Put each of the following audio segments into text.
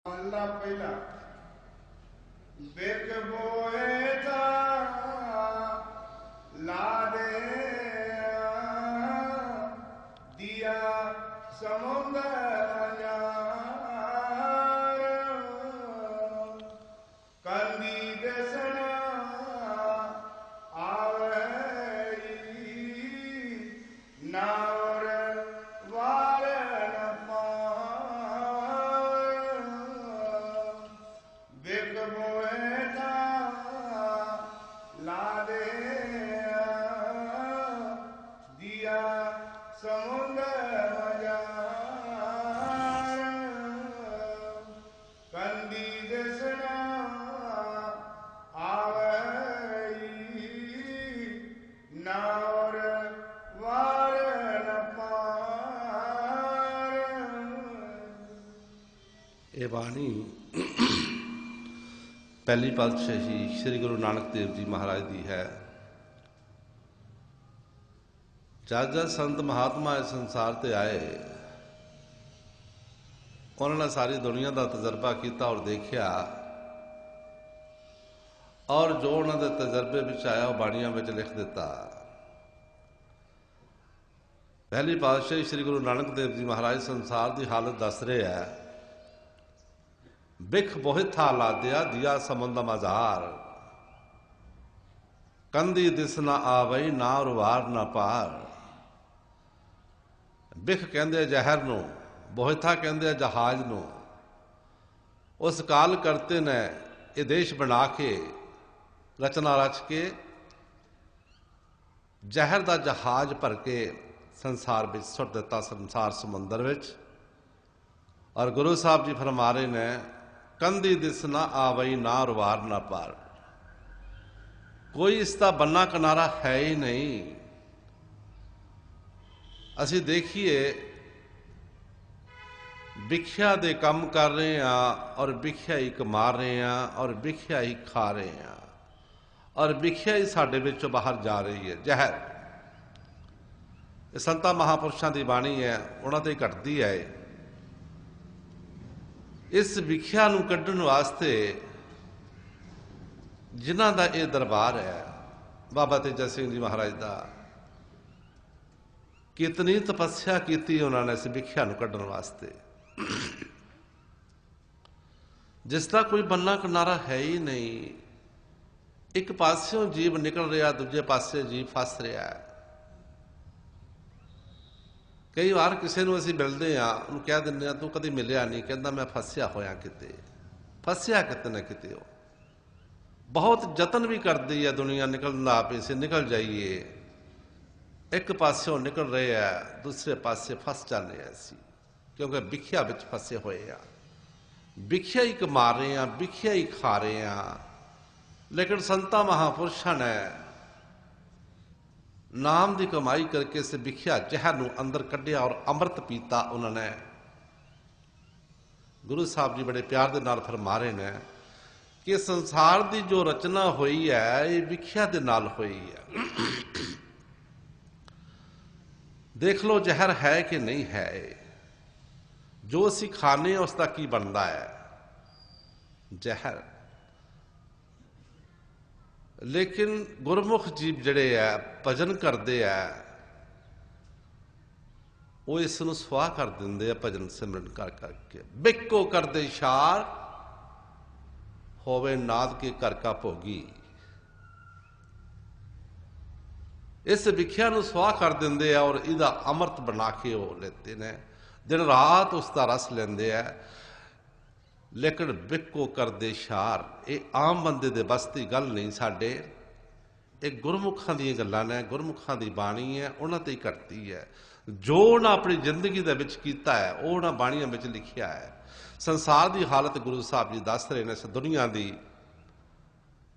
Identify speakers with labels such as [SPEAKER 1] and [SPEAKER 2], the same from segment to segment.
[SPEAKER 1] अल्लाह पहला बिक बोए था ला दे दिया समुंदर कंदी दसना आवे नावर वार न बिक बोए था ला दे दिया समुंदर कंदी दसना आवे नावर वार न
[SPEAKER 2] ਇਹ ਬਾਣੀ ਪਹਿਲੀ ਪਾਤਸ਼ਾਹੀ ਸ੍ਰੀ ਗੁਰੂ ਨਾਨਕ ਦੇਵ ਜੀ ਮਹਾਰਾਜ ਦੀ ਹੈ। ਜਦ ਜਦ ਸੰਤ ਮਹਾਤਮਾ ਇਸ ਸੰਸਾਰ ਤੇ ਆਏ, ਉਹਨਾਂ ਨੇ ਸਾਰੀ ਦੁਨੀਆ ਦਾ ਤਜਰਬਾ ਕੀਤਾ ਔਰ ਦੇਖਿਆ, ਔਰ ਜੋ ਉਹਨਾਂ ਦੇ ਤਜਰਬੇ ਵਿੱਚ ਆਇਆ ਉਹ ਬਾਣੀਆਂ ਵਿੱਚ ਲਿਖ ਦਿੱਤਾ। ਪਹਿਲੀ ਪਾਤਸ਼ਾਹੀ ਸ੍ਰੀ ਗੁਰੂ ਨਾਨਕ ਦੇਵ ਜੀ ਮਹਾਰਾਜ ਸੰਸਾਰ ਦੀ ਹਾਲਤ ਦੱਸ ਰਹੇ ਹੈ। ਬਿਖ ਬੋਹਿਥਾ ਲਾਦਿਆ ਦਿਆ ਸਮੁੰਦ ਮਜ਼ਾਰ ਕੰਦੀ ਦਿਸ ਨਾ ਆਵਈ ਨਾ ਉਰਵਾਰ ਨਾ ਪਾਰ। ਬਿਖ ਕਹਿੰਦੇ ਜ਼ਹਿਰ ਨੂੰ, ਬੋਹਿਥਾ ਕਹਿੰਦੇ ਜਹਾਜ਼ ਨੂੰ। ਉਸ ਕਾਲ ਕਰਤੇ ਨੇ ਇਹ ਦੇਸ਼ ਬਣਾ ਕੇ, ਰਚਨਾ ਰਚ ਕੇ ਜ਼ਹਿਰ ਦਾ ਜਹਾਜ਼ ਭਰ ਕੇ ਸੰਸਾਰ ਵਿੱਚ ਸੁੱਟ ਦਿੱਤਾ, ਸੰਸਾਰ ਸਮੁੰਦਰ ਵਿੱਚ। ਔਰ ਗੁਰੂ ਸਾਹਿਬ ਜੀ ਫਰਮਾ ਰਹੇ ਨੇ, ਕੰਦੀ ਦਿਸ ਨਾ ਆਵਈ ਨਾ ਉਰਵਾਰ ਨਾ ਪਾਰ। ਕੋਈ ਇਸ ਦਾ ਬੰਨਾ ਕਿਨਾਰਾ ਹੈ ਹੀ ਨਹੀਂ। ਅਸੀਂ ਦੇਖੀਏ, ਵਿਖਿਆ ਦੇ ਕੰਮ ਕਰ ਰਹੇ ਹਾਂ ਔਰ ਵਿਖਿਆ ਹੀ ਕਮਾ ਰਹੇ ਹਾਂ ਔਰ ਵਿਖਿਆ ਹੀ ਖਾ ਰਹੇ ਹਾਂ ਔਰ ਵਿਖਿਆ ਹੀ ਸਾਡੇ ਵਿੱਚੋਂ ਬਾਹਰ ਜਾ ਰਹੀ ਹੈ। ਜ਼ਹਿਰ ਇਹ ਸੰਤਾਂ ਮਹਾਂਪੁਰਸ਼ਾਂ ਦੀ ਬਾਣੀ ਹੈ, ਉਹਨਾਂ ਤੇ ਘਟਦੀ ਹੈ। ਇਸ ਵਿਖਿਆ ਨੂੰ ਕੱਢਣ ਵਾਸਤੇ ਜਿਨ੍ਹਾਂ ਦਾ ਇਹ ਦਰਬਾਰ ਹੈ, ਬਾਬਾ ਤੇਜਾ ਸਿੰਘ ਜੀ ਮਹਾਰਾਜ ਦਾ, ਕਿਤਨੀ ਤਪੱਸਿਆ ਕੀਤੀ ਉਹਨਾਂ ਨੇ ਇਸ ਵਿਖਿਆ ਨੂੰ ਕੱਢਣ ਵਾਸਤੇ, ਜਿਸ ਦਾ ਕੋਈ ਬੰਨਾ ਕਿਨਾਰਾ ਹੈ ਹੀ ਨਹੀਂ। ਇੱਕ ਪਾਸਿਓਂ ਜੀਵ ਨਿਕਲ ਰਿਹਾ, ਦੂਜੇ ਪਾਸੇ ਜੀਵ ਫਸ ਰਿਹਾ ਹੈ। ਕਈ ਵਾਰ ਕਿਸੇ ਨੂੰ ਅਸੀਂ ਮਿਲਦੇ ਹਾਂ, ਉਹਨੂੰ ਕਹਿ ਦਿੰਦੇ ਹਾਂ, ਤੂੰ ਕਦੇ ਮਿਲਿਆ ਨਹੀਂ, ਕਹਿੰਦਾ ਮੈਂ ਫਸਿਆ ਹੋਇਆ ਕਿਤੇ। ਫਸਿਆ ਕਿਤੇ ਨਾ ਕਿਤੇ। ਉਹ ਬਹੁਤ ਯਤਨ ਵੀ ਕਰਦੀ ਹੈ ਦੁਨੀਆ ਨਿਕਲਣ ਦਾ, ਆਪੇ ਸੇ ਨਿਕਲ ਜਾਈਏ। ਇੱਕ ਪਾਸਿਓਂ ਨਿਕਲ ਰਹੇ ਆ, ਦੂਸਰੇ ਪਾਸੇ ਫਸ ਜਾਂਦੇ ਹਾਂ ਅਸੀਂ, ਕਿਉਂਕਿ ਵਿਖਿਆ ਵਿੱਚ ਫਸੇ ਹੋਏ ਆ। ਵਿਖਿਆ ਹੀ ਕਮਾ ਰਹੇ ਹਾਂ, ਵਿਖਿਆ ਹੀ ਖਾ ਰਹੇ ਹਾਂ। ਲੇਕਿਨ ਸੰਤਾਂ ਮਹਾਂਪੁਰਸ਼ਾਂ ਨੇ ਨਾਮ ਦੀ ਕਮਾਈ ਕਰਕੇ ਇਸ ਵਿਖਿਆ ਜ਼ਹਿਰ ਨੂੰ ਅੰਦਰ ਕੱਢਿਆ ਔਰ ਅੰਮ੍ਰਿਤ ਪੀਤਾ ਉਹਨਾਂ ਨੇ। ਗੁਰੂ ਸਾਹਿਬ ਜੀ ਬੜੇ ਪਿਆਰ ਦੇ ਨਾਲ ਫਰਮਾ ਰਹੇ ਨੇ ਕਿ ਸੰਸਾਰ ਦੀ ਜੋ ਰਚਨਾ ਹੋਈ ਹੈ, ਇਹ ਵਿਖਿਆ ਦੇ ਨਾਲ ਹੋਈ ਹੈ। ਦੇਖ ਲਓ ਜ਼ਹਿਰ ਹੈ ਕਿ ਨਹੀਂ ਹੈ। ਜੋ ਅਸੀਂ ਖਾਣੇ ਉਸ ਦਾ ਕੀ ਬਣਦਾ ਹੈ? ਜ਼ਹਿਰ। ਲੇਕਿਨ ਗੁਰਮੁਖ ਜੀਵ ਜਿਹੜੇ ਆ, ਭਜਨ ਕਰਦੇ ਆ, ਉਹ ਇਸ ਨੂੰ ਸੁਆਹ ਕਰ ਦਿੰਦੇ ਆ ਭਜਨ ਸਿਮਰਨ ਕਰ ਕਰਕੇ। ਬਿਕੋ ਕਰਦੇ ਇਸ਼ਾਰ ਹੋਵੇ ਨਾਦ ਕੇ ਘਰ ਕਾ ਭੋਗੀ। ਇਸ ਵਿਖਿਆ ਨੂੰ ਸੁਆਹ ਕਰ ਦਿੰਦੇ ਆ ਔਰ ਇਹਦਾ ਅੰਮ੍ਰਿਤ ਬਣਾ ਕੇ ਉਹ ਲੈਂਦੇ ਨੇ, ਦਿਨ ਰਾਤ ਉਸ ਦਾ ਰਸ ਲੈਂਦੇ ਆ। ਲੇਕਿਨ ਬਿਕੋ ਕਰਦੇ ਇਸ਼ਾਰ, ਇਹ ਆਮ ਬੰਦੇ ਦੇ ਬਸ ਦੀ ਗੱਲ ਨਹੀਂ। ਸਾਡੇ ਇਹ ਗੁਰਮੁਖਾਂ ਦੀਆਂ ਗੱਲਾਂ ਨੇ, ਗੁਰਮੁਖਾਂ ਦੀ ਬਾਣੀ ਹੈ, ਉਹਨਾਂ ਤੇ ਹੀ ਘਟਦੀ ਹੈ। ਜੋ ਉਹਨਾਂ ਆਪਣੀ ਜ਼ਿੰਦਗੀ ਦੇ ਵਿੱਚ ਕੀਤਾ ਹੈ, ਉਹ ਉਹਨਾਂ ਬਾਣੀਆਂ ਵਿੱਚ ਲਿਖਿਆ ਹੈ। ਸੰਸਾਰ ਦੀ ਹਾਲਤ ਗੁਰੂ ਸਾਹਿਬ ਜੀ ਦੱਸ ਰਹੇ ਨੇ ਇਸ ਦੁਨੀਆ ਦੀ।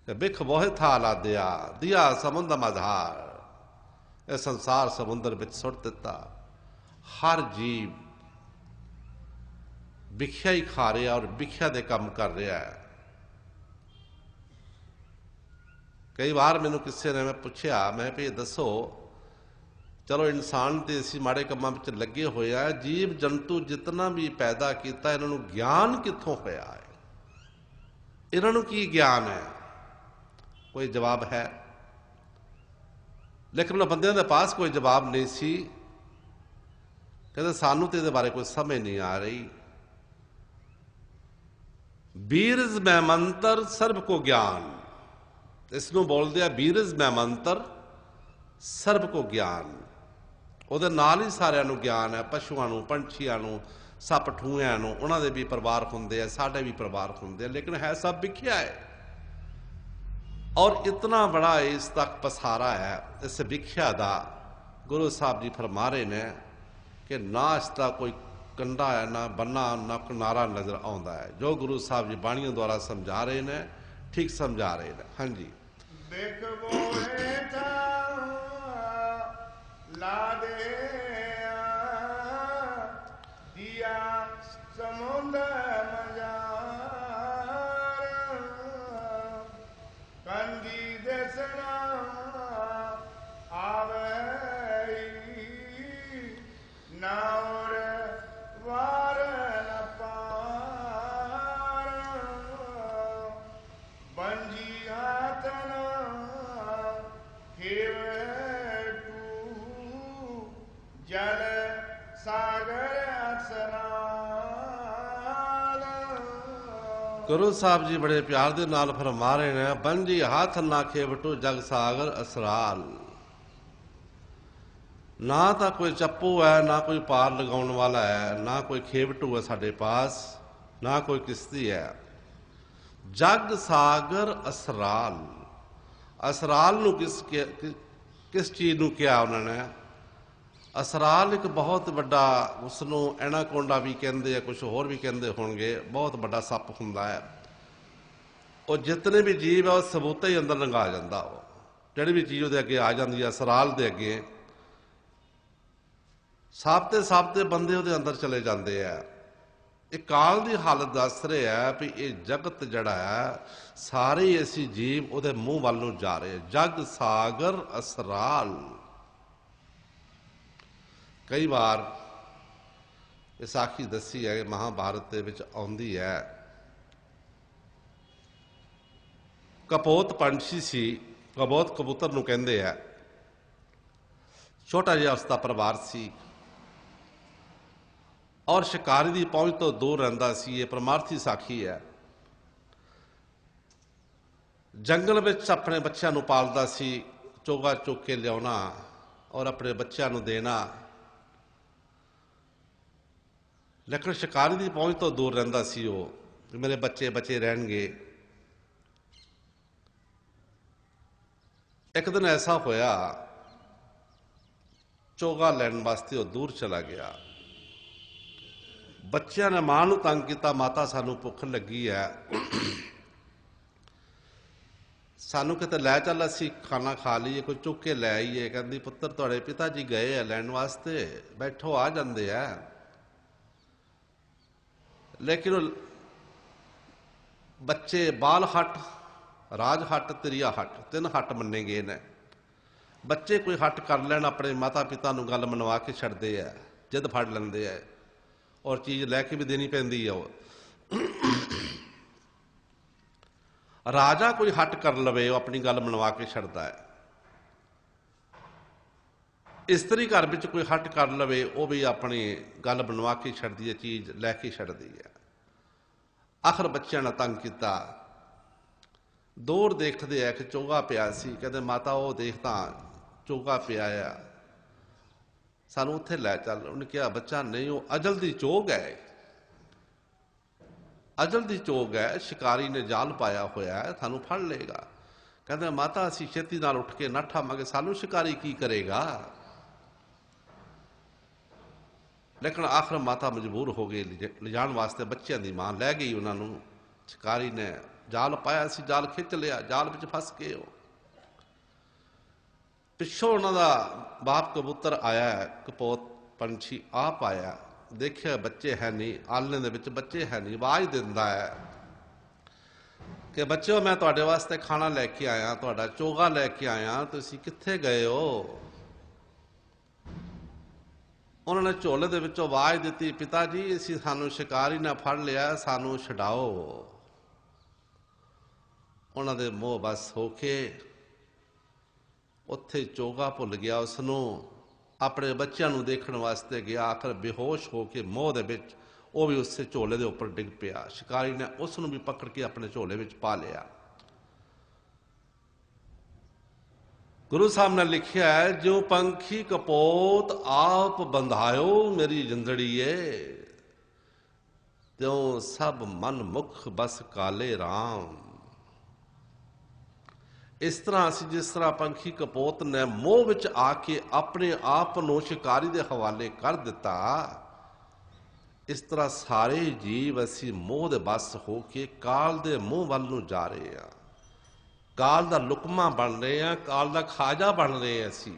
[SPEAKER 2] ਬਿਖ ਬੋਹਿ ਥਾ ਲਾਦਿਆ ਦਿਆ ਸਮੁੰਦ ਮਝਾਰ। ਇਹ ਸੰਸਾਰ ਸਮੁੰਦਰ ਵਿੱਚ ਸੁੱਟ ਦਿੱਤਾ। ਹਰ ਜੀਵ ਵਿਖਿਆ ਹੀ ਖਾ ਰਿਹਾ ਔਰ ਵਿਖਿਆ ਦੇ ਕੰਮ ਕਰ ਰਿਹਾ ਹੈ। ਕਈ ਵਾਰ ਮੈਨੂੰ ਕਿਸੇ ਨੇ ਮੈਂ ਪੁੱਛਿਆ, ਮੈਂ ਵੀ ਦੱਸੋ चलो इंसान तो इसी माड़े कामां विच लगे होए आ, जीव जंतु जितना भी पैदा किया इन्हों ज्ञान कित्थों होया है, इन्हों की ज्ञान है, कोई जवाब है? लेकिन उन्होंने बंदियां दे पास कोई जवाब नहीं सी। कहते सानू तो ये बारे कोई समझ नहीं आ रही। बीरज मैं मंत्र सर्व को ज्ञान, इसनों बोलते हैं बीरज मैं मंत्र सर्व को ज्ञान। ਉਹਦੇ ਨਾਲ ਹੀ ਸਾਰਿਆਂ ਨੂੰ ਗਿਆਨ ਹੈ, ਪਸ਼ੂਆਂ ਨੂੰ, ਪੰਛੀਆਂ ਨੂੰ, ਸੱਪ ਠੂਹਿਆਂ ਨੂੰ, ਉਹਨਾਂ ਦੇ ਵੀ ਪਰਿਵਾਰ ਹੁੰਦੇ ਆ, ਸਾਡੇ ਵੀ ਪਰਿਵਾਰ ਹੁੰਦੇ ਆ, ਲੇਕਿਨ ਹੈ ਸਭ ਵਿਖਿਆ ਹੈ। ਔਰ ਇਤਨਾ ਬੜਾ ਇਸ ਤੱਕ ਪਸਾਰਾ ਹੈ ਇਸ ਵਿਖਿਆ ਦਾ, ਗੁਰੂ ਸਾਹਿਬ ਜੀ ਫਰਮਾ ਰਹੇ ਨੇ ਕਿ ਨਾ ਇਸ ਦਾ ਕੋਈ ਕੰਡਾ ਹੈ, ਨਾ ਬੰਨਾ, ਨਾ ਕਿਨਾਰਾ ਨਜ਼ਰ ਆਉਂਦਾ ਹੈ। ਜੋ ਗੁਰੂ ਸਾਹਿਬ ਜੀ ਬਾਣੀਆਂ ਦੁਆਰਾ ਸਮਝਾ ਰਹੇ ਨੇ, ਠੀਕ ਸਮਝਾ ਰਹੇ ਨੇ। ਹਾਂਜੀ,
[SPEAKER 1] ला दे दिया समुद्र मजार, कंदी दसना आवे नावर वार न पार, बंजी हाथना खेव जल सागर असराल।
[SPEAKER 2] गुरु साहब जी बड़े प्यार दे नाल फरमा रहे हैं, बंजी हाथ ना खेवटो जग सागर असराल। ना तो कोई चप्पू है, ना कोई पार लगाने वाला है, ना कोई खेवटू है साडे पास, ना कोई किश्ती है। जग सागर असराल, असराल नूं किस चीज़ नूं किया उन्होंने? असराल एक बहुत बड़ा, उसनों एनाकोंडा भी कहते हैं, कुछ होर भी कहते होंगे, बहुत बड़ा सप हुंदा है। और जितने भी जीव है वह सबूते ही अंदर लंघा जाता, जिहड़ी भी चीज़ उहदे अगे आ जाती है असराल दे अगे, साबते साबते बंदे उहदे अंदर चले जाते हैं। एक काल की हालत दस रहे है भी ये जगत जड़ा है सारे ऐसी जीव उहदे मूँह वाल नूं जा रहे हैं। जग सागर असराल। कई बार विसाखी दसी है, महाभारत के विच आउंदी है। कपोत पंछी सी, कपोत कबूतर नूं कहंदे है, छोटा जिहा उसका परिवार सी और शिकारी की पहुंच तो दूर रहिंदा सी। ये परमार्थी साखी है। जंगल विच अपने बच्चों नूं पालदा सी, चोगा चुक के लियाउणा और अपने बच्चों नूं देना, लेकिन शिकारी की पहुंच तो दूर रहिंदा सी। वो मेरे बच्चे बचे रहणगे। एक दिन ऐसा होया, चोगा लैन वास्ते वो दूर चला गया। बच्चों ने मां नूं तंग किया, माता सानू भुख लगी है, सानू किते लै चल, असीं खाना खा लीए, कोई चुक के लै आईए। कहंदी पुत्तर तुहाडे पिता जी गए है लैन वास्ते, बैठो आ जांदे है। लेकिन बच्चे बाल हट, राज हट, त्रिया हट, 3 हट मन्ने गए ने। बच्चे कोई हट कर लैन, अपने माता पिता नूं गल मनवा के छड्डदे है, जिद फड़ लैंदे है और चीज़ लैके भी देनी पैंदी है। राजा कोई हट कर लवे, वो अपनी गल मनवा के छड्डदा है। इस्त्री घर में कोई हट कर लवे, वो भी अपनी गल बनवा के छड्डदी है, चीज़ लैके छड्डदी है। आखिर बच्चों ने तंग किया, दूर देखते है कि चोगा पिया सी। कहते माता वो देखता चोगा पिया है, सानू उत्थे लै चल। उन्हें कहा बच्चा नहीं, वो अजल की चोग है, अजल की चोग है, शिकारी ने जाल पाया होया है, थानू फड़ लेगा। कहते माता असी छेती नाल उठ के नठ आवांगे, सानू शिकारी की करेगा। लेकिन आखिर माता मजबूर हो गई ले जाण वास्ते, बच्चों की मां लै गई उन्होंने। शिकारी ने जाल पाया सी, जाल खिंच लिया, जाल विच फस गए। पिछों उन्होंने बाप कबूतर आया, कपोत पंछी आप आया, देखिया बच्चे है नहीं, आलने दे विच बच्चे है नहीं, आवाज दिंदा है कि बच्चों मैं तुहाडे वास्ते खाना लैके आया, तुहाडा चोगा लैके आया, तुसीं कित्थे गए हो? ਉਹਨਾਂ ਨੇ ਝੋਲੇ ਦੇ ਵਿੱਚੋਂ ਆਵਾਜ਼ ਦਿੱਤੀ, ਪਿਤਾ ਜੀ ਅਸੀਂ ਸਾਨੂੰ ਸ਼ਿਕਾਰੀ ਨੇ ਫੜ ਲਿਆ, ਸਾਨੂੰ ਛਡਾਓ। ਉਹਨਾਂ ਦੇ ਮੋਹ ਬਸ ਹੋ ਕੇ ਉੱਥੇ ਚੋਗਾ ਭੁੱਲ ਗਿਆ, ਉਸਨੂੰ ਆਪਣੇ ਬੱਚਿਆਂ ਨੂੰ ਦੇਖਣ ਵਾਸਤੇ ਗਿਆ। ਆਖਰ ਬੇਹੋਸ਼ ਹੋ ਕੇ ਮੋਹ ਦੇ ਵਿੱਚ ਉਹ ਵੀ ਉਸੇ ਝੋਲੇ ਦੇ ਉੱਪਰ ਡਿੱਗ ਪਿਆ। ਸ਼ਿਕਾਰੀ ਨੇ ਉਸ ਨੂੰ ਵੀ ਪਕੜ ਕੇ ਆਪਣੇ ਝੋਲੇ ਵਿੱਚ ਪਾ ਲਿਆ। ਗੁਰੂ ਸਾਹਿਬ ਨੇ ਲਿਖਿਆ ਹੈ, ਜੋ ਪੰਖੀ ਕਪੋਤ ਆਪ ਬੰਧਾਇਓ ਮੇਰੀ ਜਿੰਦੜੀਏ, ਤਿਉ ਸਭ ਮਨ ਮੁਖ ਬਸ ਕਾਲੇ ਰਾਮ। ਇਸ ਤਰ੍ਹਾਂ ਅਸੀਂ ਜਿਸ ਤਰ੍ਹਾਂ ਪੰਖੀ ਕਪੋਤ ਨੇ ਮੋਹ ਵਿੱਚ ਆ ਕੇ ਆਪਣੇ ਆਪ ਨੂੰ ਸ਼ਿਕਾਰੀ ਦੇ ਹਵਾਲੇ ਕਰ ਦਿੱਤਾ, ਇਸ ਤਰ੍ਹਾਂ ਸਾਰੇ ਜੀਵ ਅਸੀਂ ਮੋਹ ਦੇ ਬਸ ਹੋ ਕੇ ਕਾਲ ਦੇ ਮੂੰਹ ਵੱਲ ਨੂੰ ਜਾ ਰਹੇ ਹਾਂ। ਕਾਲ ਦਾ ਲੁਕਮਾ ਬਣ ਰਹੇ ਹਾਂ, ਕਾਲ ਦਾ ਖਾਜਾ ਬਣ ਰਹੇ ਹਾਂ ਅਸੀਂ।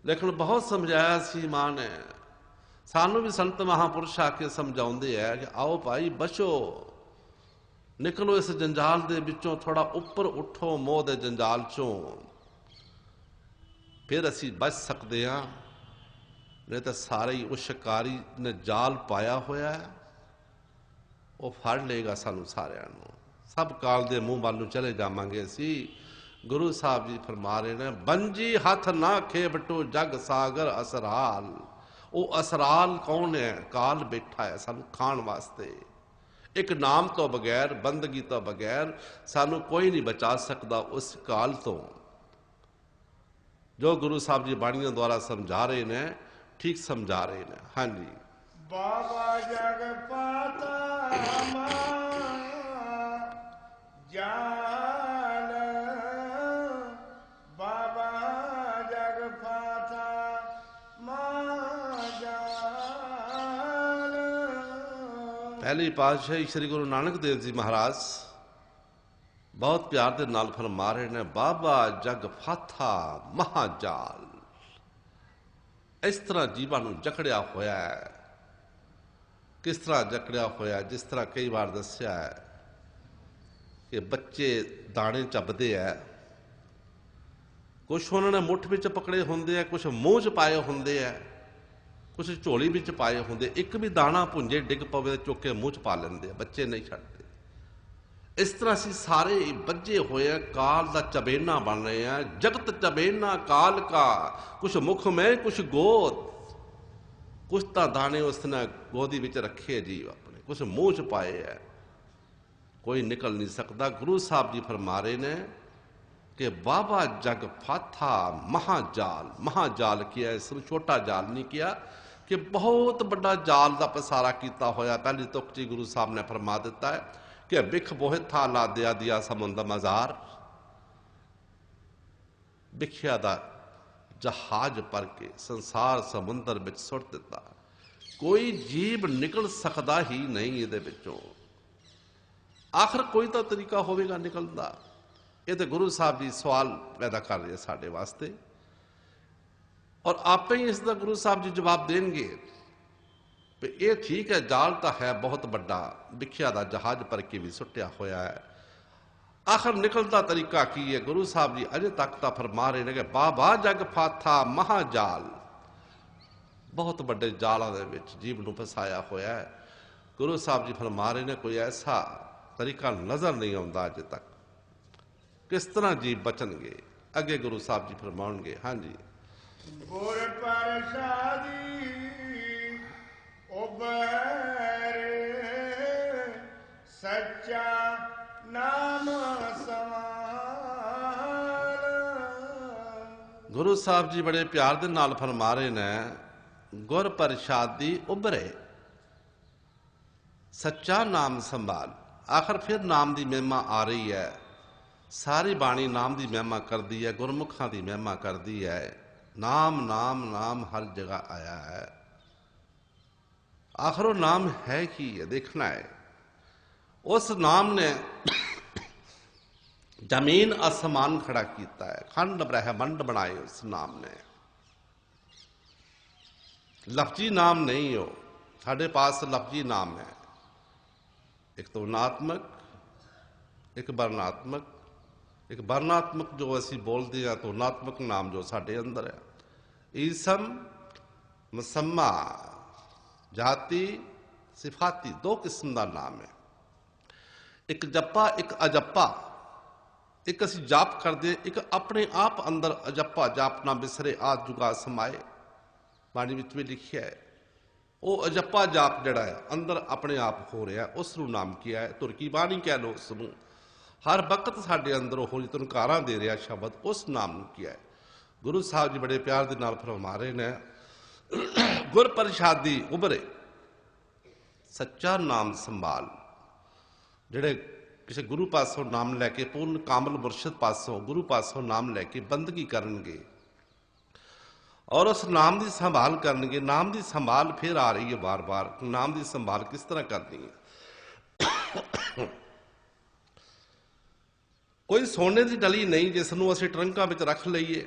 [SPEAKER 2] ਲੇਕਿਨ ਬਹੁਤ ਸਮਝਾਇਆ ਸੀ ਮਾਂ ਨੇ ਸਾਨੂੰ ਵੀ, ਸੰਤ ਮਹਾਂਪੁਰਸ਼ ਆ ਕੇ ਸਮਝਾਉਂਦੇ ਹੈ ਕਿ ਆਓ ਭਾਈ ਬਚੋ, ਨਿਕਲੋ ਇਸ ਜੰਜਾਲ ਦੇ ਵਿੱਚੋਂ, ਥੋੜਾ ਉੱਪਰ ਉੱਠੋ ਮੋਹ ਦੇ ਜੰਜਾਲ ਚੋਂ, ਫਿਰ ਅਸੀਂ ਬਚ ਸਕਦੇ ਹਾਂ। ਨਹੀਂ ਤਾਂ ਸਾਰੇ ਹੀ ਉਸ ਸ਼ਿਕਾਰੀ ਨੇ ਜਾਲ ਪਾਇਆ ਹੋਇਆ ਹੈ, ਉਹ ਫੜ ਲਏਗਾ ਸਾਨੂੰ ਸਾਰਿਆਂ ਨੂੰ। ਸਭ ਕਾਲ ਦੇ ਮੂੰਹ ਵੱਲ ਨੂੰ ਚਲੇ ਜਾਵਾਂਗੇ ਅਸੀਂ। ਗੁਰੂ ਸਾਹਿਬ ਜੀ ਫਰਮਾ ਰਹੇ ਨੇ, ਬੰਜੀ ਹੱਥ ਨਾ ਖੇਬਟੋ ਜਗ ਸਾਗਰ ਅਸਰਾਲ। ਉਹ ਅਸਰਾਲ ਕੌਣ ਹੈ? ਕਾਲ ਬੈਠਾ ਹੈ ਸਾਨੂੰ ਖਾਣ ਵਾਸਤੇ। ਇੱਕ ਨਾਮ ਤੋਂ ਬਗੈਰ, ਬੰਦਗੀ ਤੋਂ ਬਗੈਰ ਸਾਨੂੰ ਕੋਈ ਨਹੀਂ ਬਚਾ ਸਕਦਾ ਉਸ ਕਾਲ ਤੋਂ। ਜੋ ਗੁਰੂ ਸਾਹਿਬ ਜੀ ਬਾਣੀਆਂ ਦੁਆਰਾ ਸਮਝਾ ਰਹੇ ਨੇ, ਠੀਕ ਸਮਝਾ ਰਹੇ ਨੇ। ਹਾਂਜੀ,
[SPEAKER 1] ਬਾਬਾ ਜਗ ਪਾਤਾ ਜਾਲ, ਬਾਬਾ ਜਗ ਪਾਤਾ ਜਾਲ।
[SPEAKER 2] ਪਹਿਲੀ ਪਾਤਸ਼ਾਹੀ ਸ੍ਰੀ ਗੁਰੂ ਨਾਨਕ ਦੇਵ ਜੀ ਮਹਾਰਾਜ ਬਹੁਤ ਪਿਆਰ ਦੇ ਨਾਲ ਫਰਮਾ ਰਹੇ ਨੇ, ਬਾਬਾ ਜਗ ਫਾਥਾ ਮਹਾਜਾਲ। ਇਸ ਤਰ੍ਹਾਂ ਜੀਵਾਂ ਨੂੰ ਜਕੜਿਆ ਹੋਇਆ ਹੈ। ਕਿਸ ਤਰ੍ਹਾਂ ਜਕੜਿਆ ਹੋਇਆ? ਜਿਸ ਤਰ੍ਹਾਂ ਕਈ ਵਾਰ ਦੱਸਿਆ ਹੈ ਕਿ ਬੱਚੇ ਦਾਣੇ ਚੱਬਦੇ ਹੈ, ਕੁਛ ਉਹਨਾਂ ਨੇ ਮੁੱਠ ਵਿੱਚ ਪਕੜੇ ਹੁੰਦੇ ਆ, ਕੁਛ ਮੂੰਹ 'ਚ ਪਾਏ ਹੁੰਦੇ ਆ, ਕੁਛ ਝੋਲੀ ਵਿੱਚ ਪਾਏ ਹੁੰਦੇ। ਇੱਕ ਵੀ ਦਾਣਾ ਭੁੰਜੇ ਡਿੱਗ ਪਵੇ ਚੁੱਕ ਕੇ ਮੂੰਹ 'ਚ ਪਾ ਲੈਂਦੇ ਆ, ਬੱਚੇ ਨਹੀਂ ਛੱਡਦੇ। ਇਸ ਤਰ੍ਹਾਂ ਅਸੀਂ ਸਾਰੇ ਬੱਝੇ ਹੋਏ ਆ, ਕਾਲ ਦਾ ਚਬੇਨਾ ਬਣ ਰਹੇ ਆ। ਜਗਤ ਚਬੇਨਾ ਕਾਲ ਕਾ, ਕੁਛ ਮੁਖ ਮੈਂ ਕੁਛ ਗੋਦ। ਕੁਛ ਤਾਂ ਦਾਣੇ ਉਸਨੇ ਗੋਦੀ ਵਿੱਚ ਰੱਖੇ ਜੀਵ ਆਪਣੇ, ਕੁਛ ਮੂੰਹ 'ਚ ਪਾਏ ਹੈ, ਕੋਈ ਨਿਕਲ ਨਹੀਂ ਸਕਦਾ। ਗੁਰੂ ਸਾਹਿਬ ਜੀ ਫਰਮਾ ਰਹੇ ਨੇ ਕਿ ਬਾਬਾ ਜਗ ਫਾਥਾ ਮਹਾਜਾਲ। ਮਹਾਜਾਲ ਕਿਹਾ, ਇਸ ਨੂੰ ਛੋਟਾ ਜਾਲ ਨਹੀਂ ਕਿਹਾ, ਕਿ ਬਹੁਤ ਵੱਡਾ ਜਾਲ ਦਾ ਪਸਾਰਾ ਕੀਤਾ ਹੋਇਆ। ਪਹਿਲੀ ਤੁਕ 'ਚ ਗੁਰੂ ਸਾਹਿਬ ਨੇ ਫਰਮਾ ਦਿੱਤਾ ਹੈ ਕਿ ਬਿਖ ਬੋਹਿਥਾ ਲਾਦਿਆ ਦਿਆ ਸਮੁੰਦਰ ਮਜ਼ਾਰ। ਵਿਖਿਆ ਦਾ ਜਹਾਜ਼ ਭਰ ਕੇ ਸੰਸਾਰ ਸਮੁੰਦਰ ਵਿੱਚ ਸੁੱਟ ਦਿੱਤਾ। ਕੋਈ ਜੀਵ ਨਿਕਲ ਸਕਦਾ ਹੀ ਨਹੀਂ ਇਹਦੇ ਵਿੱਚੋਂ। ਆਖਰ ਕੋਈ ਤਾਂ ਤਰੀਕਾ ਹੋਵੇਗਾ ਨਿਕਲਣ ਦਾ। ਇਹ ਤੇ ਗੁਰੂ ਸਾਹਿਬ ਜੀ ਸਵਾਲ ਪੈਦਾ ਕਰ ਰਹੇ ਸਾਡੇ ਵਾਸਤੇ, ਔਰ ਆਪੇ ਹੀ ਇਸ ਦਾ ਗੁਰੂ ਸਾਹਿਬ ਜੀ ਜਵਾਬ ਦੇਣਗੇ। ਵੀ ਇਹ ਠੀਕ ਹੈ, ਜਾਲ ਤਾਂ ਹੈ ਬਹੁਤ ਵੱਡਾ, ਵਿਖਿਆ ਦਾ ਜਹਾਜ਼ ਭਰ ਕੇ ਵੀ ਸੁੱਟਿਆ ਹੋਇਆ ਹੈ। ਆਖਰ ਨਿਕਲਣ ਦਾ ਤਰੀਕਾ ਕੀ ਹੈ? ਗੁਰੂ ਸਾਹਿਬ ਜੀ ਅਜੇ ਤੱਕ ਤਾਂ ਫਰਮਾ ਰਹੇ ਨੇ ਕਿ ਬਾਬਾ ਜਗ ਫਾਥਾ ਮਹਾਜਾਲ। ਬਹੁਤ ਵੱਡੇ ਜਾਲਾਂ ਦੇ ਵਿੱਚ ਜੀਵ ਨੂੰ ਫਸਾਇਆ ਹੋਇਆ ਹੈ। ਗੁਰੂ ਸਾਹਿਬ ਜੀ ਫਰਮਾ ਰਹੇ ਨੇ ਕੋਈ ਐਸਾ ਤਰੀਕਾ ਨਜ਼ਰ ਨਹੀਂ ਆਉਂਦਾ ਅਜੇ ਤੱਕ। ਕਿਸ ਤਰ੍ਹਾਂ ਜੀਵ ਬਚਣਗੇ? ਅੱਗੇ ਗੁਰੂ ਸਾਹਿਬ ਜੀ ਫਰਮਾਉਣਗੇ। ਹਾਂਜੀ,
[SPEAKER 1] ਗੁਰ ਪ੍ਰਸਾਦੀ ਉਬਰੇ ਸੱਚਾ ਨਾਮ ਸਮਾਲ।
[SPEAKER 2] ਗੁਰੂ ਸਾਹਿਬ ਜੀ ਬੜੇ ਪਿਆਰ ਦੇ ਨਾਲ ਫਰਮਾ ਰਹੇ ਨੇ, ਗੁਰ ਪ੍ਰਸਾਦੀ ਉਬਰੇ ਸੱਚਾ ਨਾਮ ਸੰਭਾਲ। ਆਖਰ ਫਿਰ ਨਾਮ ਦੀ ਮਹਿਮਾ ਆ ਰਹੀ ਹੈ। ਸਾਰੀ ਬਾਣੀ ਨਾਮ ਦੀ ਮਹਿਮਾ ਕਰਦੀ ਹੈ, ਗੁਰਮੁਖਾਂ ਦੀ ਮਹਿਮਾ ਕਰਦੀ ਹੈ। ਨਾਮ ਨਾਮ ਨਾਮ ਹਰ ਜਗ੍ਹਾ ਆਇਆ ਹੈ। ਆਖਰ ਉਹ ਨਾਮ ਹੈ ਕੀ ਹੈ? ਦੇਖਣਾ ਹੈ। ਉਸ ਨਾਮ ਨੇ ਜ਼ਮੀਨ ਅਸਮਾਨ ਖੜਾ ਕੀਤਾ ਹੈ, ਖੰਡ ਬ੍ਰਹਿਮੰਡ ਬਣਾਏ ਉਸ ਨਾਮ ਨੇ। ਲਫ਼ਜ਼ੀ ਨਾਮ ਨਹੀਂ ਹੋ, ਸਾਡੇ ਪਾਸ ਲਫ਼ਜ਼ੀ ਨਾਮ ਹੈ। ਇੱਕ तो वर्णात्मक, एक वर्णात्मक। एक वर्णात्मक जो ਅਸੀਂ ਬੋਲਦੇ ਹਾਂ, ਤੁਲਨਾਤਮਕ ਨਾਮ ਜੋ ਸਾਡੇ ਅੰਦਰ ਹੈ। ਈਸਮ ਮਸੰਮਾ ਜਾਤੀ ਸਿਫਾਤੀ, दो किस्म ਦਾ ਨਾਮ ਹੈ। ਇੱਕ ਜੱਪਾ, ਇੱਕ ਅਜੱਪਾ। ਇੱਕ ਅਸੀਂ ਜਾਪ ਕਰਦੇ, ਇੱਕ ਆਪਣੇ ਆਪ ਅੰਦਰ ਅਜੱਪਾ ਜਾਪ ਨਾ ਬਿਸਰੇ ਆਦ ਜੁਗਾ ਸਮਾਏ, ਬਾਣੀ ਵਿੱਚ ਵੀ ਲਿਖਿਆ ਹੈ। ਉਹ ਅਜੱਪਾ ਜਾਪ ਜਿਹੜਾ ਹੈ ਅੰਦਰ ਆਪਣੇ ਆਪ ਹੋ ਰਿਹਾ, ਉਸ ਨੂੰ ਨਾਮ ਕੀ ਹੈ? ਧੁਰ ਕੀ ਬਾਣੀ ਕਹਿ ਲਓ ਉਸ ਨੂੰ। ਹਰ ਵਕਤ ਸਾਡੇ ਅੰਦਰ ਉਹ ਜੀ ਤੁਨਕਾਰਾਂ ਦੇ ਰਿਹਾ ਸ਼ਬਦ, ਉਸ ਨਾਮ ਨੂੰ ਕੀ ਹੈ? ਗੁਰੂ ਸਾਹਿਬ ਜੀ ਬੜੇ ਪਿਆਰ ਦੇ ਨਾਲ ਫਰਮਾ ਰਹੇ ਨੇ, ਗੁਰ ਪ੍ਰਸਾਦੀ ਉਭਰੇ ਸੱਚਾ ਨਾਮ ਸੰਭਾਲ। ਜਿਹੜੇ ਕਿਸੇ ਗੁਰੂ ਪਾਸੋਂ ਨਾਮ ਲੈ ਕੇ, ਪੂਰਨ ਕਾਮਲ ਮੁਰਸ਼ਿਦ ਪਾਸੋਂ ਗੁਰੂ ਪਾਸੋਂ ਨਾਮ ਲੈ ਕੇ ਬੰਦਗੀ ਕਰਨਗੇ ਔਰ ਉਸ ਨਾਮ ਦੀ ਸੰਭਾਲ ਕਰਨਗੇ। ਨਾਮ ਦੀ ਸੰਭਾਲ ਫਿਰ ਆ ਰਹੀ ਹੈ ਬਾਰ-ਬਾਰ। ਨਾਮ ਦੀ ਸੰਭਾਲ ਕਿਸ ਤਰ੍ਹਾਂ ਕਰਨੀ ਹੈ? ਕੋਈ ਸੋਨੇ ਦੀ ਡਲੀ ਨਹੀਂ ਜਿਸ ਨੂੰ ਅਸੀਂ ਟਰੰਕਾਂ ਵਿੱਚ ਰੱਖ ਲਈਏ।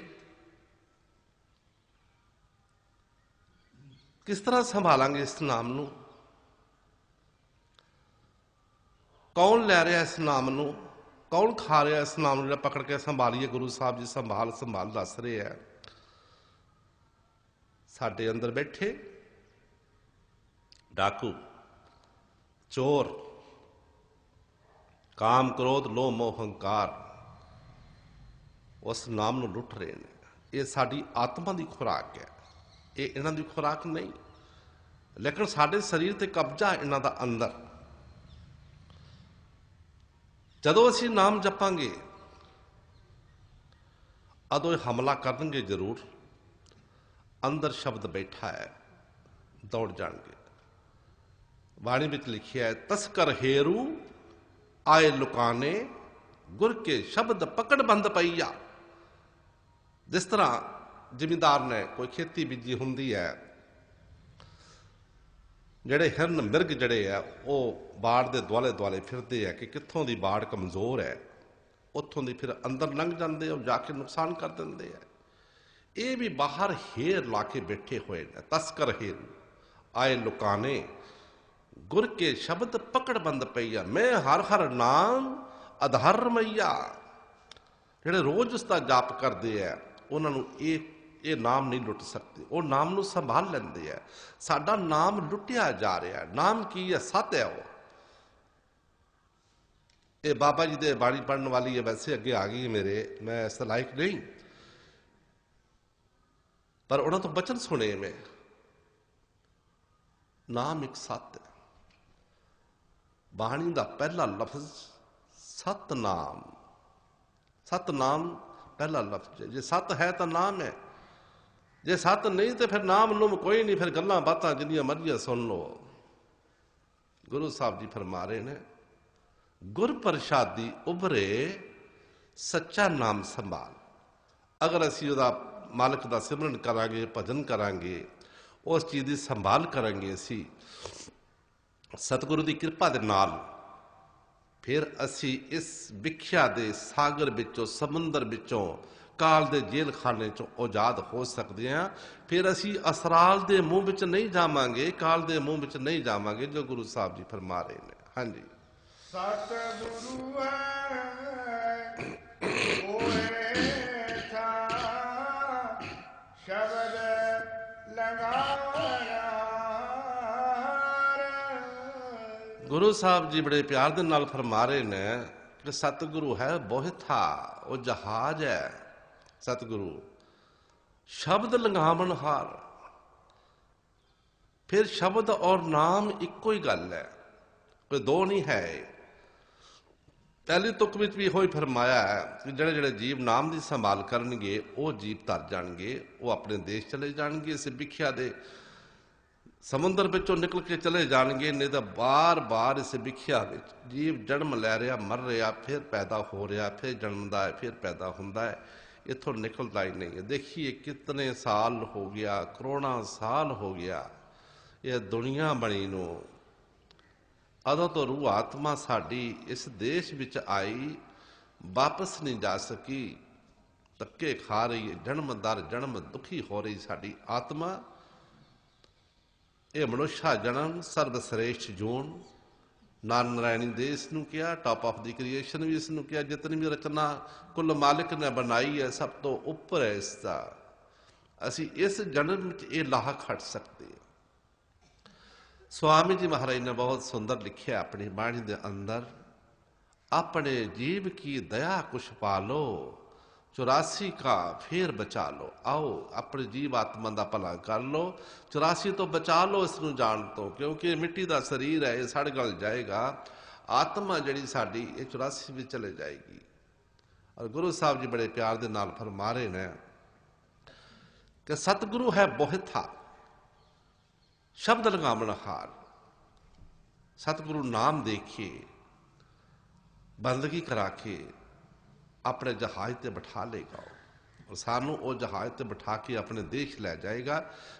[SPEAKER 2] ਕਿਸ ਤਰ੍ਹਾਂ ਸੰਭਾਲਾਂਗੇ ਇਸ ਨਾਮ ਨੂੰ? ਕੌਣ ਲੈ ਰਿਹਾ ਇਸ ਨਾਮ ਨੂੰ? ਕੌਣ ਖਾ ਰਿਹਾ ਇਸ ਨਾਮ ਨੂੰ ਜਿਹੜਾ ਪਕੜ ਕੇ ਸੰਭਾਲੀਏ? ਗੁਰੂ ਸਾਹਿਬ ਜੀ ਸੰਭਾਲ ਸੰਭਾਲ ਦੱਸ ਰਹੇ ਹੈ। ਸਾਡੇ ਅੰਦਰ ਬੈਠੇ ਡਾਕੂ, ਚੋਰ, ਕਾਮ, ਕ੍ਰੋਧ, ਲੋਭ, ਮੋਹ, ਹੰਕਾਰ ਉਸ ਨਾਮ ਨੂੰ ਲੁੱਟ ਰਹੇ ਨੇ। ਇਹ ਸਾਡੀ ਆਤਮਾ ਦੀ ਖੁਰਾਕ ਹੈ, ਇਹ ਇਹਨਾਂ ਦੀ ਖੁਰਾਕ ਨਹੀਂ। ਲੇਕਿਨ ਸਾਡੇ ਸਰੀਰ ਤੇ ਕਬਜ਼ਾ ਇਹਨਾਂ ਦਾ ਅੰਦਰ। ਜਦੋਂ ਅਸੀਂ ਨਾਮ ਜਪਾਂਗੇ ਉਦੋਂ ਇਹ ਹਮਲਾ ਕਰਨਗੇ ਜ਼ਰੂਰ। ਅੰਦਰ ਸ਼ਬਦ ਬੈਠਾ ਹੈ, ਦੌੜ ਜਾਣਗੇ। ਬਾਣੀ ਵਿੱਚ ਲਿਖਿਆ ਹੈ, ਤਸਕਰ ਹੇਰੂ ਆਏ ਲੁਕਾਨੇ, ਗੁਰ ਕੇ ਸ਼ਬਦ ਪਕੜ ਬੰਦ ਪਈਆ। ਜਿਸ ਤਰ੍ਹਾਂ ਜ਼ਿਮੀਂਦਾਰ ਨੇ ਕੋਈ ਖੇਤੀ ਬੀਜੀ ਹੁੰਦੀ ਹੈ, ਜਿਹੜੇ ਹਿਰਨ ਮਿਰਗ ਜਿਹੜੇ ਆ ਉਹ ਬਾੜ ਦੇ ਦੁਆਲੇ ਦੁਆਲੇ ਫਿਰਦੇ ਆ ਕਿ ਕਿੱਥੋਂ ਦੀ ਬਾੜ ਕਮਜ਼ੋਰ ਹੈ, ਉੱਥੋਂ ਦੀ ਫਿਰ ਅੰਦਰ ਲੰਘ ਜਾਂਦੇ ਆ, ਜਾ ਕੇ ਨੁਕਸਾਨ ਕਰ ਦਿੰਦੇ ਆ। ਇਹ ਵੀ ਬਾਹਰ ਹੇਰ ਲਾ ਕੇ ਬੈਠੇ ਹੋਏ ਨੇ। ਤਸਕਰ ਹੇਰ ਆਏ ਲੁਕਾਨੇ, ਗੁਰ ਕੇ ਸ਼ਬਦ ਪਕੜ ਬੰਦ ਪਈਆ। ਮੈਂ ਹਰ ਹਰ ਨਾਮ ਅਧਰ ਮਈਆ। ਜਿਹੜੇ ਰੋਜ਼ ਉਸ ਦਾ ਜਾਪ ਕਰਦੇ ਆ ਉਹਨਾਂ ਨੂੰ ਇਹ ਨਾਮ ਨਹੀਂ ਲੁੱਟ ਸਕਦੇ। ਉਹ ਨਾਮ ਨੂੰ ਸੰਭਾਲ ਲੈਂਦੇ ਆ। ਸਾਡਾ ਨਾਮ ਲੁੱਟਿਆ ਜਾ ਰਿਹਾ। ਨਾਮ ਕੀ ਹੈ? ਸੱਤ ਹੈ। ਉਹ ਇਹ ਬਾਬਾ ਜੀ ਦੇ ਬਾਣੀ ਪੜ੍ਹਨ ਵਾਲੀ ਹੈ, ਵੈਸੇ ਅੱਗੇ ਆ ਗਈ ਮੇਰੇ, ਮੈਂ ਇਸ ਲਾਇਕ ਨਹੀਂ, ਪਰ ਉਹਨਾਂ ਤੋਂ ਬਚਨ ਸੁਣੇ ਮੈਂ। ਨਾਮ ਇੱਕ ਸੱਤ ਹੈ। ਬਾਣੀ ਦਾ ਪਹਿਲਾ ਲਫ਼ਜ਼ ਸਤਨਾਮ। ਸਤਨਾਮ ਪਹਿਲਾ ਲਫ਼ਜ਼ ਹੈ। ਜੇ ਸਤ ਹੈ ਤਾਂ ਨਾਮ ਹੈ, ਜੇ ਸਤ ਨਹੀਂ ਤੇ ਫਿਰ ਨਾਮ ਨੂਮ ਕੋਈ ਨਹੀਂ, ਫਿਰ ਗੱਲਾਂ ਬਾਤਾਂ ਜਿੰਨੀਆਂ ਮਰਜ਼ੀਆਂ ਸੁਣ ਲਓ। ਗੁਰੂ ਸਾਹਿਬ ਜੀ ਫਰਮਾ ਰਹੇ ਨੇ, ਗੁਰ ਪ੍ਰਸਾਦੀ ਉਭਰੇ ਸੱਚਾ ਨਾਮ ਸੰਭਾਲ। ਅਗਰ ਅਸੀਂ ਉਹਦਾ ਮਾਲਕ ਦਾ ਸਿਮਰਨ ਕਰਾਂਗੇ, ਭਜਨ ਕਰਾਂਗੇ, ਉਸ ਚੀਜ਼ ਦੀ ਸੰਭਾਲ ਕਰਾਂਗੇ ਅਸੀਂ ਸਤਿਗੁਰੂ ਦੀ ਕਿਰਪਾ ਦੇ ਨਾਲ, ਫਿਰ ਅਸੀਂ ਇਸ ਵਿਖਿਆ ਦੇ ਸਾਗਰ ਵਿੱਚੋਂ, ਸਮੁੰਦਰ ਵਿੱਚੋਂ, ਕਾਲ ਦੇ ਜੇਲ੍ਹ ਖਾਨੇ ਚੋਂ ਆਜ਼ਾਦ ਹੋ ਸਕਦੇ ਹਾਂ। ਫਿਰ ਅਸੀਂ ਅਸਰਾਲ ਦੇ ਮੂੰਹ ਵਿੱਚ ਨਹੀਂ ਜਾਵਾਂਗੇ, ਕਾਲ ਦੇ ਮੂੰਹ ਵਿੱਚ ਨਹੀਂ ਜਾਵਾਂਗੇ, ਜੋ ਗੁਰੂ ਸਾਹਿਬ ਜੀ ਫਰਮਾ ਰਹੇ ਨੇ। ਹਾਂਜੀ,
[SPEAKER 1] ਸਤਿਗੁਰੂ ਹੈ ਹੋਏ ਥਾ ਸ਼ਬਦ ਲਗਾਇਆ।
[SPEAKER 2] ਗੁਰੂ ਸਾਹਿਬ ਜੀ ਬੜੇ ਪਿਆਰ ਦੇ ਨਾਲ ਫਰਮਾ ਰਹੇ ਨੇ ਕਿ ਸਤਿਗੁਰੂ ਹੈ ਬੋਹਿਥਾ, ਉਹ ਜਹਾਜ਼ ਹੈ। ਸਤਿਗੁਰੂ ਸ਼ਬਦ ਲੰਘਾਵਣ ਹਾਰ। ਫਿਰ ਸ਼ਬਦ ਔਰ ਨਾਮ ਇੱਕੋ ਹੀ ਗੱਲ ਹੈ, ਕੋਈ ਦੋ ਨਹੀਂ ਹੈ। ਪਹਿਲੀ ਤੁਕ ਵਿੱਚ ਵੀ ਇਹੋ ਹੀ ਫਰਮਾਇਆ ਹੈ ਕਿ ਜਿਹੜੇ ਜਿਹੜੇ ਜੀਵ ਨਾਮ ਦੀ ਸੰਭਾਲ ਕਰਨਗੇ ਉਹ ਜੀਵ ਤਰ ਜਾਣਗੇ, ਉਹ ਆਪਣੇ ਦੇਸ਼ ਚਲੇ ਜਾਣਗੇ, ਇਸ ਵਿਖਿਆ ਦੇ ਸਮੁੰਦਰ ਵਿੱਚੋਂ ਨਿਕਲ ਕੇ ਚਲੇ ਜਾਣਗੇ। ਨਹੀਂ ਤਾਂ ਬਾਰ-ਬਾਰ ਇਸ ਵਿਖਿਆ ਵਿੱਚ ਜੀਵ ਜਨਮ ਲੈ ਰਿਹਾ, ਮਰ ਰਿਹਾ, ਫਿਰ ਪੈਦਾ ਹੋ ਰਿਹਾ, ਫਿਰ ਜਨਮਦਾ ਹੈ, ਫਿਰ ਪੈਦਾ ਹੁੰਦਾ ਹੈ, ਇੱਥੋਂ ਨਿਕਲਦਾ ਹੀ ਨਹੀਂ ਹੈ। ਦੇਖੀਏ ਕਿਤਨੇ ਸਾਲ ਹੋ ਗਿਆ, ਕਰੋੜਾਂ ਸਾਲ ਹੋ ਗਿਆ ਇਹ ਦੁਨੀਆ ਬਣੀ ਨੂੰ। ਉਦੋਂ ਤੋਂ ਰੂਹ ਆਤਮਾ ਸਾਡੀ ਇਸ ਦੇਸ਼ ਵਿੱਚ ਆਈ, ਵਾਪਸ ਨਹੀਂ ਜਾ ਸਕੀ, ਧੱਕੇ ਖਾ ਰਹੀ ਹੈ, ਜਨਮ ਦਰ ਜਨਮ ਦੁਖੀ ਹੋ ਰਹੀ ਸਾਡੀ ਆਤਮਾ। ਇਹ ਮਨੁੱਖਾ ਜਨਮ ਸਰਬ ਸ੍ਰੇਸ਼ਟ ਜੂਨ, ਨਾਰਾਇਣੀ ਦੇ ਇਸ ਨੂੰ ਕਿਹਾ, ਟਾਪ ਆਫ ਦੀ ਕ੍ਰੀਏਸ਼ਨ ਵੀ ਇਸ ਨੂੰ ਕਿਹਾ। ਜਿਤਨੀ ਵੀ ਰਚਨਾ ਕੁੱਲ ਮਾਲਿਕ ਨੇ ਬਣਾਈ ਹੈ ਸਭ ਤੋਂ ਉੱਪਰ ਹੈ ਇਸਦਾ। ਅਸੀਂ ਇਸ ਜਨਮ ਵਿੱਚ ਇਹ ਲਾਹਾ ਖੱਟ ਸਕਦੇ ਹਾਂ। स्वामी जी महाराज ने बहुत सुंदर लिखे अपनी बाणी के अंदर, अपने जीव की दया कुछ पालो, 84 का फिर बचा लो। आओ अपने जीव आत्मा का भला कर लो, 84 तो बचा लो इसनूं जान तो, क्योंकि मिट्टी का शरीर है, ये सड़ गल जाएगा। आत्मा जड़ी साडी ये 84 भी चले जाएगी। और गुरु साहब जी बड़े प्यार दे नाल फरमा रहे ने कि सतगुरु है बोहथा शब्द लगावनहार। सतगुरु नाम देखिए, बंदगी करा के अपने जहाज ते बिठा लेगा और सानू वो जहाज ते बिठा के अपने देश लै जाएगा।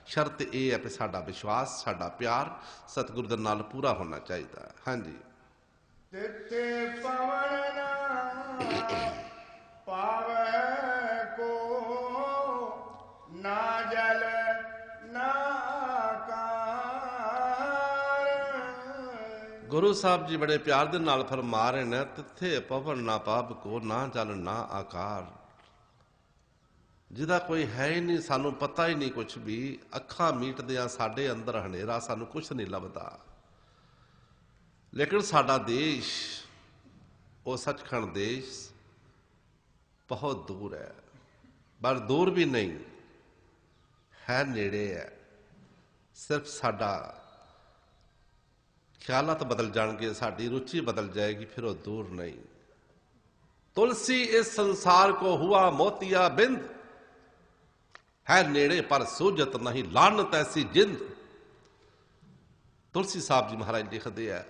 [SPEAKER 2] शर्त यह है कि साडा विश्वास, साडा प्यार सतगुरु दे नाल पूरा होना चाहिए। हाँ जी।
[SPEAKER 1] तिथे पवन ना पावे को, ना जल ना
[SPEAKER 2] गुरु साहब जी बड़े प्यार दे नाल फरमा रहे ने, तिथे पवन ना पाप को, ना जल ना आकार। जिदा कोई है ही नहीं, सानू पता ही नहीं कुछ भी, अखा मीटदियां साडे अंदर हनेरा, सानू कुछ नहीं लभदा। लेकिन साडा देश वो सचखंड देश बहुत दूर है, पर दूर भी नहीं है, नेड़े है। सिर्फ साडा ख्यालात बदल जाएंगे, साड़ी रुचि बदल जाएगी, फिर वो दूर नहीं। तुलसी इस संसार को हुआ मोतिया बिंद, है नेड़े पर सूझत नहीं, लानत ऐसी जिंद। तुलसी साहब जी महाराज लिखते हैं,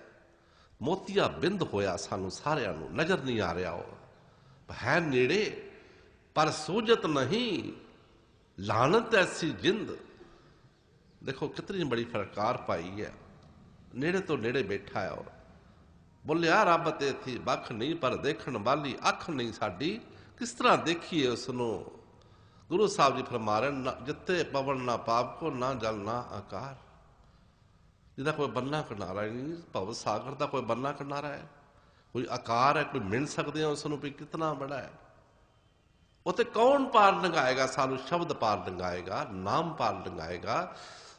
[SPEAKER 2] मोतिया बिंद होया सानू सारियां नू, नजर नहीं आ रहा, वो है नेड़े पर सूझत नहीं, लानत ऐसी जिंद। देखो कितनी बड़ी फरकार पाई है। नेड़े तो नेड़े बैठा है और बोलिया रब ते थी बख नहीं, पर देखण वाली अख नहीं साडी, किस तरह देखिए उसनू। गुरु साहब जी फरमा रहे, जिते पवन ना पाप को, ना जल ना आकार। जिदा कोई बन्ना किनारा नहीं, भव सागर का कोई बन्ना किनारा है, कोई आकार है, कोई मिल सकते हैं उसनू भी कितना बड़ा है। उते कौन पार लंघाएगा? सानू शब्द पार लंघाएगा, नाम पार लंघाएगा।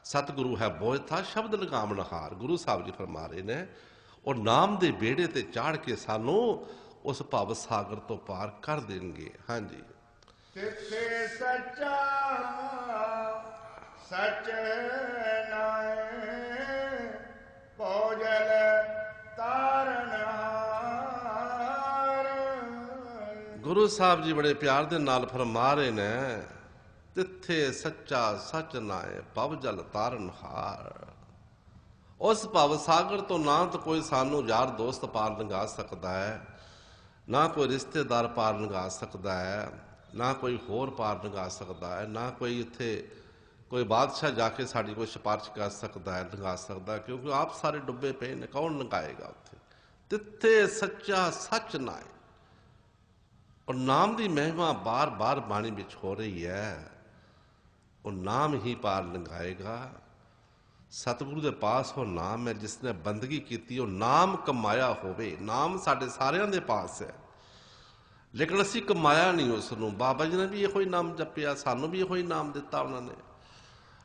[SPEAKER 2] सतगुरु है बोझ शब्द लगावनहार। गुरु साहब जी फरमा रहे ने, और नाम दे बेड़े ते चाड़ के सानू उस भव सागर तो पार कर देंगे। हाँ जी।
[SPEAKER 1] तिथे सच्चा सच नाए, भोजल तारनहार।
[SPEAKER 2] गुरु साहब जी बड़े प्यार दे नाल फरमा रहे ने, तिथे सच्चा सच नाए, भव जल तारनहार। उस भव सागर तो ना तो कोई सानू यार दोस्त पार लंघा सकता है, ना कोई रिश्तेदार पार लंघा सकता है, ना कोई होर पार लंघा सकता है, ना कोई इत्थे कोई बादशाह जाके साड़ी कोई सिफारिश कर सकता है, लंघा सकता है, क्योंकि आप सारे डुबे पे ने, कौन लंघाएगा उत्थे। तिथे सच्चा सच नाए। और नाम की महिमा बार बार बाणी विच हो रही है, वो नाम ही पार लंघाएगा। सतगुरु के पास वो नाम है, जिसने बंदगी की वो नाम कमाया होवे। नाम साढ़े सारियां दे पास है, लेकिन असी कमाया नहीं उसनू। बाबा जी ने भी यही नाम जपिया, सानू भी यही नाम दिता उन्होंने,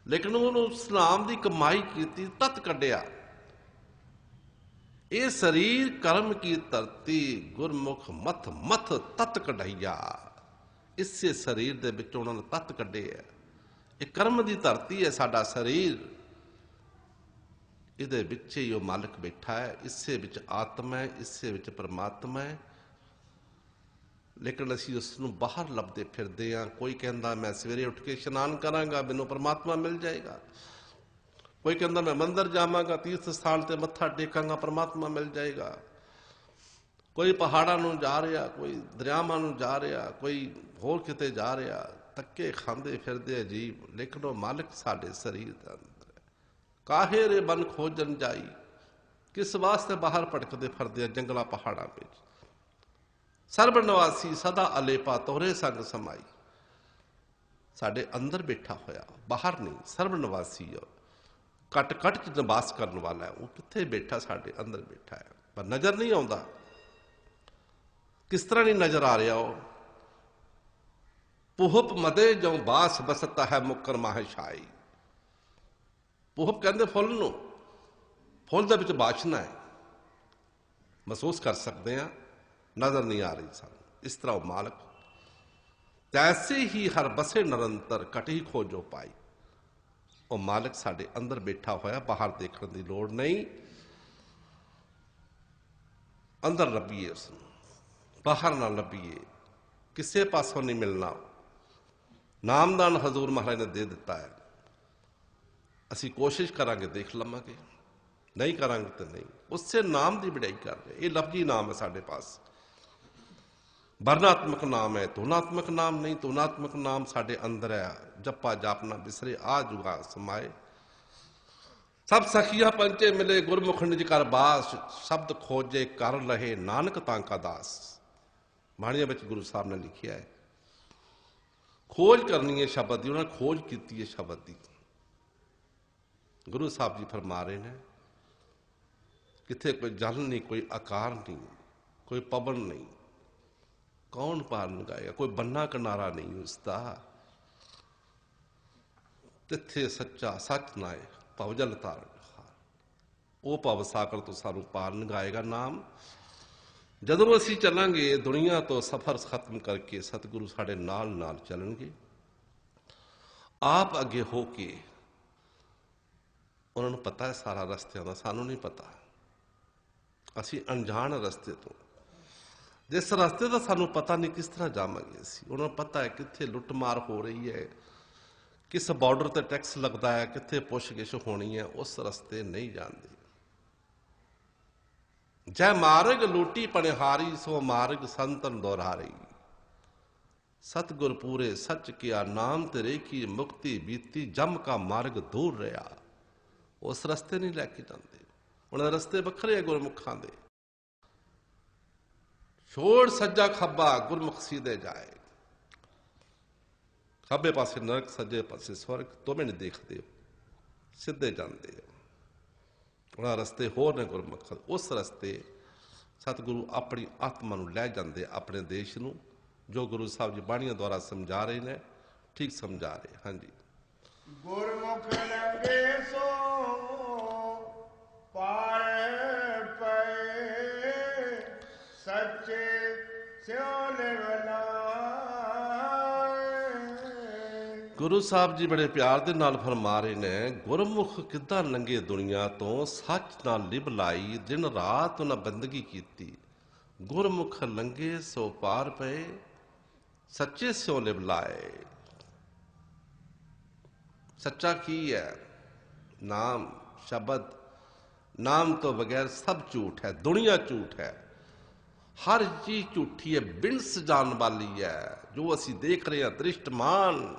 [SPEAKER 2] लेकिन उन्होंने उस नाम की कमाई की, तत कढ़िया। ये शरीर कर्म की धरती, गुरमुख मथ मथ तत कढ़ाइया। इसे शरीर दे विच उन्होंने तत कढ़े है। ये कर्म की धरती है साडा शरीर, इहदे विच ही वो मालिक बैठा है। इसे विच आत्मा है, इसे विच परमात्मा है, लेकिन असी उसनू बाहर लभदे फिरदे हां। कोई कहंदा मैं सवेरे उठ के इशनान करांगा, मैनू परमात्मा मिल जाएगा। कोई कहंदा मैं मंदिर जावांगा, तीर्थ स्थान ते मत्था टेकांगा, परमात्मा मिल जाएगा। कोई पहाड़ां नूं जा रहा, कोई दरियावां नूं जा रहा, कोई होर किते जा रहा, धक्के खांदे फिरदे अजीब, लेकिन वो मालिक साडे शरीर दे अंदर है। काहे रे बन खोजन जाई, किस वास्ते बाहर भटकदे फिरदे जंगलां पहाड़ां विच। सर्वनिवासी सदा अलेपा तोरे संग समाई। साडे अंदर बैठा होया, बाहर नहीं, सर्वनिवासी है, कट कट च निवास करने वाला है। वो कित्थे बैठा? साडे अंदर बैठा है, पर नजर नहीं आता। किस तरह नहीं नजर आ रहा? वो ਪੁਹਪ ਮਦੇ ਜੋ ਬਾਸ ਬਸਤਾ ਹੈ ਮੁਕਰ ਮਾਹਸ਼ਾਈ। ਪੁਹਪ ਕਹਿੰਦੇ ਫੁੱਲ ਨੂੰ, ਫੁੱਲ ਦੇ ਵਿੱਚ ਬਾਸ਼ਨਾ ਹੈ, ਮਹਿਸੂਸ ਕਰ ਸਕਦੇ ਹਾਂ, ਨਜ਼ਰ ਨਹੀਂ ਆ ਰਹੀ ਸਾਨੂੰ। ਇਸ ਤਰ੍ਹਾਂ ਉਹ ਮਾਲਕ ਤੈਸੇ ਹੀ ਹਰ ਬਸੇ ਨਿਰੰਤਰ ਕਟਹੀ ਖੋਜੋ ਪਾਈ। ਉਹ ਮਾਲਕ ਸਾਡੇ ਅੰਦਰ ਬੈਠਾ ਹੋਇਆ, ਬਾਹਰ ਦੇਖਣ ਦੀ ਲੋੜ ਨਹੀਂ। ਅੰਦਰ ਲੱਭੀਏ ਉਸਨੂੰ, ਬਾਹਰ ਨਾ ਲੱਭੀਏ, ਕਿਸੇ ਪਾਸੋਂ ਨਹੀਂ ਮਿਲਣਾ। ਨਾਮਦਾਨ ਹਜ਼ੂਰ ਮਹਾਰਾਜ ਨੇ ਦੇ ਦਿੱਤਾ ਹੈ, ਅਸੀਂ ਕੋਸ਼ਿਸ਼ ਕਰਾਂਗੇ ਦੇਖ ਲਵਾਂਗੇ, ਨਹੀਂ ਕਰਾਂਗੇ ਤਾਂ ਨਹੀਂ। ਉਸੇ ਨਾਮ ਦੀ ਵਡਿਆਈ ਕਰ ਰਹੇ। ਇਹ ਲਫ਼ਜ਼ੀ ਨਾਮ ਹੈ ਸਾਡੇ ਪਾਸ, ਵਰਣਾਤਮਕ ਨਾਮ ਹੈ, ਤੁਨਾਤਮਕ ਨਾਮ ਨਹੀਂ। ਤੁਨਾਤਮਕ ਨਾਮ ਸਾਡੇ ਅੰਦਰ ਹੈ, ਜਪਾ ਜਾਪਨਾ ਬਿਸਰੇ ਆ ਜੁਗਾ ਸਮਾਏ। ਸਭ ਸਖੀਆਂ ਪੰਚੇ ਮਿਲੇ ਗੁਰਮੁਖ ਨਿਜ ਕਰ ਬਾਸ, ਸ਼ਬਦ ਖੋਜੇ ਕਰ ਲਹੇ ਨਾਨਕ ਤਾਂ ਕਾ ਦਾਸ। ਬਾਣੀਆਂ ਵਿੱਚ ਗੁਰੂ ਸਾਹਿਬ ਨੇ ਲਿਖਿਆ ਹੈ, ਖੋਜ ਕਰਨੀ ਹੈ ਸ਼ਬਦ ਦੀ। ਉਹਨਾਂ ਨੇ ਖੋਜ ਕੀਤੀ ਹੈ ਸ਼ਬਦ ਦੀ। ਗੁਰੂ ਸਾਹਿਬ ਜੀ ਫਰਮਾ ਰਹੇ ਨੇ, ਕਿੱਥੇ ਕੋਈ ਜਲ ਨਹੀਂ, ਕੋਈ ਆਕਾਰ ਨਹੀਂ, ਕੋਈ ਪਵਨ ਨਹੀਂ, ਕੌਣ ਪਾਰ ਲਗਾਏਗਾ, ਕੋਈ ਬੰਨਾ ਕਿਨਾਰਾ ਨਹੀਂ ਉਸਦਾ। ਤਿੱਥੇ ਸੱਚਾ ਸੱਚ ਨਾਏ ਭਵ ਜਲ ਤਾਰਨ ਹਾਰ। ਉਹ ਭਵ ਸਾਗਰ ਤੋਂ ਸਾਨੂੰ ਪਾਰ ਲੰਘਾਏਗਾ ਨਾਮ। ਜਦੋਂ ਅਸੀਂ ਚੱਲਾਂਗੇ ਦੁਨੀਆ ਤੋਂ ਸਫ਼ਰ ਖਤਮ ਕਰਕੇ, ਸਤਿਗੁਰੂ ਸਾਡੇ ਨਾਲ ਨਾਲ ਚੱਲਣਗੇ, ਆਪ ਅੱਗੇ ਹੋ ਕੇ। ਉਹਨਾਂ ਨੂੰ ਪਤਾ ਹੈ ਸਾਰਾ ਰਸਤਿਆਂ ਦਾ, ਸਾਨੂੰ ਨਹੀਂ ਪਤਾ। ਅਸੀਂ ਅਣਜਾਣ ਰਸਤੇ ਤੋਂ, ਜਿਸ ਰਸਤੇ ਦਾ ਸਾਨੂੰ ਪਤਾ ਨਹੀਂ ਕਿਸ ਤਰ੍ਹਾਂ ਜਾਵਾਂਗੇ ਅਸੀਂ। ਉਹਨਾਂ ਨੂੰ ਪਤਾ ਹੈ ਕਿੱਥੇ ਲੁੱਟਮਾਰ ਹੋ ਰਹੀ ਹੈ, ਕਿਸ ਬਾਰਡਰ ਤੇ ਟੈਕਸ ਲੱਗਦਾ ਹੈ, ਕਿੱਥੇ ਪੁੱਛਗਿਛ ਹੋਣੀ ਹੈ। ਉਸ ਰਸਤੇ ਨਹੀਂ ਜਾਂਦੇ। ਜੈ ਮਾਰਗ ਲੂਟੀ ਪਣਿਹਾਰੀ, ਸੋ ਮਾਰਗ ਸੰਤਨ ਦੁਹਰਾਰੀ। ਸਤਿਗੁਰ ਪੂਰੇ ਸੱਚ ਕਿਆ ਨਾਮ ਤੇ ਰੇਖੀ, ਮੁਕਤੀ ਬੀਤੀ ਜਮ ਕਾ ਮਾਰਗ ਦੂਰ ਰਿਹਾ। ਉਸ ਰਸਤੇ ਨਹੀਂ ਲੈ ਕੇ ਜਾਂਦੇ। ਉਹਨਾਂ ਦੇ ਰਸਤੇ ਵੱਖਰੇ ਆ ਗੁਰਮੁਖਾਂ ਦੇ। ਛੋੜ ਸੱਜਾ ਖੱਬਾ ਗੁਰਮੁਖ ਸੀਧੇ ਜਾਏ। ਖੱਬੇ ਪਾਸੇ ਨਰਕ, ਸੱਜੇ ਪਾਸੇ ਸਵਰਗ, ਦੋਵੇਂ ਨਹੀਂ ਦੇਖਦੇ, ਸਿੱਧੇ ਜਾਂਦੇ ਆ। ਉਹਨਾਂ ਰਸਤੇ ਹੋਰ ਨੇ ਗੁਰਮੁਖ। ਉਸ ਰਸਤੇ ਸਤਿਗੁਰੂ ਆਪਣੀ ਆਤਮਾ ਨੂੰ ਲੈ ਜਾਂਦੇ, ਆਪਣੇ ਦੇਸ਼ ਨੂੰ। ਜੋ ਗੁਰੂ ਸਾਹਿਬ ਜੀ ਬਾਣੀਆਂ ਦੁਆਰਾ ਸਮਝਾ ਰਹੇ ਨੇ, ਠੀਕ ਸਮਝਾ ਰਹੇ। ਹਾਂਜੀ,
[SPEAKER 1] ਗੁਰਮੁਖ ਲੰਗੇ ਸੋ ਪਾਰ ਪਏ, ਸੱਚੇ ਸਿਉ ਲਿਵਲਾਏ।
[SPEAKER 2] ਗੁਰੂ ਸਾਹਿਬ ਜੀ ਬੜੇ ਪਿਆਰ ਦੇ ਨਾਲ ਫਰਮਾ ਰਹੇ ਨੇ, ਗੁਰਮੁਖ ਕਿੱਦਾਂ ਲੰਘੇ ਦੁਨੀਆ ਤੋਂ, ਸੱਚ ਨਾਲ ਲਿਵ ਲਾਈ, ਦਿਨ ਰਾਤ ਉਹਨਾਂ ਬੰਦਗੀ ਕੀਤੀ। ਗੁਰਮੁਖ ਲੰਘੇ ਸੋ ਪਾਰ ਪਏ, ਸੱਚੇ ਸਿਉ ਲਿਵ ਲਾਏ। ਸੱਚਾ ਕੀ ਹੈ? ਨਾਮ, ਸ਼ਬਦ। ਨਾਮ ਤੋਂ ਬਗੈਰ ਸਭ ਝੂਠ ਹੈ, ਦੁਨੀਆ ਝੂਠ ਹੈ, ਹਰ ਚੀਜ਼ ਝੂਠੀ ਹੈ, ਬਿਨਸ ਜਾਣ ਵਾਲੀ ਹੈ। ਜੋ ਅਸੀਂ ਦੇਖ ਰਹੇ ਹਾਂ ਦ੍ਰਿਸ਼ਟਮਾਨ,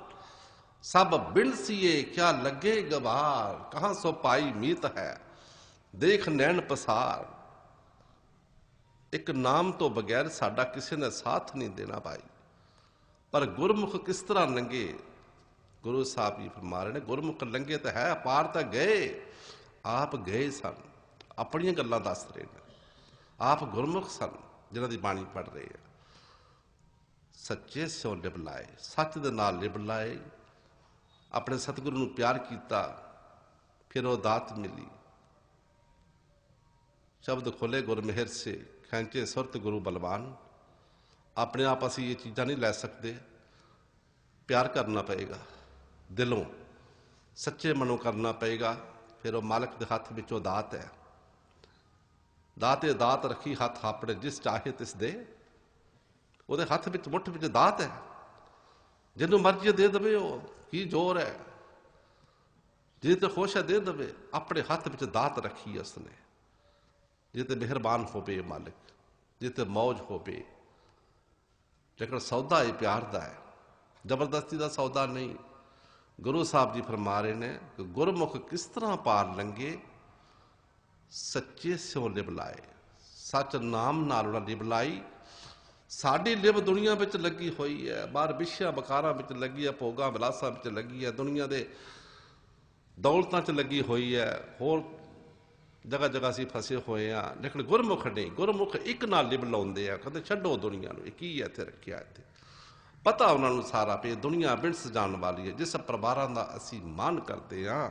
[SPEAKER 2] ਸਭ ਬਿਨਸੀਏ ਕਿਆ ਲੱਗੇ ਗਵਾਰ। ਕਹਾਂ ਸੋ ਪਾਈ ਮੀਤ ਹੈ, ਦੇਖ ਨੈਣ ਪਸਾਰ। ਇੱਕ ਨਾਮ ਤੋਂ ਬਗੈਰ ਸਾਡਾ ਕਿਸੇ ਨੇ ਸਾਥ ਨਹੀਂ ਦੇਣਾ ਭਾਈ। ਪਰ ਗੁਰਮੁਖ ਕਿਸ ਤਰ੍ਹਾਂ ਲੰਘੇ? ਗੁਰੂ ਸਾਹਿਬ ਜੀ ਫਰਮਾ ਰਹੇ ਨੇ, ਗੁਰਮੁਖ ਲੰਘੇ ਤਾਂ ਹੈ, ਪਾਰ ਤਾਂ ਗਏ। ਆਪ ਗਏ ਸਨ, ਆਪਣੀਆਂ ਗੱਲਾਂ ਦੱਸ ਰਹੇ ਨੇ। ਆਪ ਗੁਰਮੁਖ ਸਨ ਜਿਨ੍ਹਾਂ ਦੀ ਬਾਣੀ ਪੜ੍ਹ ਰਹੇ ਆ। ਸੱਚੇ ਸਿਉ ਲਿਵ ਲਾਏ, ਸੱਚ ਦੇ ਨਾਲ ਲਿਵ ਲਾਏ। ਆਪਣੇ ਸਤਿਗੁਰੂ ਨੂੰ ਪਿਆਰ ਕੀਤਾ, ਫਿਰ ਉਹ ਦਾਤ ਮਿਲੀ। ਸ਼ਬਦ ਖੋਲੇ ਗੁਰ ਮਿਹਰ ਸੇ, ਖੈਂਚੇ ਸੁਰਤ ਗੁਰੂ ਬਲਵਾਨ। ਆਪਣੇ ਆਪ ਅਸੀਂ ਇਹ ਚੀਜ਼ਾਂ ਨਹੀਂ ਲੈ ਸਕਦੇ, ਪਿਆਰ ਕਰਨਾ ਪਏਗਾ, ਦਿਲੋਂ ਸੱਚੇ ਮਨੋਂ ਕਰਨਾ ਪਏਗਾ। ਫਿਰ ਉਹ ਮਾਲਕ ਦੇ ਹੱਥ ਵਿੱਚ ਉਹ ਦਾਤ ਹੈ। ਦਾਤੇ ਦਾਤ ਰੱਖੀ ਹੱਥ ਆਪਣੇ, ਜਿਸ ਚਾਹੇ ਤਿਸ ਦੇ। ਉਹਦੇ ਹੱਥ ਵਿੱਚ, ਮੁੱਠ ਵਿੱਚ ਦਾਤ ਹੈ, ਜਿਹਨੂੰ ਮਰਜ਼ੀ ਦੇ ਦੇਵੇ। ਉਹ ਕੀ ਜ਼ੋਰ ਹੈ, ਜੇ ਤੇ ਖੁਸ਼ ਹੈ ਦੇ ਦੇਵੇ। ਆਪਣੇ ਹੱਥ ਵਿੱਚ ਦਾਤ ਰੱਖੀ ਹੈ ਉਸਨੇ। ਜੇ ਤੇ ਮਿਹਰਬਾਨ ਹੋਵੇ ਮਾਲਿਕ, ਜੇ ਤੇ ਮੌਜ ਹੋਵੇ। ਲੇਕਿਨ ਸੌਦਾ ਇਹ ਪਿਆਰ ਦਾ ਹੈ, ਜ਼ਬਰਦਸਤੀ ਦਾ ਸੌਦਾ ਨਹੀਂ। ਗੁਰੂ ਸਾਹਿਬ ਜੀ ਫਰਮਾ ਰਹੇ ਨੇ ਕਿ ਗੁਰਮੁਖ ਕਿਸ ਤਰ੍ਹਾਂ ਪਾਰ ਲੰਘੇ, ਸੱਚੇ ਸਿਉ ਲਿਵ ਲਾਏ। ਸੱਚ ਨਾਮ ਨਾਲ ਉਹਨਾਂ ਲਿਵ ਲਾਈ। ਸਾਡੀ ਲਿਵ ਦੁਨੀਆ ਵਿੱਚ ਲੱਗੀ ਹੋਈ ਹੈ, ਬਾਹਰ ਵਿਸ਼ਿਆਂ ਬਕਾਰਾਂ ਵਿੱਚ ਲੱਗੀ ਹੈ, ਭੋਗਾਂ ਵਿਲਾਸਾਂ ਵਿੱਚ ਲੱਗੀ ਹੈ, ਦੁਨੀਆ ਦੇ ਦੌਲਤਾਂ 'ਚ ਲੱਗੀ ਹੋਈ ਹੈ, ਹੋਰ ਜਗ੍ਹਾ ਜਗ੍ਹਾ ਅਸੀਂ ਫਸੇ ਹੋਏ ਹਾਂ। ਲੇਕਿਨ ਗੁਰਮੁਖ ਨਹੀਂ, ਗੁਰਮੁਖ ਇੱਕ ਨਾਲ ਲਿਵ ਲਾਉਂਦੇ ਆ। ਕਹਿੰਦੇ ਛੱਡੋ ਦੁਨੀਆ ਨੂੰ, ਇਹ ਕੀ ਹੈ ਇੱਥੇ ਰੱਖਿਆ। ਇੱਥੇ ਪਤਾ ਉਹਨਾਂ ਨੂੰ ਸਾਰਾ ਵੀ ਦੁਨੀਆ ਬਿਨਸ ਜਾਣ ਵਾਲੀ ਹੈ। ਜਿਸ ਪਰਿਵਾਰਾਂ ਦਾ ਅਸੀਂ ਮਾਣ ਕਰਦੇ ਹਾਂ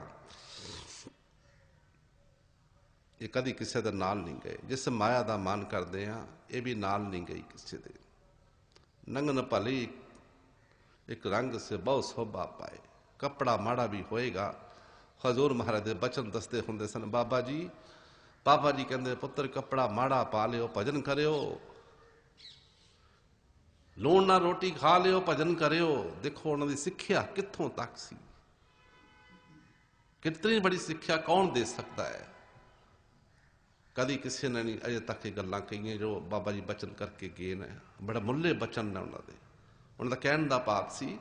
[SPEAKER 2] ਇਹ ਕਦੀ ਕਿਸੇ ਦੇ ਨਾਲ ਨਹੀਂ ਗਏ। ਜਿਸ ਮਾਇਆ ਦਾ ਮਾਣ ਕਰਦੇ ਹਾਂ ਇਹ ਵੀ ਨਾਲ ਨਹੀਂ ਗਈ ਕਿਸੇ ਦੇ। ਨੰਗਨ ਭਲੀ ਇੱਕ ਰੰਗ ਸੇ ਬਹੁਤ ਸੋਭਾ ਪਾਏ। ਕੱਪੜਾ ਮਾੜਾ ਵੀ ਹੋਏਗਾ। ਹਜ਼ੂਰ ਮਹਾਰਾਜ ਦੇ ਬਚਨ ਦੱਸਦੇ ਹੁੰਦੇ ਸਨ। ਬਾਬਾ ਜੀ ਕਹਿੰਦੇ ਪੁੱਤਰ ਕੱਪੜਾ ਮਾੜਾ ਪਾ ਲਿਓ ਭਜਨ ਕਰਿਓ, ਲੂਣ ਨਾਲ ਰੋਟੀ ਖਾ ਲਿਓ ਭਜਨ ਕਰਿਓ। ਦੇਖੋ ਉਹਨਾਂ ਦੀ ਸਿੱਖਿਆ ਕਿੱਥੋਂ ਤੱਕ ਸੀ, ਕਿਤਨੀ ਬੜੀ ਸਿੱਖਿਆ ਕੌਣ ਦੇ ਸਕਦਾ ਹੈ। ਕਦੀ ਕਿਸੇ ਨੇ ਨਹੀਂ ਅਜੇ ਤੱਕ ਇਹ ਗੱਲਾਂ ਕਹੀਆਂ ਜੋ ਬਾਬਾ ਜੀ ਬਚਨ ਕਰਕੇ ਗਏ ਨੇ। ਬੜਾ ਮੁੱਲੇ ਬਚਨ ਨੇ ਉਹਨਾਂ ਦੇ। ਉਹਨਾਂ ਦਾ ਕਹਿਣ ਦਾ ਭਾਵ ਸੀ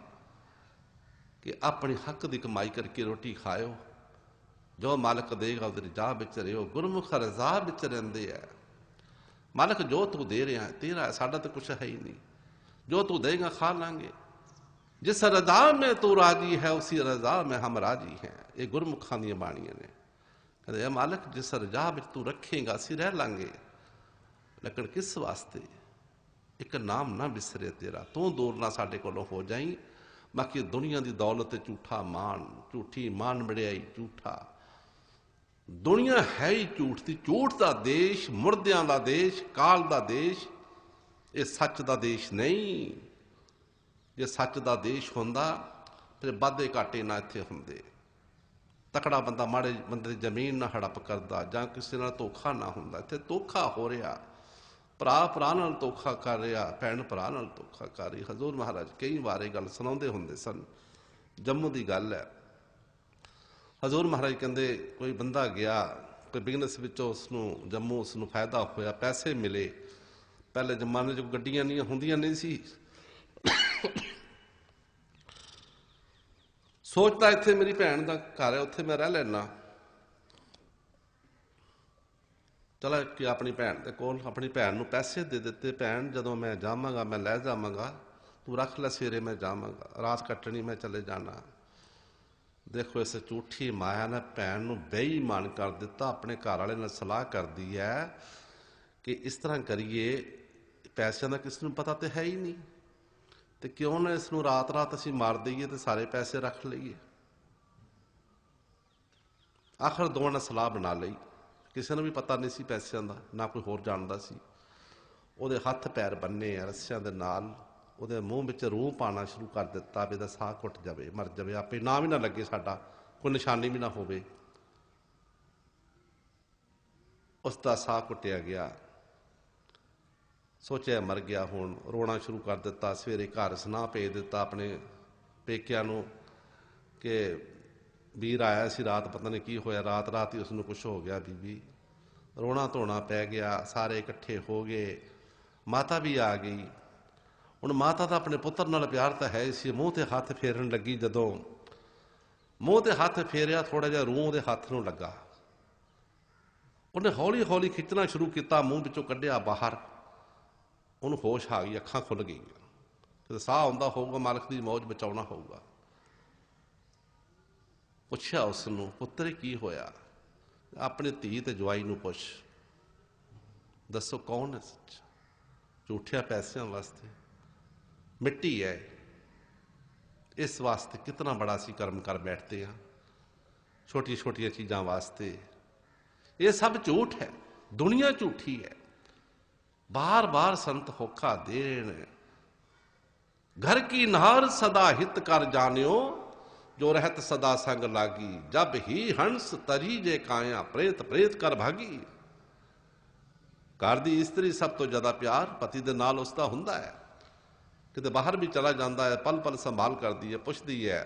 [SPEAKER 2] ਕਿ ਆਪਣੇ ਹੱਕ ਦੀ ਕਮਾਈ ਕਰਕੇ ਰੋਟੀ ਖਾਇਓ, ਜੋ ਮਾਲਕ ਦੇਗਾ ਉਹਦੇ ਰਾਹ ਵਿੱਚ ਰਿਓ। ਗੁਰਮੁਖ ਰਜ਼ਾ ਵਿੱਚ ਰਹਿੰਦੇ ਆ। ਮਾਲਕ ਜੋ ਤੂੰ ਦੇ ਰਿਹਾ ਤੇਰਾ, ਸਾਡਾ ਤਾਂ ਕੁਛ ਹੈ ਹੀ ਨਹੀਂ। जो तू देगा खा लांगे। जिस रजा में तू राजी है उसी रजा में हम राजी हैं। ये गुरमुखां ਦੀਆਂ ਬਾਣੀਆਂ ਨੇ। ਕਹਿੰਦੇ ਇਹ ਮਾਲਕ ਜਿਸ ਰਜਾ ਵਿੱਚ ਤੂੰ ਰੱਖੇਗਾ ਅਸੀਂ ਰਹਿ ਲਾਂਗੇ, ਲੇਕਿਨ ਕਿਸ ਵਾਸਤੇ? ਇੱਕ ਨਾਮ ਨਾ ਵਿਸਰੇ ਤੇਰਾ, ਤੂੰ ਦੂਰ ਨਾ ਸਾਡੇ ਕੋਲੋਂ ਹੋ ਜਾਈ। ਬਾਕੀ ਦੁਨੀਆ ਦੀ ਦੌਲਤ ਤੇ ਝੂਠਾ ਮਾਣ, ਝੂਠੀ ਮਾਣ ਵਡਿਆਈ, ਝੂਠਾ ਦੁਨੀਆ ਹੈ ਹੀ ਝੂਠ ਦੀ। ਝੂਠ ਦਾ ਦੇਸ਼, ਮੁਰਦਿਆਂ ਦਾ ਦੇਸ਼, ਕਾਲ ਦਾ ਦੇਸ਼, ਇਹ ਸੱਚ ਦਾ ਦੇਸ਼ ਨਹੀਂ। ਜੇ ਸੱਚ ਦਾ ਦੇਸ਼ ਹੁੰਦਾ ਫਿਰ ਵਾਧੇ ਘਾਟੇ ਨਾ ਇੱਥੇ ਹੁੰਦੇ। ਤਕੜਾ ਬੰਦਾ ਮਾੜੇ ਬੰਦੇ ਦੀ ਜ਼ਮੀਨ ਨਾ ਹੜੱਪ ਕਰਦਾ ਜਾਂ ਕਿਸੇ ਨਾਲ ਧੋਖਾ ਨਾ ਹੁੰਦਾ। ਇੱਥੇ ਧੋਖਾ ਹੋ ਰਿਹਾ, ਭਰਾ ਭਰਾ ਨਾਲ ਧੋਖਾ ਕਰ ਰਿਹਾ, ਭੈਣ ਭਰਾ ਨਾਲ ਧੋਖਾ ਕਰ ਰਹੀ। ਹਜ਼ੂਰ ਮਹਾਰਾਜ ਕਈ ਵਾਰ ਇਹ ਗੱਲ ਸੁਣਾਉਂਦੇ ਹੁੰਦੇ ਸਨ। ਜੰਮੂ ਦੀ ਗੱਲ ਹੈ। ਹਜ਼ੂਰ ਮਹਾਰਾਜ ਕਹਿੰਦੇ ਕੋਈ ਬੰਦਾ ਗਿਆ, ਕੋਈ ਬਿਜ਼ਨਸ ਵਿੱਚੋਂ ਉਸਨੂੰ ਜੰਮੂ ਉਸਨੂੰ ਫਾਇਦਾ ਹੋਇਆ, ਪੈਸੇ ਮਿਲੇ। ਪਹਿਲੇ ਜ਼ਮਾਨੇ 'ਚ ਗੱਡੀਆਂ ਨਹੀਂ ਹੁੰਦੀਆਂ ਨਹੀਂ ਸੀ। ਸੋਚਦਾ ਇੱਥੇ ਮੇਰੀ ਭੈਣ ਦਾ ਘਰ ਹੈ, ਉੱਥੇ ਮੈਂ ਰਹਿ ਲੈਣਾ। ਚਲੋ ਕਿ ਆਪਣੀ ਭੈਣ ਦੇ ਕੋਲ ਆਪਣੀ ਭੈਣ ਨੂੰ ਪੈਸੇ ਦੇ ਦਿੱਤੇ। ਭੈਣ ਜਦੋਂ ਮੈਂ ਜਾਵਾਂਗਾ ਮੈਂ ਲੈ ਜਾਵਾਂਗਾ, ਤੂੰ ਰੱਖ ਲੈ, ਸਵੇਰੇ ਮੈਂ ਜਾਵਾਂਗਾ, ਰਾਤ ਕੱਟਣੀ ਮੈਂ ਚਲੇ ਜਾਣਾ। ਦੇਖੋ ਇਸ ਝੂਠੀ ਮਾਇਆ ਨੇ ਭੈਣ ਨੂੰ ਬੇਈਮਾਨ ਕਰ ਦਿੱਤਾ। ਆਪਣੇ ਘਰ ਵਾਲੇ ਨਾਲ ਸਲਾਹ ਕਰਦੀ ਹੈ ਕਿ ਇਸ ਤਰ੍ਹਾਂ ਕਰੀਏ, ਪੈਸਿਆਂ ਦਾ ਕਿਸੇ ਨੂੰ ਪਤਾ ਤੇ ਹੈ ਹੀ ਨਹੀਂ, ਤੇ ਕਿਉਂ ਨਾ ਇਸ ਨੂੰ ਰਾਤ ਰਾਤ ਅਸੀਂ ਮਾਰ ਦਈਏ ਤੇ ਸਾਰੇ ਪੈਸੇ ਰੱਖ ਲਈਏ। ਆਖਰ ਦੋਵਾਂ ਨੇ ਸਲਾਹ ਬਣਾ ਲਈ। ਕਿਸੇ ਨੂੰ ਵੀ ਪਤਾ ਨਹੀਂ ਸੀ ਪੈਸਿਆਂ ਦਾ, ਨਾ ਕੋਈ ਹੋਰ ਜਾਣਦਾ ਸੀ। ਉਹਦੇ ਹੱਥ ਪੈਰ ਬੰਨੇ ਆ ਰੱਸਿਆਂ ਦੇ ਨਾਲ, ਉਹਦੇ ਮੂੰਹ ਵਿੱਚ ਰੂਹ ਪਾਉਣਾ ਸ਼ੁਰੂ ਕਰ ਦਿੱਤਾ ਵੀ ਇਹਦਾ ਸਾਹ ਘੁੱਟ ਜਾਵੇ, ਮਰ ਜਾਵੇ, ਆਪੇ ਨਾ ਵੀ ਨਾ ਲੱਗੇ, ਸਾਡਾ ਕੋਈ ਨਿਸ਼ਾਨੀ ਵੀ ਨਾ ਹੋਵੇ। ਉਸ ਦਾ ਸਾਹ ਘੁੱਟਿਆ ਗਿਆ। ਸੋਚਿਆ ਮਰ ਗਿਆ, ਹੁਣ ਰੋਣਾ ਸ਼ੁਰੂ ਕਰ ਦਿੱਤਾ। ਸਵੇਰੇ ਘਰ ਸੁਨਾਹ ਭੇਜ ਦਿੱਤਾ ਆਪਣੇ ਪੇਕਿਆਂ ਨੂੰ ਕਿ ਵੀਰ ਆਇਆ ਸੀ ਰਾਤ, ਪਤਾ ਨਹੀਂ ਕੀ ਹੋਇਆ, ਰਾਤ ਰਾਤ ਹੀ ਉਸਨੂੰ ਕੁਛ ਹੋ ਗਿਆ। ਬੀਬੀ ਰੋਣਾ ਧੋਣਾ ਪੈ ਗਿਆ, ਸਾਰੇ ਇਕੱਠੇ ਹੋ ਗਏ, ਮਾਤਾ ਵੀ ਆ ਗਈ। ਹੁਣ ਮਾਤਾ ਦਾ ਆਪਣੇ ਪੁੱਤਰ ਨਾਲ ਪਿਆਰ ਤਾਂ ਹੈ ਸੀ। ਮੂੰਹ ਤੇ ਹੱਥ ਫੇਰਨ ਲੱਗੀ, ਜਦੋਂ ਮੂੰਹ ਤੇ ਹੱਥ ਫੇਰਿਆ ਥੋੜਾ ਜਿਹਾ ਰੂਹ ਉਹਦੇ ਹੱਥ ਨੂੰ ਲੱਗਾ। ਉਹਨੇ ਹੌਲੀ ਹੌਲੀ ਖਿੱਚਣਾ ਸ਼ੁਰੂ ਕੀਤਾ, ਮੂੰਹ ਵਿੱਚੋਂ ਕੱਢਿਆ ਬਾਹਰ। ਉਹਨੂੰ ਹੋਸ਼ ਆ ਗਈ, ਅੱਖਾਂ ਖੁੱਲ ਗਈਆਂ। ਜਦੋਂ ਸਾਹ ਆਉਂਦਾ ਹੋਊਗਾ ਮਾਲਕ ਦੀ ਮੌਜ ਬਚਾਉਣਾ ਹੋਊਗਾ। ਪੁੱਛਿਆ ਉਸ ਨੂੰ, ਪੁੱਤਰ ਕੀ ਹੋਇਆ? ਆਪਣੀ ਧੀ ਤੇ ਜਵਾਈ ਨੂੰ ਪੁੱਛ, ਦੱਸੋ ਕੌਣ ਹੈ ਸੱਚਾ? ਝੂਠਿਆਂ ਪੈਸਿਆਂ ਵਾਸਤੇ ਮਿੱਟੀ ਹੈ, ਇਸ ਵਾਸਤੇ ਕਿਤਨਾ ਬੜਾ ਅਸੀਂ ਕਰਮ ਕਰ ਬੈਠਦੇ ਹਾਂ, ਛੋਟੀਆਂ ਛੋਟੀਆਂ ਚੀਜ਼ਾਂ ਵਾਸਤੇ। ਇਹ ਸਭ ਝੂਠ ਹੈ, ਦੁਨੀਆ ਝੂਠੀ ਹੈ। बार बार संत होखा देन। घर की नार सदा हित कर जान्यो, जो रहत सदा संग लागी। जब ही हंस तरी जे काया, प्रेत प्रेत कर भागी। घर दी इस्त्री सब तो ज्यादा प्यार पति दे नाल उसदा हुंदा है। किते बाहर भी चला जाता है, पल पल संभाल करदी है, पुछदी है,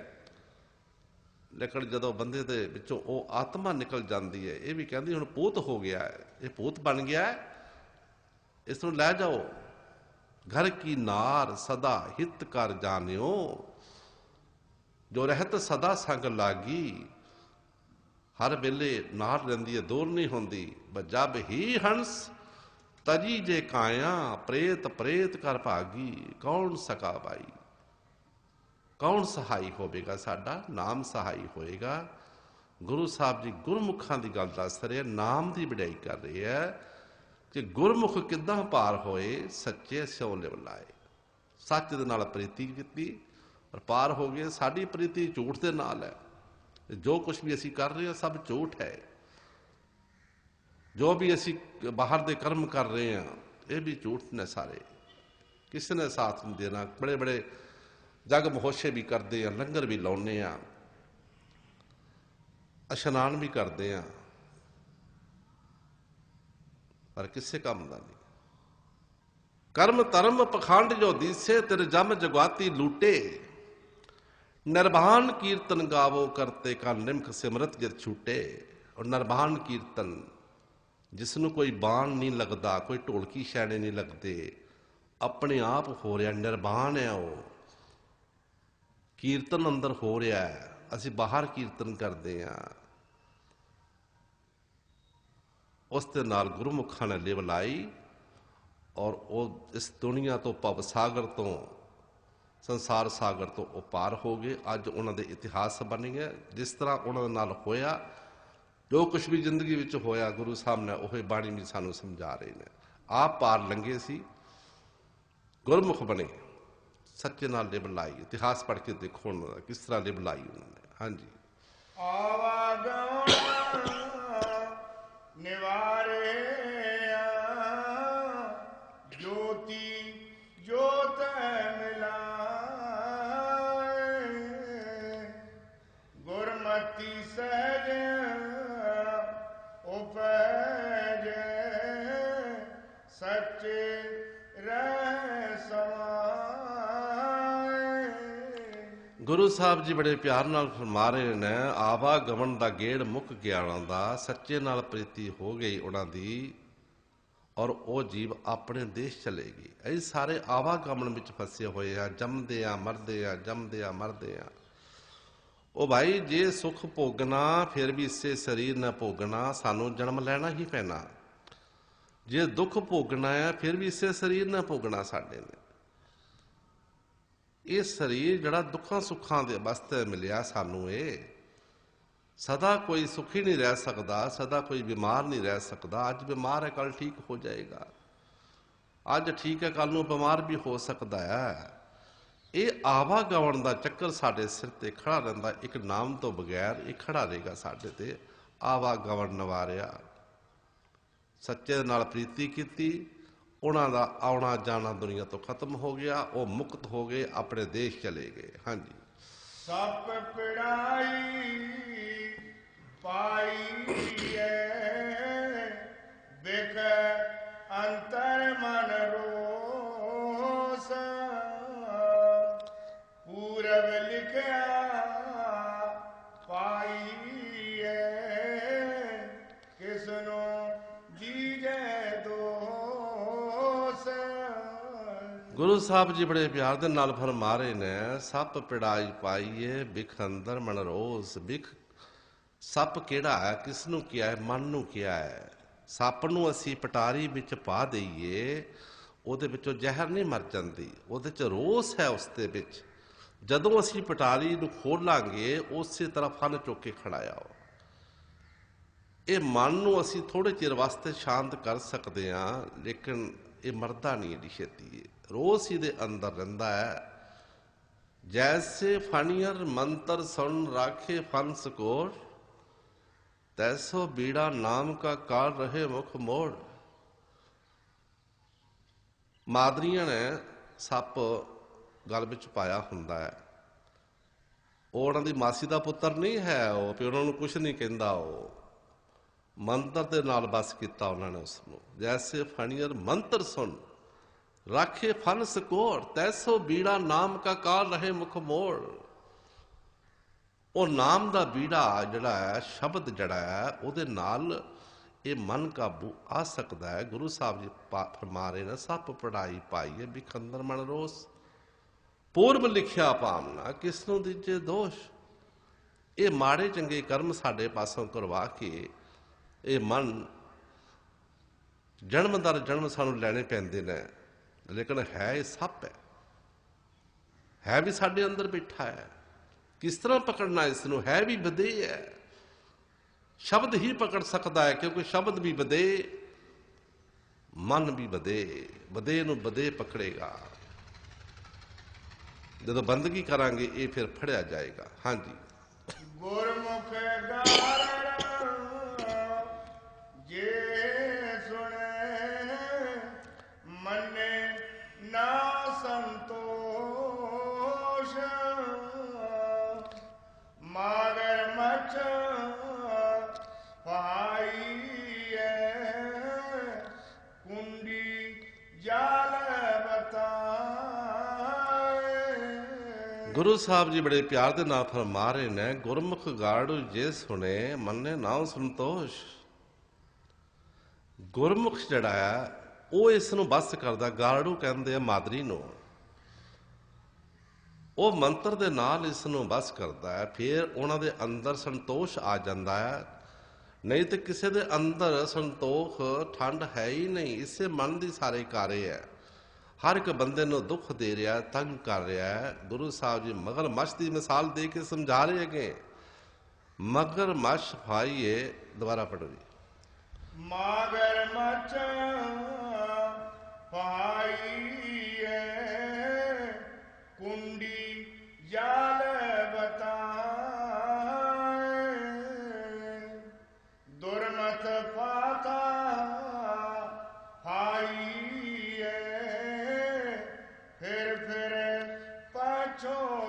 [SPEAKER 2] लेकिन जदों बंदे दे विचों ओ आत्मा निकल जाती है, ये भी कहती हुण भूत हो गया है, ये भूत बन गया है, इस लै जाओ। घर की नार सदा हित कर जान्यो, जो रहत सदा संग लागी। हर वेले नार रहिंदी है, दूर नहीं होंदी। जब ही हंस तजी जे काया, प्रेत प्रेत कर भागी। कौन सका भाई, कौन सहाई होवेगा? साडा नाम सहाई होएगा। गुरु साहब जी गुरमुखां दी गल दस रहे, नाम की वडाई कर रहे हैं कि गुरमुख किदां पार होए, सच्चे स्यों लिव लाए। ਸੱਚ ਦੇ ਨਾਲ ਪ੍ਰੀਤੀ ਕੀਤੀ ਔਰ ਪਾਰ ਹੋ ਗਏ। ਸਾਡੀ ਪ੍ਰੀਤੀ ਝੂਠ ਦੇ ਨਾਲ ਹੈ। ਜੋ ਕੁਝ ਵੀ ਅਸੀਂ ਕਰ ਰਹੇ ਹਾਂ ਸਭ ਝੂਠ ਹੈ। ਜੋ ਵੀ ਅਸੀਂ ਬਾਹਰ ਦੇ ਕਰਮ ਕਰ ਰਹੇ ਹਾਂ ਇਹ ਵੀ ਝੂਠ ਨੇ ਸਾਰੇ। ਕਿਸੇ ਨੇ ਸਾਥ ਨਹੀਂ ਦੇਣਾ। ਬੜੇ ਬੜੇ ਜਗ ਮਹੋਸ਼ੇ ਵੀ ਕਰਦੇ ਹਾਂ, ਲੰਗਰ ਵੀ ਲਾਉਂਦੇ ਹਾਂ, ਇਸ਼ਨਾਨ ਵੀ ਕਰਦੇ ਹਾਂ, ਪਰ ਕਿਸੇ ਕੰਮ ਦਾ ਨਹੀਂ। ਕਰਮ ਧਰਮ ਪਖੰਡ ਜੋ ਦੀਸੇ ਤੇਰੇ ਜਮ ਜਗਵਾਤੀ ਲੂਟੇ, ਨਿਰਵਾਨ ਕੀਰਤਨ ਗਾਵੋ ਕਰਤੇ ਕਾ ਨਿਮਖ ਸਿਮਰਤ ਜਿਤ ਛੂਟੇ। ਔਰ ਨਿਰਵਾਨ ਕੀਰਤਨ ਜਿਸ ਨੂੰ ਕੋਈ ਬਾਣ ਨਹੀਂ ਲੱਗਦਾ, ਕੋਈ ਢੋਲਕੀ ਛੈਣੇ ਨਹੀਂ ਲੱਗਦੇ, ਆਪਣੇ ਆਪ ਹੋ ਰਿਹਾ, ਨਿਰਵਾਨ ਹੈ ਉਹ। ਕੀਰਤਨ ਅੰਦਰ ਹੋ ਰਿਹਾ, ਅਸੀਂ ਬਾਹਰ ਕੀਰਤਨ ਕਰਦੇ ਹਾਂ। ਉਸ ਦੇ ਨਾਲ ਗੁਰਮੁਖਾਂ ਨੇ ਲਿਵ ਲਾਈ ਔਰ ਉਹ ਇਸ ਦੁਨੀਆ ਤੋਂ ਭਵ ਸਾਗਰ ਤੋਂ, ਸੰਸਾਰ ਸਾਗਰ ਤੋਂ ਉਹ ਪਾਰ ਹੋ ਗਏ। ਅੱਜ ਉਹਨਾਂ ਦੇ ਇਤਿਹਾਸ ਬਣ ਗਏ। ਜਿਸ ਤਰ੍ਹਾਂ ਉਹਨਾਂ ਦੇ ਨਾਲ ਹੋਇਆ, ਜੋ ਕੁਛ ਵੀ ਜ਼ਿੰਦਗੀ ਵਿੱਚ ਹੋਇਆ, ਗੁਰੂ ਸਾਹਿਬ ਨੇ ਉਹ ਬਾਣੀ ਵੀ ਸਾਨੂੰ ਸਮਝਾ ਰਹੇ ਨੇ। ਆਪ ਪਾਰ ਲੰਘੇ ਸੀ, ਗੁਰਮੁਖ ਬਣੇ, ਸੱਚੇ ਨਾਲ ਲਿਵ ਲਾਈ। ਇਤਿਹਾਸ ਪੜ੍ਹ ਕੇ ਦੇਖੋ ਉਹਨਾਂ ਦਾ ਕਿਸ ਤਰ੍ਹਾਂ ਲਿਵ ਲਾਈ ਉਹਨਾਂ ਨੇ। ਹਾਂਜੀ।
[SPEAKER 1] ਆਵਾਗਮਨ ਨਿਵਾਰੇ ਜੋਤੀ ਜੋਤ ਮਿਲਾਏ, ਗੁਰਮਤੀ ਸਹਿਜ ਉਪਜ, ਸੱਚੇ ਰਹਿ ਸਮਾਏ।
[SPEAKER 2] ਗੁਰੂ ਸਾਹਿਬ ਜੀ ਬੜੇ ਪਿਆਰ ਨਾਲ ਫਰਮਾ ਰਹੇ ਨੇ, ਆਵਾਗਮਨ ਦਾ ਗੇੜ ਮੁੱਕ ਗਿਆ ਉਹਨਾਂ ਦਾ, ਸੱਚੇ ਨਾਲ ਪ੍ਰੀਤੀ ਹੋ ਗਈ ਉਹਨਾਂ ਦੀ ਔਰ ਉਹ ਜੀਵ ਆਪਣੇ ਦੇਸ਼ ਚਲੇ ਗਏ। ਇਹ ਸਾਰੇ ਆਵਾਗਮਨ ਵਿੱਚ ਫਸੇ ਹੋਏ ਆ, ਜੰਮਦੇ ਆ ਮਰਦੇ ਆ, ਜੰਮਦੇ ਆ ਮਰਦੇ ਆ। ਉਹ ਭਾਈ ਜੇ ਸੁਖ ਭੋਗਣਾ ਫਿਰ ਵੀ ਇਸੇ ਸਰੀਰ ਨਾਲ ਭੋਗਣਾ, ਸਾਨੂੰ ਜਨਮ ਲੈਣਾ ਹੀ ਪੈਣਾ। ਜੇ ਦੁੱਖ ਭੋਗਣਾ ਹੈ ਫਿਰ ਵੀ ਇਸੇ ਸਰੀਰ ਨਾਲ ਭੋਗਣਾ ਸਾਡੇ ਨੇ। ਇਹ ਸਰੀਰ ਜਿਹੜਾ ਦੁੱਖਾਂ ਸੁੱਖਾਂ ਦੇ ਵਾਸਤੇ ਮਿਲਿਆ ਸਾਨੂੰ, ਇਹ ਸਦਾ ਕੋਈ ਸੁਖੀ ਨਹੀਂ ਰਹਿ ਸਕਦਾ, ਸਦਾ ਕੋਈ ਬਿਮਾਰ ਨਹੀਂ ਰਹਿ ਸਕਦਾ। ਅੱਜ ਬਿਮਾਰ ਹੈ ਕੱਲ ਠੀਕ ਹੋ ਜਾਏਗਾ, ਅੱਜ ਠੀਕ ਹੈ ਕੱਲ ਨੂੰ ਬਿਮਾਰ ਵੀ ਹੋ ਸਕਦਾ ਹੈ। ਇਹ ਆਵਾਗਮਨ ਦਾ ਚੱਕਰ ਸਾਡੇ ਸਿਰ ਤੇ ਖੜਾ ਰਹਿੰਦਾ। ਇੱਕ ਨਾਮ ਤੋਂ ਬਗੈਰ ਇਹ ਖੜਾ ਰਹੇਗਾ ਸਾਡੇ ਤੇ। ਆਵਾਗਮਨ ਨਿਵਾਰਿਆ, ਸੱਚੇ ਦੇ ਨਾਲ ਪ੍ਰੀਤੀ ਕੀਤੀ, ਉਹਨਾਂ ਦਾ ਆਉਣਾ ਜਾਣਾ ਦੁਨੀਆ ਤੋਂ ਖਤਮ ਹੋ ਗਿਆ, ਉਹ ਮੁਕਤ ਹੋ ਗਏ, ਆਪਣੇ ਦੇਸ਼ ਚਲੇ ਗਏ। ਹਾਂਜੀ।
[SPEAKER 1] ਸੱਪ ਪਿੜਾਈ ਪਾਈਏ, ਬਿਖ ਅੰਤਰ ਮਨ ਰੋਸ, ਪੂਰਬ ਲਿਖਿਆ ਪਾਈਏ, ਕਿਸਨੂੰ ਜੀਜੈ ਦੋਸ।
[SPEAKER 2] ਗੁਰੂ ਸਾਹਿਬ ਜੀ ਬੜੇ ਪਿਆਰ ਦੇ ਨਾਲ ਫਰਮਾ ਰਹੇ ਨੇ, ਸੱਪ ਪਿੜਾਈ ਪਾਈਏ ਬਿਖ ਅੰਦਰ ਮਨ ਰੋਸ। ਬਿਖ ਸੱਪ ਕਿਹੜਾ ਹੈ, ਕਿਸ ਨੂੰ ਕਿਹਾ ਹੈ? ਮਨ ਨੂੰ ਕਿਹਾ ਹੈ। ਸੱਪ ਨੂੰ ਅਸੀਂ ਪਟਾਰੀ ਵਿੱਚ ਪਾ ਦਈਏ, ਉਹਦੇ ਵਿੱਚੋਂ ਜ਼ਹਿਰ ਨਹੀਂ ਮਰ ਜਾਂਦੀ, ਉਹਦੇ 'ਚ ਰੋਸ ਹੈ ਉਸ ਦੇ ਵਿੱਚ। ਜਦੋਂ ਅਸੀਂ ਪਟਾਰੀ ਨੂੰ ਖੋਲਾਂਗੇ ਉਸੇ ਤਰ੍ਹਾਂ ਫਨ ਚੁੱਕ ਕੇ ਖੜਾਇਆ। ਇਹ ਮਨ ਨੂੰ ਅਸੀਂ ਥੋੜੇ ਚਿਰ ਵਾਸਤੇ ਸ਼ਾਂਤ ਕਰ ਸਕਦੇ ਹਾਂ, ਲੇਕਿਨ ਇਹ ਮਰਦਾ ਨਹੀਂ ਏਡੀ ਛੇਤੀ। ਰੋਸ ਹੀ ਦੇ ਅੰਦਰ ਰਹਿੰਦਾ ਹੈ। ਜੈਸੇ ਫਣੀਅਰ ਮੰਤਰ ਸੁਣ ਰਾਖੇ ਫਨ ਸਕੋਰ, ਤੈਸੋ ਬੀੜਾ ਨਾਮ ਕਾ ਕਾਲ ਰਹੇ ਮੁਖ ਮੋੜ। ਮਾਦਰੀਆਂ ਨੇ ਸੱਪ ਗਲ ਵਿੱਚ ਪਾਇਆ ਹੁੰਦਾ ਹੈ। ਉਹ ਉਹਨਾਂ ਦੀ ਮਾਸੀ ਦਾ ਪੁੱਤਰ ਨਹੀਂ ਹੈ, ਉਹ ਵੀ ਉਹਨਾਂ ਨੂੰ ਕੁਛ ਨਹੀਂ ਕਹਿੰਦਾ। ਉਹ ਮੰਤਰ ਦੇ ਨਾਲ ਬਸ ਕੀਤਾ ਉਹਨਾਂ ਨੇ ਉਸ ਨੂੰ। ਜੈਸੇ ਫਣੀਅਰ ਮੰਤਰ ਸੁਣ ਰਾਖੇ ਫਨ ਸਕੋਰ, ਤੈਸੋ ਬੀੜਾ ਨਾਮ ਕਾ ਕਾਲ ਰਹੇ ਮੁਖ ਮੋੜ। ਉਹ ਨਾਮ ਦਾ ਬੀੜਾ ਜਿਹੜਾ ਹੈ, ਸ਼ਬਦ ਜਿਹੜਾ ਹੈ, ਉਹਦੇ ਨਾਲ ਇਹ ਮਨ ਕਾਬੂ ਆ ਸਕਦਾ ਹੈ। ਗੁਰੂ ਸਾਹਿਬ ਜੀ ਫਰਮਾ ਰਹੇ ਨੇ, ਸੱਪ ਪੜਾਈ ਪਾਈਏ ਬਿਖ ਅੰਦਰ ਮਨ ਰੋਸ, ਪੂਰਬ ਲਿਖਿਆ ਭਾਵਨਾ ਕਿਸ ਨੂੰ ਦੀਜੇ ਦੋਸ਼। ਇਹ ਮਾੜੇ ਚੰਗੇ ਕਰਮ ਸਾਡੇ ਪਾਸੋਂ ਕਰਵਾ ਕੇ ਇਹ ਮਨ ਜਨਮ ਦਰ ਜਨਮ ਸਾਨੂੰ ਲੈਣੇ ਪੈਂਦੇ ਨੇ, ਲੇਕਿਨ ਹੈ ਇਹ ਸੱਪ ਹੈ ਵੀ ਸਾਡੇ ਅੰਦਰ ਬੈਠਾ ਹੈ। ਕਿਸ ਤਰ੍ਹਾਂ ਪਕੜਨਾ ਇਸ ਨੂੰ? ਹੈ ਵੀ ਵਧੇ ਹੈ। ਸ਼ਬਦ ਹੀ ਪਕੜ ਸਕਦਾ ਹੈ, ਕਿਉਂਕਿ ਸ਼ਬਦ ਵੀ ਵਧੇ, ਮਨ ਵੀ ਵਧੇ। ਵਧੇ ਨੂੰ ਵਧੇ ਪਕੜੇਗਾ। ਜਦੋਂ ਬੰਦਗੀ ਕਰਾਂਗੇ ਇਹ ਫਿਰ ਫੜਿਆ ਜਾਏਗਾ। ਹਾਂਜੀ,
[SPEAKER 1] ਗੁਰਮੁਖ ਗਾਰੜ ਜੇ ਸੁਣੇ ਮੰਨੇ ਨਾ ਸੰਤੋਸ਼ ਮਾਗਰ ਮਚ ਪਾਈਏ ਕੁੰਡੀ ਜਾਲ ਬਤਾਏ।
[SPEAKER 2] ਗੁਰੂ ਸਾਹਿਬ ਜੀ ਬੜੇ ਪਿਆਰ ਦੇ ਨਾਲ ਫਰਮਾ ਰਹੇ ਨੇ, ਗੁਰਮੁਖ ਗਾਰੜੂ ਜੇ ਸੁਣੇ ਮੰਨੇ ਨਾ ਸੰਤੋਸ਼। ਗੁਰਮੁਖ ਜਿਹੜਾ ਹੈ ਉਹ ਇਸ ਨੂੰ ਬਸ ਕਰਦਾ, ਗਾਰੜੂ ਕਹਿੰਦੇ ਆ ਮਾਦਰੀ ਨੂੰ, ਉਹ ਮੰਤਰ ਦੇ ਨਾਲ ਇਸ ਨੂੰ ਬਸ ਕਰਦਾ ਹੈ, ਫਿਰ ਉਹਨਾਂ ਦੇ ਅੰਦਰ ਸੰਤੋਸ਼ ਆ ਜਾਂਦਾ ਹੈ। ਨਹੀਂ ਤੇ ਕਿਸੇ ਦੇ ਅੰਦਰ ਸੰਤੋਖ ਠੰਡ ਹੈ ਹੀ ਨਹੀਂ, ਇਸੇ ਮਨ ਦੀ ਸਾਰੇ ਕਾਰੇ ਹੈ। ਹਰ ਇੱਕ ਬੰਦੇ ਨੂੰ ਦੁੱਖ ਦੇ ਰਿਹਾ, ਤੰਗ ਕਰ ਰਿਹਾ ਹੈ। ਗੁਰੂ ਸਾਹਿਬ ਜੀ ਮਗਰਮੱਛ ਦੀ ਮਿਸਾਲ ਦੇ ਕੇ ਸਮਝਾ ਰਹੇ ਹੈਗੇ। ਮਗਰਮੱਛ ਭਾਈਏ, ਦੁਬਾਰਾ ਪੜ੍ਹੋ ਜੀ।
[SPEAKER 1] ਮਗਰਮੱਛ ਭਾਈਏ ਕੁੰਡੀ ਜਾਲ ਬਤਾਏ। ਦੁਰਮਤ ਪਾਤਾ ਭਾਈਏ ਫਿਰ ਪਛੋਤਾਏ।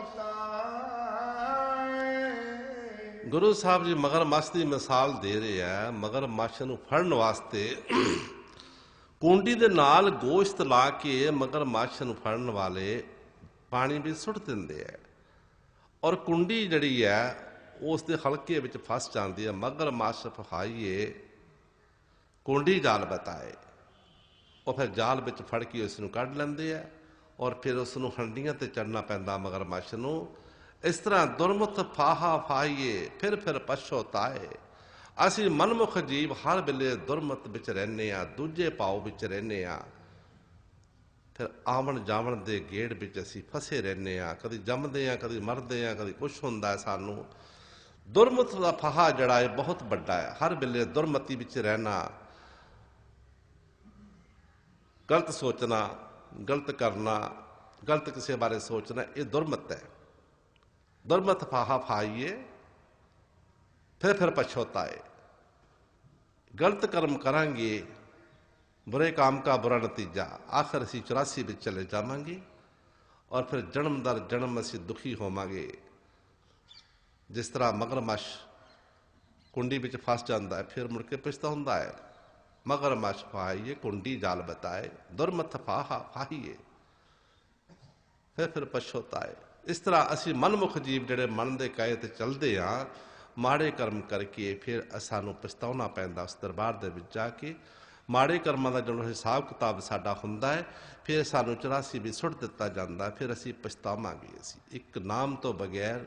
[SPEAKER 2] ਗੁਰੂ ਸਾਹਿਬ ਜੀ ਮਗਰਮੱਛ ਦੀ ਮਿਸਾਲ ਦੇ ਰਹੇ ਆ। ਮਗਰਮੱਛ ਨੂੰ ਫੜਨ ਵਾਸਤੇ ਕੁੰਡੀ ਦੇ ਨਾਲ ਗੋਸ਼ਤ ਲਾ ਕੇ ਮਗਰਮੱਛ ਨੂੰ ਫੜਨ ਵਾਲੇ ਪਾਣੀ ਵਿੱਚ ਸੁੱਟ ਦਿੰਦੇ ਆ, ਔਰ ਕੁੰਡੀ ਜਿਹੜੀ ਹੈ ਉਸ ਦੇ ਹਲਕੇ ਵਿੱਚ ਫਸ ਜਾਂਦੀ ਹੈ। ਮਗਰਮੱਛ ਫਹਾਈਏ ਕੁੰਡੀ ਜਾਲ ਬਤਾਏ। ਉਹ ਫਿਰ ਜਾਲ ਵਿੱਚ ਫੜ ਕੇ ਉਸ ਨੂੰ ਕੱਢ ਲੈਂਦੇ ਆ, ਔਰ ਫਿਰ ਉਸ ਨੂੰ ਹੰਡੀਆਂ ਤੇ ਚੜਨਾ ਪੈਂਦਾ ਮਗਰਮੱਛ ਨੂੰ। ਇਸ ਤਰ੍ਹਾਂ ਦੁਰਮੁਖ ਫਾਹਾ ਫਾਈਏ ਫਿਰ ਪਛੋਤਾਏ। ਅਸੀਂ ਮਨਮੁਖ ਜੀਵ ਹਰ ਵੇਲੇ ਦੁਰਮਤ ਵਿੱਚ ਰਹਿੰਦੇ ਹਾਂ, ਦੂਜੇ ਭਾਵ ਵਿੱਚ ਰਹਿੰਦੇ ਹਾਂ, ਫਿਰ ਆਵਣ ਜਾਵਣ ਦੇ ਗੇੜ ਵਿੱਚ ਅਸੀਂ ਫਸੇ ਰਹਿੰਦੇ ਹਾਂ। ਕਦੀ ਜੰਮਦੇ ਹਾਂ, ਕਦੀ ਮਰਦੇ ਹਾਂ, ਕਦੀ ਕੁਛ ਹੁੰਦਾ ਹੈ ਸਾਨੂੰ। ਦੁਰਮਤ ਦਾ ਫਾਹਾ ਜਿਹੜਾ ਹੈ ਬਹੁਤ ਵੱਡਾ ਹੈ। ਹਰ ਵੇਲੇ ਦੁਰਮਤੀ ਵਿੱਚ ਰਹਿਣਾ, ਗਲਤ ਸੋਚਣਾ, ਗਲਤ ਕਰਨਾ, ਗਲਤ ਕਿਸੇ ਬਾਰੇ ਸੋਚਣਾ, ਇਹ ਦੁਰਮਤ ਹੈ। ਦੁਰਮਤ ਫਾਹਾ ਫਾਈਏ ਫਿਰ ਪਛੋਤਾਏ। ਗਲਤ ਕਰਮ ਕਰਾਂਗੇ, ਬੁਰੇ ਕਾਮ ਕਾ ਬੁਰਾ ਨਤੀਜਾ, ਆਖਰ ਅਸੀਂ 84 ਵਿੱਚ ਚਲੇ ਜਾਵਾਂਗੇ, ਔਰ ਫਿਰ ਜਨਮ ਦਰ ਜਨਮ ਅਸੀਂ ਦੁਖੀ ਹੋਵਾਂਗੇ। ਜਿਸ ਤਰ੍ਹਾਂ ਮਗਰਮੱਛ ਕੁੰਡੀ ਵਿੱਚ ਫਸ ਜਾਂਦਾ ਹੈ, ਫਿਰ ਮੁੜ ਕੇ ਪਛਤਾਉਂਦਾ ਹੈ। ਮਗਰਮੱਛ ਫਾਈਏ ਕੁੰਡੀ ਜਾਲ ਬਤਾਏ, ਦੁਰਮਤ ਫਾਹਾ ਫਾਈਏ ਫਿਰ ਪਛੋਤਾਏ। ਇਸ ਤਰ੍ਹਾਂ ਅਸੀਂ ਮਨਮੁਖ ਜੀਵ ਜਿਹੜੇ ਮਨ ਦੇ ਕਹੇ ਤੇ ਚੱਲਦੇ ਹਾਂ, ਮਾੜੇ ਕਰਮ ਕਰਕੇ ਫਿਰ ਸਾਨੂੰ ਪਛਤਾਉਣਾ ਪੈਂਦਾ ਉਸ ਦਰਬਾਰ ਦੇ ਵਿੱਚ ਜਾ ਕੇ। ਮਾੜੇ ਕਰਮਾਂ ਦਾ ਜਦੋਂ ਹਿਸਾਬ ਕਿਤਾਬ ਸਾਡਾ ਹੁੰਦਾ ਹੈ, ਫਿਰ ਸਾਨੂੰ 84 ਵੀ ਸੁੱਟ ਦਿੱਤਾ ਜਾਂਦਾ, ਫਿਰ ਅਸੀਂ ਪਛਤਾਵਾਂਗੇ। ਅਸੀਂ ਇੱਕ ਨਾਮ ਤੋਂ ਬਗੈਰ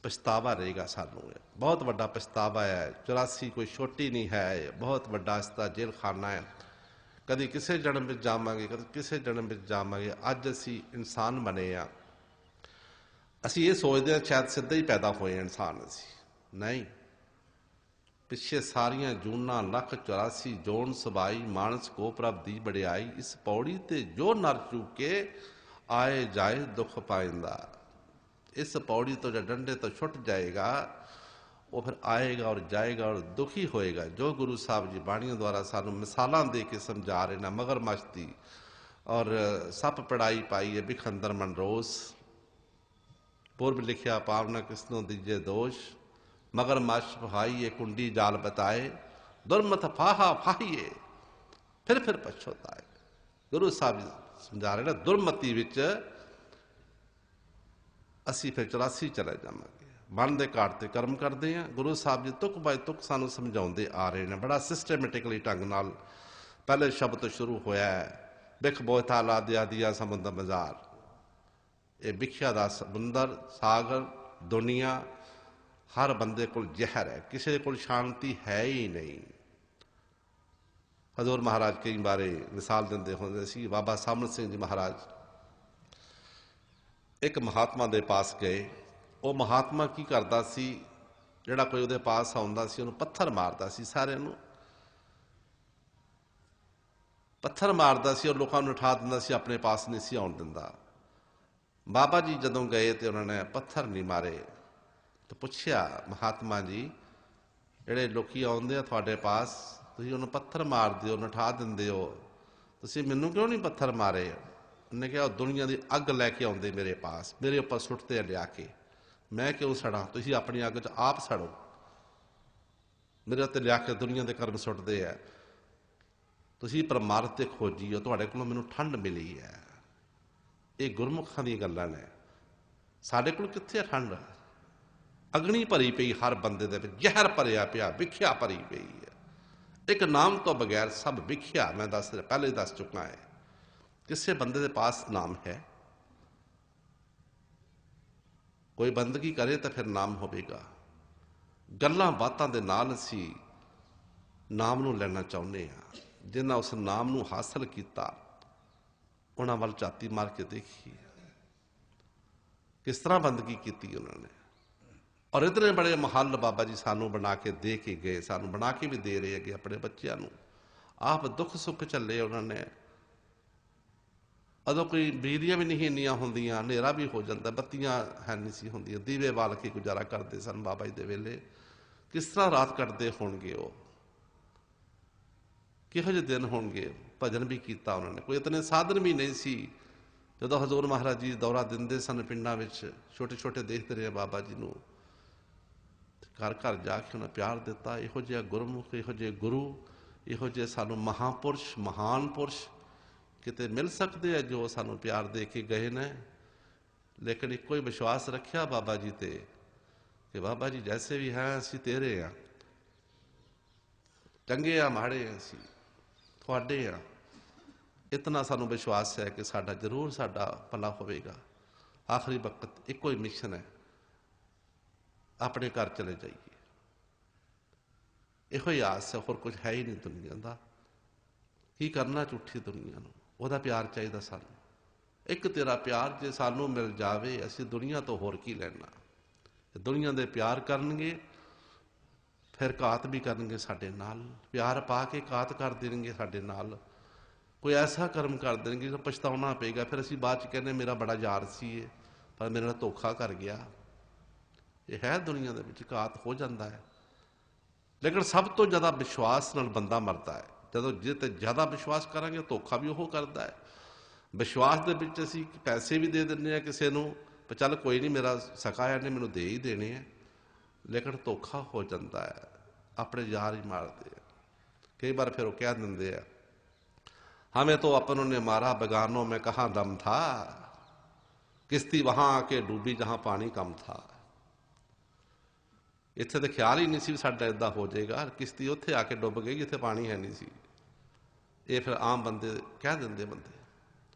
[SPEAKER 2] ਪਛਤਾਵਾ ਰਹੇਗਾ ਸਾਨੂੰ। ਬਹੁਤ ਵੱਡਾ ਪਛਤਾਵਾ ਹੈ। 84 ਕੋਈ ਛੋਟੀ ਨਹੀਂ ਹੈ, ਬਹੁਤ ਵੱਡਾ ਇਸ ਦਾ ਜੇਲ੍ਹ ਖਾਨਾ ਹੈ। ਕਦੀ ਕਿਸੇ ਜਨਮ ਵਿੱਚ ਜਾਵਾਂਗੇ, ਕਦੀ ਕਿਸੇ ਜਨਮ ਵਿੱਚ ਜਾਵਾਂਗੇ। ਅੱਜ ਅਸੀਂ ਇਨਸਾਨ ਬਣੇ ਹਾਂ। ਅਸੀਂ ਇਹ ਸੋਚਦੇ ਹਾਂ ਸ਼ਾਇਦ ਸਿੱਧਾ ਹੀ ਪੈਦਾ ਹੋਏ ਇਨਸਾਨ, ਅਸੀਂ ਨਹੀਂ। ਪਿੱਛੇ ਸਾਰੀਆਂ ਜੂਨਾਂ ਲੱਖ 84 ਜੋਨ ਸਬਾਈ, ਮਾਨਸ ਕੋ ਪ੍ਰਭ ਦੀ ਵਡਿਆਈ। ਇਸ ਪੌੜੀ ਤੇ ਜੋ ਨਰ ਚੁੱਕੇ ਆਏ ਜਾਏ ਦੁੱਖ ਪਾਇੰਦਾ। ਇਸ ਪੌੜੀ ਤੋਂ ਜਾਂ ਡੰਡੇ ਤੋਂ ਛੁੱਟ ਜਾਏਗਾ, ਉਹ ਫਿਰ ਆਏਗਾ ਔਰ ਜਾਏਗਾ ਔਰ ਦੁਖੀ ਹੋਏਗਾ। ਜੋ ਗੁਰੂ ਸਾਹਿਬ ਜੀ ਬਾਣੀਆਂ ਦੁਆਰਾ ਸਾਨੂੰ ਮਿਸਾਲਾਂ ਦੇ ਕੇ ਸਮਝਾ ਰਹੇ ਨੇ, ਮਗਰਮੱਛ ਦੀ ਔਰ ਸੱਪ ਪੜਾਈ ਪਾਈ ਹੈ ਬਿਖੰਦਰ ਮਨਰੋਸ। पूर्व लिखिया पावना कृष्णों दीजे दोष, मगरमच्छ फहाइए कुंडी जाल बताए, दुर्मत फाहा फाहिए फिर पछोताए। गुरु साहब समझा रहे ना, दुर्मति विच असी फिर 84 चले जावांगे। मन के घाट ते कर्म करते हैं। गुरु साहब जी तुक बाय तुक सानू समझाते आ रहे हैं, बड़ा सिस्टमेटिकली ढंग नाल। पहले शब्द तो शुरू होया है, बिख बोता ला दिया दिया समुद्र बाजार। ये विख्या का समुंदर सागर दुनिया, हर बंदे को जहर है, किसी को शांति है ही नहीं। हजूर महाराज कई बारे मिसाल देंदे होंदे सी। बाबा सामन सिंह जी महाराज एक महात्मा दे पास गए। वो महात्मा की करता सी, जिहड़ा कोई उहदे पास आउंदा सी उहनूं पत्थर मारदा सी, सारिआं नूं पत्थर मारदा सी और लोकां नूं उठा दिंदा सी, अपने पास नहीं सी आउण दिंदा। बाबा जी जदों गए तो उन्होंने पत्थर नहीं मारे, तो पूछया महात्मा जी ਜਿਹੜੇ ਲੋਕੀ ਆਉਂਦੇ ਆ ਤੁਹਾਡੇ ਪਾਸ ਤੁਸੀਂ ਉਹਨੂੰ ਪੱਥਰ ਮਾਰਦੇ ਹੋ, ਨਠਾ ਦਿੰਦੇ ਹੋ, ਤੁਸੀਂ ਮੈਨੂੰ ਕਿਉਂ ਨਹੀਂ ਪੱਥਰ ਮਾਰੇ? ਉਹਨੇ ਕਿਹਾ ਦੁਨੀਆ ਦੀ ਅੱਗ ਲੈ ਕੇ ਆਉਂਦੇ ਮੇਰੇ ਪਾਸ, ਮੇਰੇ ਉੱਪਰ ਸੁੱਟਦੇ ਆ ਲਿਆ ਕੇ, ਮੈਂ ਕਿਉਂ ਸੜਾਂ? ਤੁਸੀਂ ਆਪਣੀ ਅੱਗ 'ਚ ਆਪ ਸੜੋ, ਮੇਰੇ ਉੱਤੇ ਲਿਆ ਕੇ ਦੁਨੀਆ ਦੇ ਕਰਮ ਸੁੱਟਦੇ ਆ। ਤੁਸੀਂ ਪਰਮਾਰਥ ਦੇ ਖੋਜੀ ਹੋ, ਤੁਹਾਡੇ ਕੋਲੋਂ ਮੈਨੂੰ ਠੰਡ ਮਿਲੀ ਹੈ। ਇਹ ਗੁਰਮੁਖਾਂ ਦੀਆਂ ਗੱਲਾਂ ਨੇ, ਸਾਡੇ ਕੋਲ ਕਿੱਥੇ ਠੰਡ? ਅਗਨੀ ਭਰੀ ਪਈ ਹਰ ਬੰਦੇ ਦੇ ਵਿੱਚ, ਜ਼ਹਿਰ ਭਰਿਆ ਪਿਆ, ਵਿਖਿਆ ਭਰੀ ਪਈ ਹੈ। ਇੱਕ ਨਾਮ ਤੋਂ ਬਗੈਰ ਸਭ ਵਿਖਿਆ। ਮੈਂ ਪਹਿਲੇ ਦੱਸ ਚੁੱਕਾ ਹੈ, ਕਿਸੇ ਬੰਦੇ ਦੇ ਪਾਸ ਨਾਮ ਹੈ, ਕੋਈ ਬੰਦਗੀ ਕਰੇ ਤਾਂ ਫਿਰ ਨਾਮ ਹੋਵੇਗਾ। ਗੱਲਾਂ ਬਾਤਾਂ ਦੇ ਨਾਲ ਅਸੀਂ ਨਾਮ ਨੂੰ ਲੈਣਾ ਚਾਹੁੰਦੇ ਹਾਂ। ਜਿਨ੍ਹਾਂ ਉਸ ਨਾਮ ਨੂੰ ਹਾਸਲ ਕੀਤਾ ਉਹਨਾਂ ਵੱਲ ਝਾਤੀ ਮਾਰ ਕੇ ਦੇਖੀ ਕਿਸ ਤਰ੍ਹਾਂ ਬੰਦਗੀ ਕੀਤੀ ਉਹਨਾਂ ਨੇ। ਔਰ ਇਤਨੇ ਬੜੇ ਮਹੱਲ ਬਾਬਾ ਜੀ ਸਾਨੂੰ ਬਣਾ ਕੇ ਦੇ ਕੇ ਗਏ, ਸਾਨੂੰ ਬਣਾ ਕੇ ਵੀ ਦੇ ਰਹੇ ਹੈਗੇ ਆਪਣੇ ਬੱਚਿਆਂ ਨੂੰ। ਆਪ ਦੁੱਖ ਸੁੱਖ ਝੱਲੇ ਉਹਨਾਂ ਨੇ। ਉਦੋਂ ਕੋਈ ਬਿਜਲੀਆਂ ਵੀ ਨਹੀਂ ਇੰਨੀਆਂ ਹੁੰਦੀਆਂ, ਹਨੇਰਾ ਵੀ ਹੋ ਜਾਂਦਾ, ਬੱਤੀਆਂ ਹੈ ਨਹੀਂ ਸੀ ਹੁੰਦੀਆਂ, ਦੀਵੇ ਬਾਲ ਕੇ ਗੁਜ਼ਾਰਾ ਕਰਦੇ ਸਨ ਬਾਬਾ ਜੀ ਦੇ ਵੇਲੇ। ਕਿਸ ਤਰ੍ਹਾਂ ਰਾਤ ਕੱਟਦੇ ਹੋਣਗੇ ਉਹ, ਕਿਹੋ ਜਿਹੇ ਦਿਨ ਹੋਣਗੇ। ਭਜਨ ਵੀ ਕੀਤਾ ਉਹਨਾਂ ਨੇ, ਕੋਈ ਇਤਨੇ ਸਾਧਨ ਵੀ ਨਹੀਂ ਸੀ। ਜਦੋਂ ਹਜ਼ੂਰ ਮਹਾਰਾਜ ਜੀ ਦੌਰਾ ਦਿੰਦੇ ਸਨ ਪਿੰਡਾਂ ਵਿੱਚ, ਛੋਟੇ ਛੋਟੇ ਦੇਖਦੇ ਰਹੇ ਬਾਬਾ ਜੀ ਨੂੰ, ਘਰ ਘਰ ਜਾ ਕੇ ਉਹਨਾਂ ਪਿਆਰ ਦਿੱਤਾ। ਇਹੋ ਜਿਹਾ ਗੁਰਮੁਖ, ਇਹੋ ਜਿਹੇ ਗੁਰੂ, ਇਹੋ ਜਿਹੇ ਸਾਨੂੰ ਮਹਾਂਪੁਰਸ਼, ਮਹਾਨ ਪੁਰਸ਼ ਕਿਤੇ ਮਿਲ ਸਕਦੇ ਆ ਜੋ ਸਾਨੂੰ ਪਿਆਰ ਦੇ ਕੇ ਗਏ ਨੇ। ਲੇਕਿਨ ਇੱਕੋ ਹੀ ਵਿਸ਼ਵਾਸ ਰੱਖਿਆ ਬਾਬਾ ਜੀ ਤੇ ਕਿ ਬਾਬਾ ਜੀ ਜੈਸੇ ਵੀ ਹੈ ਅਸੀਂ ਤੇਰੇ ਆ, ਚੰਗੇ ਆ ਮਾੜੇ ਆ, ਅਸੀਂ ਤੁਹਾਡੇ ਆ। ਇਤਨਾ ਸਾਨੂੰ ਵਿਸ਼ਵਾਸ ਹੈ ਕਿ ਸਾਡਾ ਜ਼ਰੂਰ ਸਾਡਾ ਭਲਾ ਹੋਵੇਗਾ। ਆਖਰੀ ਵਕਤ ਇੱਕੋ ਹੀ ਮਿਸ਼ਨ ਹੈ, ਆਪਣੇ ਘਰ ਚਲੇ ਜਾਈਏ। ਇਹੋ ਹੀ ਆਸ ਹੈ, ਹੋਰ ਕੁਝ ਹੈ ਹੀ ਨਹੀਂ ਦੁਨੀਆ ਦਾ। ਕੀ ਕਰਨਾ ਝੂਠੀ ਦੁਨੀਆ ਨੂੰ, ਉਹਦਾ ਪਿਆਰ ਚਾਹੀਦਾ ਸਾਨੂੰ। ਇੱਕ ਤੇਰਾ ਪਿਆਰ ਜੇ ਸਾਨੂੰ ਮਿਲ ਜਾਵੇ, ਅਸੀਂ ਦੁਨੀਆ ਤੋਂ ਹੋਰ ਕੀ ਲੈਣਾ। ਦੁਨੀਆ ਦੇ ਪਿਆਰ ਕਰਨਗੇ, ਫਿਰ ਘਾਤ ਵੀ ਕਰਨਗੇ ਸਾਡੇ ਨਾਲ, ਪਿਆਰ ਪਾ ਕੇ ਘਾਤ ਕਰ ਦੇਣਗੇ ਸਾਡੇ ਨਾਲ। ਕੋਈ ਐਸਾ ਕਰਮ ਕਰ ਦੇਣਗੇ ਜੋ ਪਛਤਾਉਣਾ ਪਏਗਾ। ਫਿਰ ਅਸੀਂ ਬਾਅਦ 'ਚ ਕਹਿੰਦੇ ਮੇਰਾ ਬੜਾ ਯਾਰ ਸੀ ਇਹ, ਪਰ ਮੇਰੇ ਨਾਲ ਧੋਖਾ ਕਰ ਗਿਆ। ਇਹ ਹੈ ਦੁਨੀਆ ਦੇ ਵਿੱਚ, ਘਾਤ ਹੋ ਜਾਂਦਾ ਹੈ। ਲੇਕਿਨ ਸਭ ਤੋਂ ਜ਼ਿਆਦਾ ਵਿਸ਼ਵਾਸ ਨਾਲ ਬੰਦਾ ਮਰਦਾ ਹੈ। ਜਦੋਂ ਜੇ ਤੇ ਜ਼ਿਆਦਾ ਵਿਸ਼ਵਾਸ ਕਰਾਂਗੇ, ਧੋਖਾ ਵੀ ਉਹ ਕਰਦਾ ਹੈ। ਵਿਸ਼ਵਾਸ ਦੇ ਵਿੱਚ ਅਸੀਂ ਪੈਸੇ ਵੀ ਦੇ ਦਿੰਦੇ ਹਾਂ ਕਿਸੇ ਨੂੰ, ਪਰ ਚੱਲ ਕੋਈ ਨਹੀਂ ਮੇਰਾ ਸਕਾ ਇਹਨੇ ਮੈਨੂੰ ਦੇ ਹੀ ਦੇਣੇ ਆ, ਲੇਕਿਨ ਧੋਖਾ ਹੋ ਜਾਂਦਾ ਹੈ। ਆਪਣੇ ਯਾਰ ਹੀ ਮਾਰਦੇ ਆ। ਕਈ ਵਾਰ ਫਿਰ ਉਹ ਕਹਿ ਦਿੰਦੇ ਆ हमें तो अपनों ने मारा बेगानों में कहाँ दम था, किश्ती वहां आके डूबी जहां पानी कम था। ਇੱਥੇ ਤਾਂ ਖਿਆਲ ਹੀ ਨਹੀਂ ਸੀ ਸਾਡਾ ਇਦਾਂ ਹੋ ਜਾਏਗਾ, ਕਿਸ਼ਤੀ ਉੱਥੇ ਆ ਕੇ ਡੁੱਬ ਗਈ ਜਿੱਥੇ ਪਾਣੀ ਹੈ ਨਹੀਂ ਸੀ। ਇਹ ਫਿਰ ਆਮ ਬੰਦੇ ਕਹਿ ਦਿੰਦੇ ਬੰਦੇ,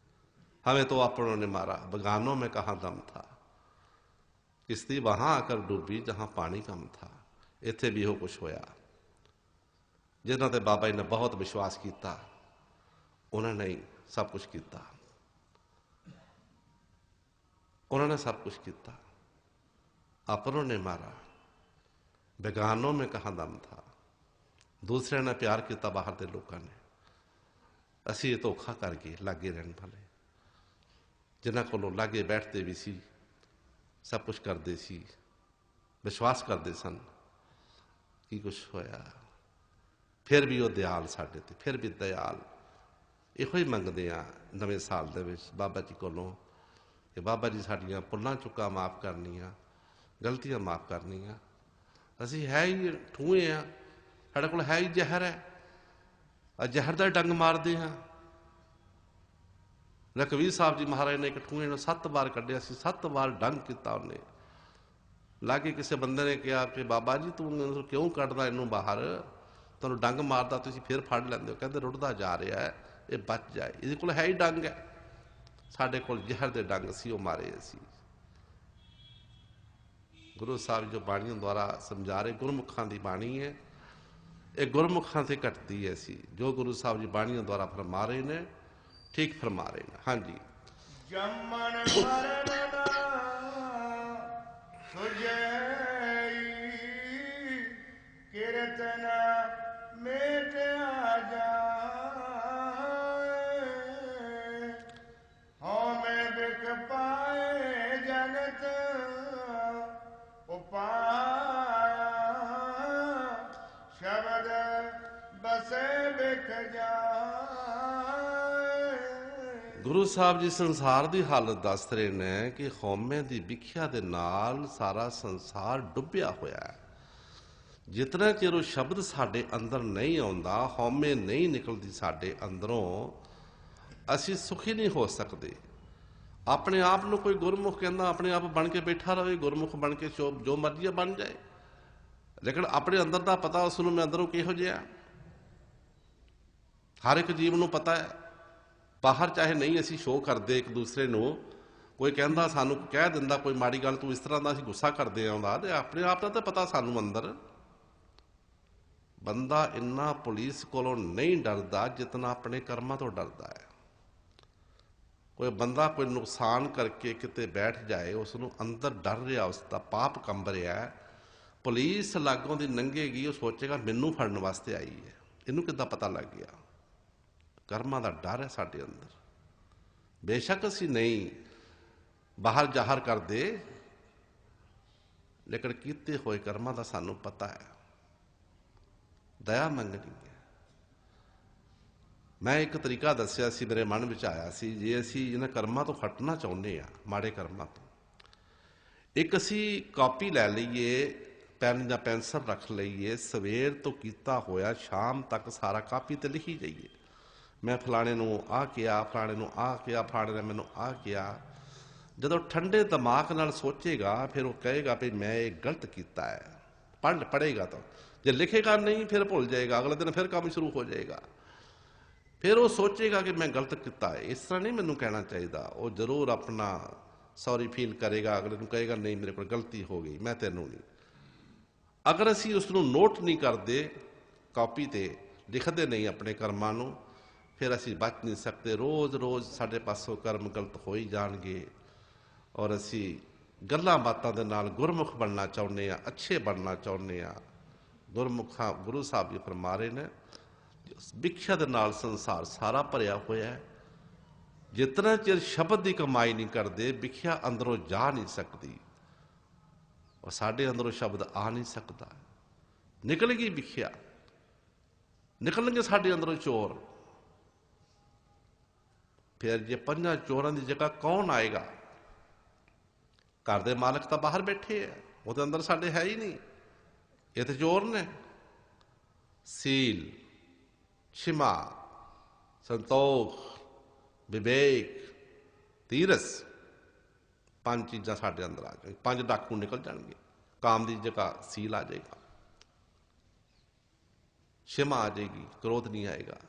[SPEAKER 2] हमें तो अपनों ने मारा बेगानों में कहाँ दम था, किश्ती वहां आकर डूबी जहां पानी कम था। ਇੱਥੇ ਵੀ ਇਹੋ ਕੁਛ ਹੋਇਆ। ਜਿਨ੍ਹਾਂ ਤੇ ਬਾਬਾ ਜੀ ਨੇ ਬਹੁਤ ਵਿਸ਼ਵਾਸ ਕੀਤਾ, ਉਹਨਾਂ ਨੇ ਸਭ ਕੁਛ ਕੀਤਾ। ਉਹਨਾਂ ਨੇ ਸਭ ਕੁਛ ਕੀਤਾ। अपनों ने मारा बेगानों में कहाँ दम था। ਦੂਸਰਿਆਂ ਨੇ ਪਿਆਰ ਕੀਤਾ ਬਾਹਰ ਦੇ ਲੋਕਾਂ ਨੇ। ਅਸੀਂ ਇਹ ਧੋਖਾ ਕਰ ਗਏ ਲਾਗੇ ਰਹਿਣ ਵਾਲੇ, ਜਿਨ੍ਹਾਂ ਕੋਲੋਂ ਲਾਗੇ ਬੈਠਦੇ ਵੀ ਸੀ, ਸਭ ਕੁਛ ਕਰਦੇ ਸੀ, ਵਿਸ਼ਵਾਸ ਕਰਦੇ ਸਨ। ਕੀ ਕੁਛ ਹੋਇਆ। ਫਿਰ ਵੀ ਉਹ ਦਿਆਲ ਸਾਡੇ ਤੇ, ਫਿਰ ਵੀ ਦਿਆਲ। ਇਹੋ ਹੀ ਮੰਗਦੇ ਆ ਨਵੇਂ ਸਾਲ ਦੇ ਵਿੱਚ ਬਾਬਾ ਜੀ ਕੋਲੋਂ ਕਿ ਬਾਬਾ ਜੀ ਸਾਡੀਆਂ ਭੁੱਲਾਂ ਚੁੱਕਾਂ ਮਾਫ਼ ਕਰਨੀਆਂ, ਗਲਤੀਆਂ ਮਾਫ਼ ਕਰਨੀਆਂ। ਅਸੀਂ ਹੈ ਹੀ ਠੂਏ ਆ, ਸਾਡੇ ਕੋਲ ਹੈ ਹੀ ਜ਼ਹਿਰ ਹੈ, ਜ਼ਹਿਰ ਦਾ ਡੰਗ ਮਾਰਦੇ ਹਾਂ। ਲਖਵੀਰ ਸਾਹਿਬ ਜੀ ਮਹਾਰਾਜ ਨੇ ਇੱਕ ਠੂਏ ਨੂੰ 7 ਵਾਰ ਕੱਢਿਆ ਸੀ, 7 ਵਾਰ ਡੰਗ ਕੀਤਾ ਉਹਨੇ। ਲਾਗੇ ਕਿਸੇ ਬੰਦੇ ਨੇ ਕਿਹਾ ਕਿ ਬਾਬਾ ਜੀ ਤੂੰ ਕਿਉਂ ਕੱਢਦਾ ਇਹਨੂੰ ਬਾਹਰ, ਤੁਹਾਨੂੰ ਡੰਗ ਮਾਰਦਾ ਤੁਸੀਂ ਫਿਰ ਫੜ ਲੈਂਦੇ ਹੋ। ਕਹਿੰਦੇ ਰੁੜਦਾ ਜਾ ਰਿਹਾ ਹੈ, ਇਹ ਬਚ ਜਾਏ, ਇਹਦੇ ਕੋਲ ਹੈ ਹੀ ਡੰਗ ਹੈ। ਸਾਡੇ ਕੋਲ ਜ਼ਹਿਰ ਦੇ ਡੰਗ ਸੀ, ਉਹ ਮਾਰੇ ਅਸੀਂ। ਗੁਰੂ ਸਾਹਿਬ ਜੋ ਬਾਣੀਆਂ ਦੁਆਰਾ ਸਮਝਾ ਰਹੇ, ਗੁਰਮੁਖਾਂ ਦੀ ਬਾਣੀ ਹੈ, ਇਹ ਗੁਰਮੁਖਾਂ ਤੇ ਘਟਦੀ ਹੈ। ਅਸੀਂ ਜੋ ਗੁਰੂ ਸਾਹਿਬ ਜੀ ਬਾਣੀਆਂ ਦੁਆਰਾ ਫਰਮਾ ਰਹੇ ਨੇ, ਠੀਕ ਫਰਮਾ ਰਹੇ ਨੇ। ਹਾਂਜੀ।
[SPEAKER 1] ਜੰਮਣ ਮਰਨ ਨਾ ਸੁਝਈ, ਕਿਰਤ ਨਾ ਮੇਟਿਆ ਜਾਏ, ਹਉਮੈ ਬਿਖ ਪਾਏ
[SPEAKER 2] ਗੁਰੂ ਸਾਹਿਬ ਜੀ ਸੰਸਾਰ ਦੀ ਹਾਲਤ ਦੱਸ ਰਹੇ ਨੇ ਕਿ ਹਉਮੈ ਦੀ ਵਿਖਿਆ ਦੇ ਨਾਲ ਸਾਰਾ ਸੰਸਾਰ ਡੁੱਬਿਆ ਹੋਇਆ ਹੈ। ਜਿਤਨਾ ਚਿਰ ਉਹ ਸ਼ਬਦ ਸਾਡੇ ਅੰਦਰ ਨਹੀਂ ਆਉਂਦਾ, ਹਉਮੈ ਨਹੀਂ ਨਿਕਲਦੀ ਸਾਡੇ ਅੰਦਰੋਂ, ਅਸੀਂ ਸੁਖੀ ਨਹੀਂ ਹੋ ਸਕਦੇ। ਆਪਣੇ ਆਪ ਨੂੰ ਕੋਈ ਗੁਰਮੁਖ ਕਹਿੰਦਾ ਆਪਣੇ ਆਪ ਬਣ ਕੇ ਬੈਠਾ ਰਹੇ, ਗੁਰਮੁਖ ਬਣ ਕੇ ਜੋ ਮਰਜ਼ੀ ਬਣ ਜਾਏ, ਲੇਕਿਨ ਆਪਣੇ ਅੰਦਰ ਦਾ ਪਤਾ ਉਸ ਨੂੰ ਮੈਂ ਅੰਦਰੋਂ ਕਿਹੋ ਜਿਹਾ। ਹਰ ਇੱਕ ਜੀਵ ਨੂੰ ਪਤਾ ਹੈ। ਬਾਹਰ ਚਾਹੇ ਨਹੀਂ ਅਸੀਂ ਸ਼ੋਅ ਕਰਦੇ ਇੱਕ ਦੂਸਰੇ ਨੂੰ, ਕੋਈ ਕਹਿੰਦਾ ਸਾਨੂੰ ਕਹਿ ਦਿੰਦਾ ਕੋਈ ਮਾੜੀ ਗੱਲ, ਤੂੰ ਇਸ ਤਰ੍ਹਾਂ ਦਾ, ਅਸੀਂ ਗੁੱਸਾ ਕਰਦੇ ਆਉਂਦਾ, ਤੇ ਆਪਣੇ ਆਪ ਦਾ ਤਾਂ ਪਤਾ ਸਾਨੂੰ ਅੰਦਰ। ਬੰਦਾ ਇੰਨਾ ਪੁਲਿਸ ਕੋਲੋਂ ਨਹੀਂ ਡਰਦਾ ਜਿਤਨਾ ਆਪਣੇ ਕਰਮਾਂ ਤੋਂ ਡਰਦਾ ਹੈ। ਕੋਈ ਬੰਦਾ ਕੋਈ ਨੁਕਸਾਨ ਕਰਕੇ ਕਿਤੇ ਬੈਠ ਜਾਏ, ਉਸ ਨੂੰ ਅੰਦਰ ਡਰ ਰਿਹਾ, ਉਸ ਦਾ ਪਾਪ ਕੰਬ ਰਿਹਾ। ਪੁਲਿਸ ਲਾਗੋਂ ਦੀ ਲੰਘੇਗੀ, ਉਹ ਸੋਚੇਗਾ ਮੈਨੂੰ ਫੜਨ ਵਾਸਤੇ ਆਈ ਹੈ। ਇਹਨੂੰ ਕਿੱਦਾਂ ਪਤਾ ਲੱਗ ਗਿਆ? ਕਰਮਾਂ ਦਾ ਡਰ ਹੈ ਸਾਡੇ ਅੰਦਰ। ਬੇਸ਼ੱਕ ਅਸੀਂ ਨਹੀਂ ਬਾਹਰ ਜ਼ਾਹਰ ਕਰਦੇ, ਲੇਕਿਨ ਕੀਤੇ ਹੋਏ ਕਰਮਾਂ ਦਾ ਸਾਨੂੰ ਪਤਾ ਹੈ। ਦਇਆ ਮੰਗਣੀ ਹੈ। ਮੈਂ ਇੱਕ ਤਰੀਕਾ ਦੱਸਿਆ ਸੀ, ਮੇਰੇ ਮਨ ਵਿੱਚ ਆਇਆ ਸੀ, ਜੇ ਅਸੀਂ ਇਹਨਾਂ ਕਰਮਾਂ ਤੋਂ ਹਟਣਾ ਚਾਹੁੰਦੇ ਹਾਂ, ਮਾੜੇ ਕਰਮਾਂ ਤੋਂ, ਇੱਕ ਅਸੀਂ ਕਾਪੀ ਲੈ ਲਈਏ, ਪੈਨ ਜਾਂ ਪੈਨਸਲ ਰੱਖ ਲਈਏ, ਸਵੇਰ ਤੋਂ ਕੀਤਾ ਹੋਇਆ ਸ਼ਾਮ ਤੱਕ ਸਾਰਾ ਕਾਪੀ ਤੇ ਲਿਖੀ ਜਾਈਏ। ਮੈਂ ਫਲਾਣੇ ਨੂੰ ਆਹ ਕਿਹਾ, ਫਲਾਣੇ ਨੂੰ ਆਹ ਕਿਹਾ, ਫਲਾਣੇ ਨੇ ਮੈਨੂੰ ਆਹ ਕਿਹਾ। ਜਦੋਂ ਠੰਡੇ ਦਿਮਾਗ ਨਾਲ ਸੋਚੇਗਾ, ਫਿਰ ਉਹ ਕਹੇਗਾ ਵੀ ਮੈਂ ਇਹ ਗਲਤ ਕੀਤਾ ਹੈ। ਪੜ੍ਹੇਗਾ ਤਾਂ, ਜੇ ਲਿਖੇਗਾ ਨਹੀਂ ਫਿਰ ਭੁੱਲ ਜਾਏਗਾ, ਅਗਲੇ ਦਿਨ ਫਿਰ ਕੰਮ ਸ਼ੁਰੂ ਹੋ ਜਾਏਗਾ। ਫਿਰ ਉਹ ਸੋਚੇਗਾ ਕਿ ਮੈਂ ਗਲਤ ਕੀਤਾ ਹੈ, ਇਸ ਤਰ੍ਹਾਂ ਨਹੀਂ ਮੈਨੂੰ ਕਹਿਣਾ ਚਾਹੀਦਾ। ਉਹ ਜ਼ਰੂਰ ਆਪਣਾ ਸੌਰੀ ਫੀਲ ਕਰੇਗਾ, ਅਗਲੇ ਨੂੰ ਕਹੇਗਾ ਨਹੀਂ ਮੇਰੇ ਕੋਲ ਗਲਤੀ ਹੋ ਗਈ, ਮੈਂ ਤੈਨੂੰ ਨਹੀਂ। ਅਗਰ ਅਸੀਂ ਉਸ ਨੂੰ ਨੋਟ ਨਹੀਂ ਕਰਦੇ, ਕਾਪੀ 'ਤੇ ਲਿਖਦੇ ਨਹੀਂ ਆਪਣੇ ਕਰਮਾਂ ਨੂੰ, ਫਿਰ ਅਸੀਂ ਬਚ ਨਹੀਂ ਸਕਦੇ। ਰੋਜ਼ ਰੋਜ਼ ਸਾਡੇ ਪਾਸੋਂ ਕਰਮ ਗਲਤ ਹੋ ਹੀ ਜਾਣਗੇ, ਔਰ ਅਸੀਂ ਗੱਲਾਂ ਬਾਤਾਂ ਦੇ ਨਾਲ ਗੁਰਮੁਖ ਬਣਨਾ ਚਾਹੁੰਦੇ ਹਾਂ, ਅੱਛੇ ਬਣਨਾ ਚਾਹੁੰਦੇ ਹਾਂ। ਗੁਰਮੁਖਾਂ ਗੁਰੂ ਸਾਹਿਬ ਜੀ ਫਰਮਾ ਰਹੇ ਨੇ, ਵਿਖਿਆ ਦੇ ਨਾਲ ਸੰਸਾਰ ਸਾਰਾ ਭਰਿਆ ਹੋਇਆ ਹੈ। ਜਿਤਨਾ ਚਿਰ ਸ਼ਬਦ ਦੀ ਕਮਾਈ ਨਹੀਂ ਕਰਦੇ, ਵਿਖਿਆ ਅੰਦਰੋਂ ਜਾ ਨਹੀਂ ਸਕਦੀ, ਔਰ ਸਾਡੇ ਅੰਦਰੋਂ ਸ਼ਬਦ ਆ ਨਹੀਂ ਸਕਦਾ। ਨਿਕਲੇਗੀ ਵਿਖਿਆ, ਨਿਕਲਣਗੇ ਸਾਡੇ ਅੰਦਰੋਂ ਚੋਰ। ਫਿਰ ਜੇ ਪੰਜਾਂ ਚੋਰਾਂ ਦੀ ਜਗ੍ਹਾ ਕੌਣ ਆਏਗਾ? ਘਰ ਦੇ ਮਾਲਕ ਤਾਂ ਬਾਹਰ ਬੈਠੇ ਆ, ਉਹਦੇ ਅੰਦਰ ਸਾਡੇ ਹੈ ਹੀ ਨਹੀਂ, ਇਹ ਤੇ ਚੋਰ ਨੇ। ਸੀਲ, क्षमा, संतोख, विवेक, तीरस, 5 चीज़ां साढ़े अंदर आ जाएगी। 5 डाकू निकल जाएंगे। काम की जगह सील आ जाएगा, क्षमा आ जाएगी, क्रोध नहीं आएगा,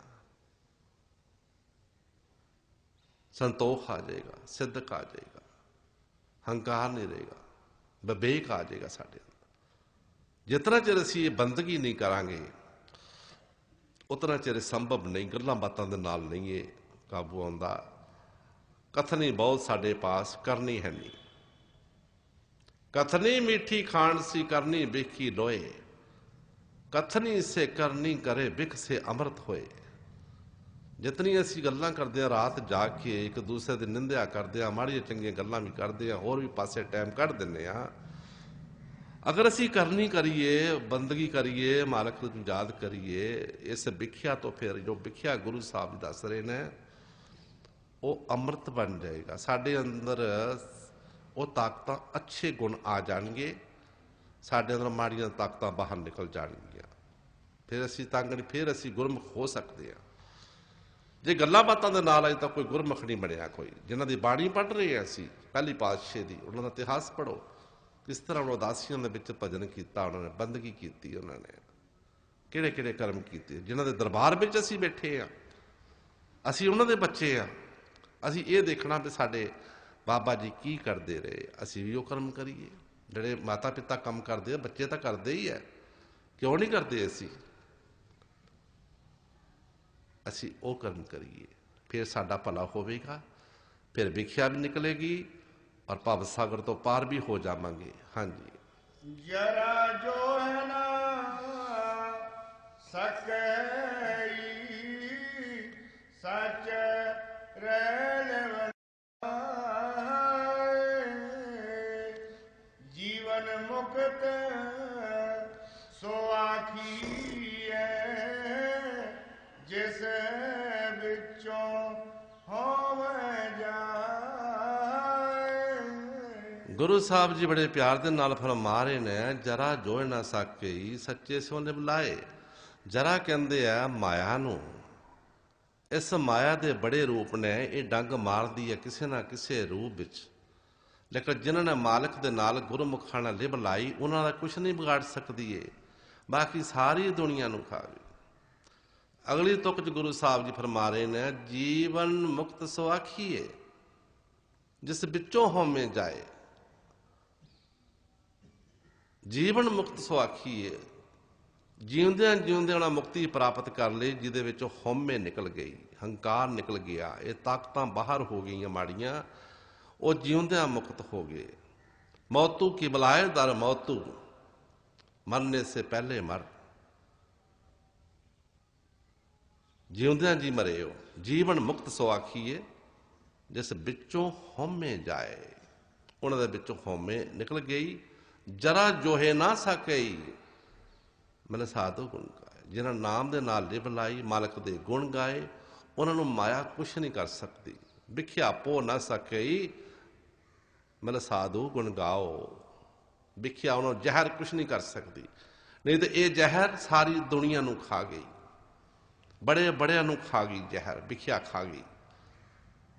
[SPEAKER 2] संतोख आ जाएगा, सिद्धक आ जाएगा, हंकार नहीं रहेगा, विवेक आ जाएगा साढ़े अंदर। जितना चिर असीं ये बंदगी नहीं करांगे, उतना चिर संभव नहीं। गल्लां बातां दे नाल नहीं ये काबू आउंदा। कथनी बहुत साडे पास, करनी है नहीं। कथनी मीठी खाण सी, करनी बिखी लोए, कथनी से करनी करे, बिख से अमृत होए। जितनी असीं गल्लां करदे हां रात जाग के, एक दूसरे दी निंदिया करदे हां, माड़ियां चंगियां गल्लां भी करदे हां, होर भी पासे टाइम कढ दिंदे हां। अगर असी करनी करिए, बंदगी करिए, मालक को याद करिए, इस विख्या तो फिर जो विख्या गुरु साहब दस रहे ने, वो अमृत बन जाएगा। साढ़े अंदर वो ताकतां, अच्छे गुण आ जाएंगे, साढ़े अंदर माड़ियां ताकतां बाहर निकल जाएंगियां। फिर असी तंग नहीं, फिर असी गुरमुख हो सकते हैं। जे गल्लां बातां दे नाल अजे तक कोई गुरमुख नहीं बनया, कोई जिन्हां दी बाणी पढ़ रहे हैं असी पहली पातशाही दी, उन्हां दा इतिहास पढ़ो, किस तरह उदासियों के विच भजन किया, उन्होंने बंदगी की, उन्होंने किहड़े किहड़े कर्म किए, जिन्हों के दरबार में असी बैठे हाँ, असी उन्होंने बच्चे हाँ। असी ये देखना भी साडे बाबा जी की करते रहे, असी भी वो कर्म करिए जिहड़े माता पिता काम करते, बच्चे तो करते ही है, क्यों नहीं करते? असी वो कर्म करिए, फिर साडा भला होवेगा, फिर विख्या भी निकलेगी और भव सागर तो पार भी हो जावांगे। हाँ जी।
[SPEAKER 1] जरा जो है ना सकई सच रहने जीवन मुक्त सो आखी है, जिस बिचों ਹੋਵੇ ਜਾਏ।
[SPEAKER 2] ਗੁਰੂ ਸਾਹਿਬ ਜੀ ਬੜੇ ਪਿਆਰ ਦੇ ਨਾਲ ਫਰਮਾ ਰਹੇ ਨੇ, ਜਰਾ ਜੋਇ ਨਾ ਸਾਕੇ ਸੱਚੇ ਸਿਉ ਨਿਭਲਾਏ। ਜਰਾ ਕਹਿੰਦੇ ਆ ਮਾਇਆ ਨੂੰ। ਇਸ ਮਾਇਆ ਦੇ ਬੜੇ ਰੂਪ ਨੇ, ਇਹ ਡੰਗ ਮਾਰਦੀ ਹੈ ਕਿਸੇ ਨਾ ਕਿਸੇ ਰੂਪ ਵਿੱਚ। ਲੇਕਿਨ ਜਿਨ੍ਹਾਂ ਨੇ ਮਾਲਕ ਦੇ ਨਾਲ ਗੁਰਮੁਖਾਂ ਨਾਲ ਲਿਵ ਲਾਈ, ਉਹਨਾਂ ਦਾ ਕੁਛ ਨਹੀਂ ਵਿਗਾੜ ਸਕਦੀ ਏ, ਬਾਕੀ ਸਾਰੀ ਦੁਨੀਆ ਨੂੰ ਖਾ ਗਈ। ਅਗਲੀ ਤੁਕ 'ਚ ਗੁਰੂ ਸਾਹਿਬ ਜੀ ਫਰਮਾ ਰਹੇ ਨੇ, ਜੀਵਨ ਮੁਕਤ ਸੋ ਆਖੀਏ ਜਿਸ ਵਿੱਚੋਂ ਹਉਮੈ ਜਾਏ। ਜੀਵਨ ਮੁਕਤ ਸੋ ਆਖੀਏ, ਜਿਉਂਦਿਆਂ ਜਿਉਂਦਿਆਂ ਨਾਲ ਮੁਕਤੀ ਪ੍ਰਾਪਤ ਕਰ ਲਈ, ਜਿਹਦੇ ਵਿੱਚੋਂ ਹਉਮੈ ਨਿਕਲ ਗਈ, ਹੰਕਾਰ ਨਿਕਲ ਗਿਆ, ਇਹ ਤਾਕਤਾਂ ਬਾਹਰ ਹੋ ਗਈਆਂ ਮਾੜੀਆਂ, ਉਹ ਜਿਉਂਦਿਆਂ ਮੁਕਤ ਹੋ ਗਏ। ਮੌਤੂ ਕੀ ਬੁਲਾਏ ਦਰ ਮੌਤੂ, ਮਰਨੇ ਸੇ ਪਹਿਲੇ ਮਰ। ਜਿਉਂਦਿਆਂ ਜੀ ਮਰੇ ਹੋ। ਜੀਵਨ ਮੁਕਤ ਸੋ ਆਖੀਏ ਜਿਸ ਵਿੱਚੋਂ ਹਉਮੈ ਜਾਏ। ਉਹਨਾਂ ਦੇ ਵਿੱਚੋਂ ਹਉਮੈ ਨਿਕਲ ਗਈ। ਜਰਾ ਜੋਹੇ ਨਾ ਸਕਈ ਮਤਲਬ ਸਾਧੂ ਗੁਣ ਗਾਏ। ਜਿਹਨਾਂ ਨਾਮ ਦੇ ਨਾਲ ਲਿਵ ਲਾਈ, ਮਾਲਕ ਦੇ ਗੁਣ ਗਾਏ, ਉਹਨਾਂ ਨੂੰ ਮਾਇਆ ਕੁਛ ਨਹੀਂ ਕਰ ਸਕਦੀ। ਵਿਖਿਆ ਪੋ ਨਾ ਸਕਈ ਮਤਲਬ ਸਾਧੂ ਗੁਣ ਗਾਓ। ਵਿਖਿਆ ਉਹਨੂੰ ਜ਼ਹਿਰ ਕੁਛ ਨਹੀਂ ਕਰ ਸਕਦੀ। ਨਹੀਂ ਤੇ ਇਹ ਜ਼ਹਿਰ ਸਾਰੀ ਦੁਨੀਆ ਨੂੰ ਖਾ ਗਈ, ਬੜੇ ਬੜਿਆਂ ਨੂੰ ਖਾ ਗਈ ਜ਼ਹਿਰ। ਵਿਖਿਆ ਖਾ ਗਈ,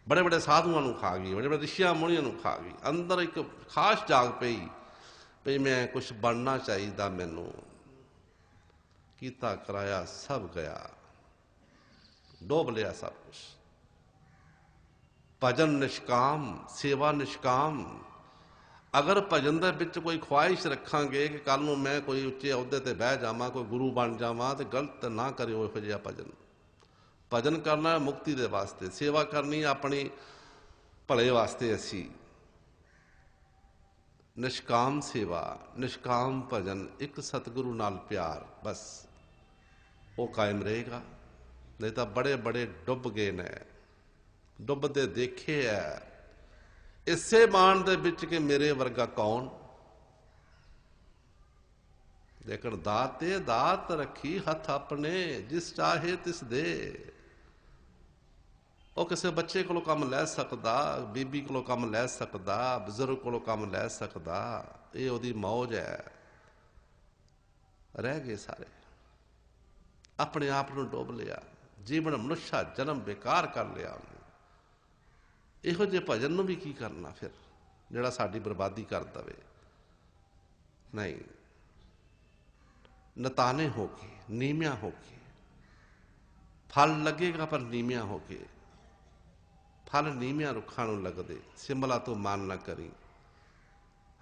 [SPEAKER 2] ਬੜੇ ਬੜੇ ਸਾਧੂਆਂ ਨੂੰ ਖਾ ਗਈ, ਬੜੇ ਬੜੇ ਰਿਸ਼ੀਆਂ ਮੁਨੀਆਂ ਨੂੰ ਖਾ ਗਈ। ਅੰਦਰ ਇੱਕ ਖਾਸ ਜਾਗ ਪਈ ਵੀ ਮੈਂ ਕੁਛ ਬਣਨਾ ਚਾਹੀਦਾ, ਮੈਨੂੰ ਕੀਤਾ ਕਰਾਇਆ ਸਭ ਗਿਆ, ਡੋਬ ਲਿਆ ਸਭ ਕੁਛ। ਭਜਨ ਨਿਸ਼ਕਾਮ, ਸੇਵਾ ਨਿਸ਼ਕਾਮ। ਅਗਰ ਭਜਨ ਦੇ ਵਿੱਚ ਕੋਈ ਖੁਆਇਸ਼ ਰੱਖਾਂਗੇ ਕਿ ਕੱਲ ਨੂੰ ਮੈਂ ਕੋਈ ਉੱਚੇ ਅਹੁਦੇ ਤੇ ਬਹਿ ਜਾਵਾਂ, ਕੋਈ ਗੁਰੂ ਬਣ ਜਾਵਾਂ, ਤੇ ਗਲਤ ਨਾ ਕਰਿਓ ਇਹੋ ਜਿਹਾ ਭਜਨ। ਭਜਨ ਕਰਨਾ ਮੁਕਤੀ ਦੇ ਵਾਸਤੇ, ਸੇਵਾ ਕਰਨੀ ਆਪਣੀ ਭਲੇ ਵਾਸਤੇ। ਅਸੀਂ ਨਿਸ਼ਕਾਮ ਸੇਵਾ, ਨਿਸ਼ਕਾਮ ਭਜਨ, ਇੱਕ ਸਤਿਗੁਰੂ ਨਾਲ ਪਿਆਰ, ਬਸ ਉਹ ਕਾਇਮ ਰਹੇਗਾ। ਨਹੀਂ ਤਾਂ ਬੜੇ ਬੜੇ ਡੁੱਬ ਗਏ ਨੇ, ਡੁੱਬਦੇ ਦੇਖੇ ਐ ਇਸੇ ਮਾਣ ਦੇ ਵਿੱਚ ਕਿ ਮੇਰੇ ਵਰਗਾ ਕੌਣ। ਲੇਕਿਨ ਦਾਤੇ ਦਾਤ ਰੱਖੀ ਹੱਥ ਆਪਣੇ, ਜਿਸ ਚਾਹੇ ਤਿਸ ਦੇ। ਉਹ ਕਿਸੇ ਬੱਚੇ ਕੋਲੋਂ ਕੰਮ ਲੈ ਸਕਦਾ, ਬੀਬੀ ਕੋਲੋਂ ਕੰਮ ਲੈ ਸਕਦਾ, ਬਜ਼ੁਰਗ ਕੋਲੋਂ ਕੰਮ ਲੈ ਸਕਦਾ, ਇਹ ਉਹਦੀ ਮੌਜ ਹੈ। ਰਹਿ ਗਏ ਸਾਰੇ, ਆਪਣੇ ਆਪ ਨੂੰ ਡੋਬ ਲਿਆ, ਜੀਵਨ ਮਨੁੱਖਾ ਜਨਮ ਬੇਕਾਰ ਕਰ ਲਿਆ ਉਹਨੇ। ਇਹੋ ਜਿਹੇ ਭਜਨ ਨੂੰ ਵੀ ਕੀ ਕਰਨਾ ਫਿਰ, ਜਿਹੜਾ ਸਾਡੀ ਬਰਬਾਦੀ ਕਰ ਦਵੇ। ਨਹੀਂ, ਨਤਾਨੇ ਹੋ ਕੇ, ਨੀਵਿਆਂ ਹੋ ਕੇ, ਫਲ ਲੱਗੇਗਾ ਪਰ ਨੀਵਿਆਂ ਹੋ ਕੇ। ਫਲ ਨੀਵਿਆਂ ਰੁੱਖਾਂ ਨੂੰ ਲੱਗਦੇ। ਸਿਮਲਾ ਤੋਂ ਮਨ ਨਾ ਕਰੀ,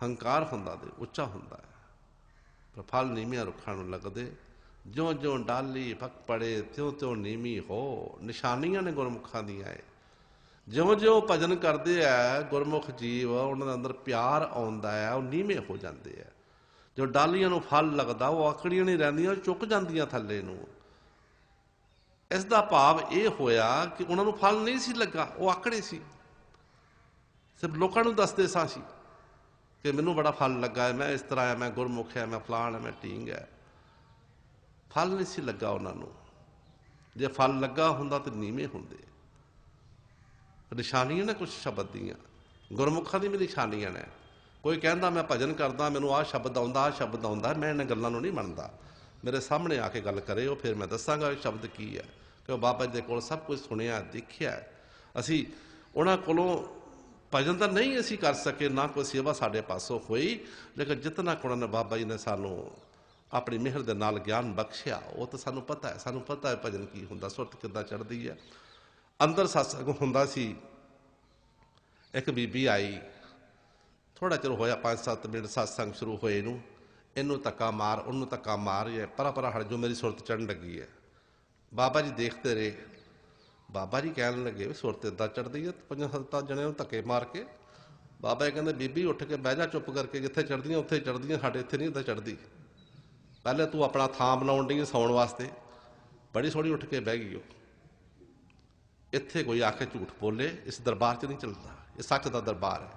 [SPEAKER 2] ਹੰਕਾਰ ਹੁੰਦਾ ਤੇ ਉੱਚਾ ਹੁੰਦਾ ਹੈ, ਪਰ ਫਲ ਨੀਵਿਆਂ ਰੁੱਖਾਂ ਨੂੰ ਲੱਗਦੇ। ਜਿਉਂ ਜਿਉਂ ਡਾਲੀ ਫੱਕ ਪੜੇ ਤਿਉਂ ਤਿਉਂ ਨੀਵੀਂ ਹੋ। ਨਿਸ਼ਾਨੀਆਂ ਨੇ ਗੁਰਮੁਖਾਂ ਦੀਆਂ ਇਹ। ਜਿਉਂ ਜਿਉਂ ਭਜਨ ਕਰਦੇ ਆ ਗੁਰਮੁਖ ਜੀਵ, ਉਹਨਾਂ ਦੇ ਅੰਦਰ ਪਿਆਰ ਆਉਂਦਾ ਹੈ, ਉਹ ਨੀਵੇਂ ਹੋ ਜਾਂਦੇ ਆ। ਜੋ ਡਾਲੀਆਂ ਨੂੰ ਫਲ ਲੱਗਦਾ, ਉਹ ਆਕੜੀਆਂ ਨਹੀਂ ਰਹਿੰਦੀਆਂ, ਚੁੱਕ ਜਾਂਦੀਆਂ ਥੱਲੇ ਨੂੰ। ਇਸ ਦਾ ਭਾਵ ਇਹ ਹੋਇਆ ਕਿ ਉਹਨਾਂ ਨੂੰ ਫਲ ਨਹੀਂ ਸੀ ਲੱਗਾ, ਉਹ ਆਕੜੇ ਸੀ। ਸਿਰਫ ਲੋਕਾਂ ਨੂੰ ਦੱਸਦੇ ਸਾਂ ਸੀ ਕਿ ਮੈਨੂੰ ਬੜਾ ਫਲ ਲੱਗਾ ਹੈ, ਮੈਂ ਇਸ ਤਰ੍ਹਾਂ ਹੈ, ਮੈਂ ਗੁਰਮੁਖ ਹੈ, ਮੈਂ ਫਲਾਣ ਹੈ, ਮੈਂ ਢੀਂਗ ਹੈ। ਫਲ ਨਹੀਂ ਸੀ ਲੱਗਾ ਉਹਨਾਂ ਨੂੰ। ਜੇ ਫਲ ਲੱਗਾ ਹੁੰਦਾ ਤਾਂ ਨੀਵੇਂ ਹੁੰਦੇ। ਨਿਸ਼ਾਨੀਆਂ ਨੇ ਕੁਛ ਸ਼ਬਦ ਦੀਆਂ, ਗੁਰਮੁਖਾਂ ਦੀ ਵੀ ਨਿਸ਼ਾਨੀਆਂ ਨੇ। ਕੋਈ ਕਹਿੰਦਾ ਮੈਂ ਭਜਨ ਕਰਦਾ, ਮੈਨੂੰ ਆਹ ਸ਼ਬਦ ਆਉਂਦਾ, ਆਹ ਸ਼ਬਦ ਆਉਂਦਾ, ਮੈਂ ਇਹਨਾਂ ਗੱਲਾਂ ਨੂੰ ਨਹੀਂ ਮੰਨਦਾ। ਮੇਰੇ ਸਾਹਮਣੇ ਆ ਕੇ ਗੱਲ ਕਰੇ ਉਹ, ਫਿਰ ਮੈਂ ਦੱਸਾਂਗਾ ਇਹ ਸ਼ਬਦ ਕੀ ਹੈ। ਕਿ ਉਹ ਬਾਬਾ ਜੀ ਦੇ ਕੋਲ ਸਭ ਕੁਝ ਸੁਣਿਆ, ਦੇਖਿਆ। ਅਸੀਂ ਉਹਨਾਂ ਕੋਲੋਂ ਭਜਨ ਤਾਂ ਨਹੀਂ ਅਸੀਂ ਕਰ ਸਕੇ, ਨਾ ਕੋਈ ਸੇਵਾ ਸਾਡੇ ਪਾਸੋਂ ਹੋਈ, ਲੇਕਿਨ ਜਿਤਨਾ ਕੁ ਉਹਨਾਂ ਨੇ ਬਾਬਾ ਜੀ ਨੇ ਸਾਨੂੰ ਆਪਣੀ ਮਿਹਰ ਦੇ ਨਾਲ ਗਿਆਨ ਬਖਸ਼ਿਆ, ਉਹ ਤਾਂ ਸਾਨੂੰ ਪਤਾ ਹੈ। ਸਾਨੂੰ ਪਤਾ ਹੈ ਭਜਨ ਕੀ ਹੁੰਦਾ, ਸੁਰਤ ਕਿੱਦਾਂ ਚੜ੍ਹਦੀ ਹੈ। ਅੰਦਰ ਸਤਸੰਗ ਹੁੰਦਾ ਸੀ। ਇੱਕ ਬੀਬੀ ਆਈ, ਥੋੜ੍ਹਾ ਚਿਰ ਹੋਇਆ, 5-7 ਮਿੰਟ ਸਤਸੰਗ ਸ਼ੁਰੂ ਹੋਏ ਨੂੰ। ਇਹਨੂੰ ਧੱਕਾ ਮਾਰ, ਉਹਨੂੰ ਧੱਕਾ ਮਾਰ, ਪਰਾਂ ਪਰਾਂ ਹਟ ਜੋ, ਮੇਰੀ ਸੁਰਤ ਚੜ੍ਹਨ ਲੱਗੀ ਹੈ। ਬਾਬਾ ਜੀ ਦੇਖਦੇ ਰਹੇ। ਬਾਬਾ ਜੀ ਕਹਿਣ ਲੱਗੇ ਵੀ ਸੁਰਤ ਇੱਦਾਂ ਚੜ੍ਹਦੀ ਹੈ 5-7 ਜਣਿਆਂ ਨੂੰ ਧੱਕੇ ਮਾਰ ਕੇ। ਬਾਬਾ ਜੀ ਕਹਿੰਦੇ ਬੀਬੀ ਉੱਠ ਕੇ ਬਹਿ ਜਾ ਚੁੱਪ ਕਰਕੇ, ਜਿੱਥੇ ਚੜ੍ਹਦੀਆਂ ਉੱਥੇ ਚੜ੍ਹਦੀਆਂ, ਸਾਡੇ ਇੱਥੇ ਨਹੀਂ ਇੱਦਾਂ ਚੜ੍ਹਦੀ। ਪਹਿਲੇ ਤੂੰ ਆਪਣਾ ਥਾਂ ਬਣਾਉਣ ਡਈ ਸੌਣ ਵਾਸਤੇ। ਬੜੀ ਸੋਹਣੀ ਉੱਠ ਕੇ ਬਹਿ ਗਈ ਉਹ। ਇੱਥੇ ਕੋਈ ਆ ਕੇ ਝੂਠ ਬੋਲੇ ਇਸ ਦਰਬਾਰ 'ਚ ਨਹੀਂ ਚੱਲਦਾ, ਇਹ ਸੱਚ ਦਾ ਦਰਬਾਰ ਹੈ।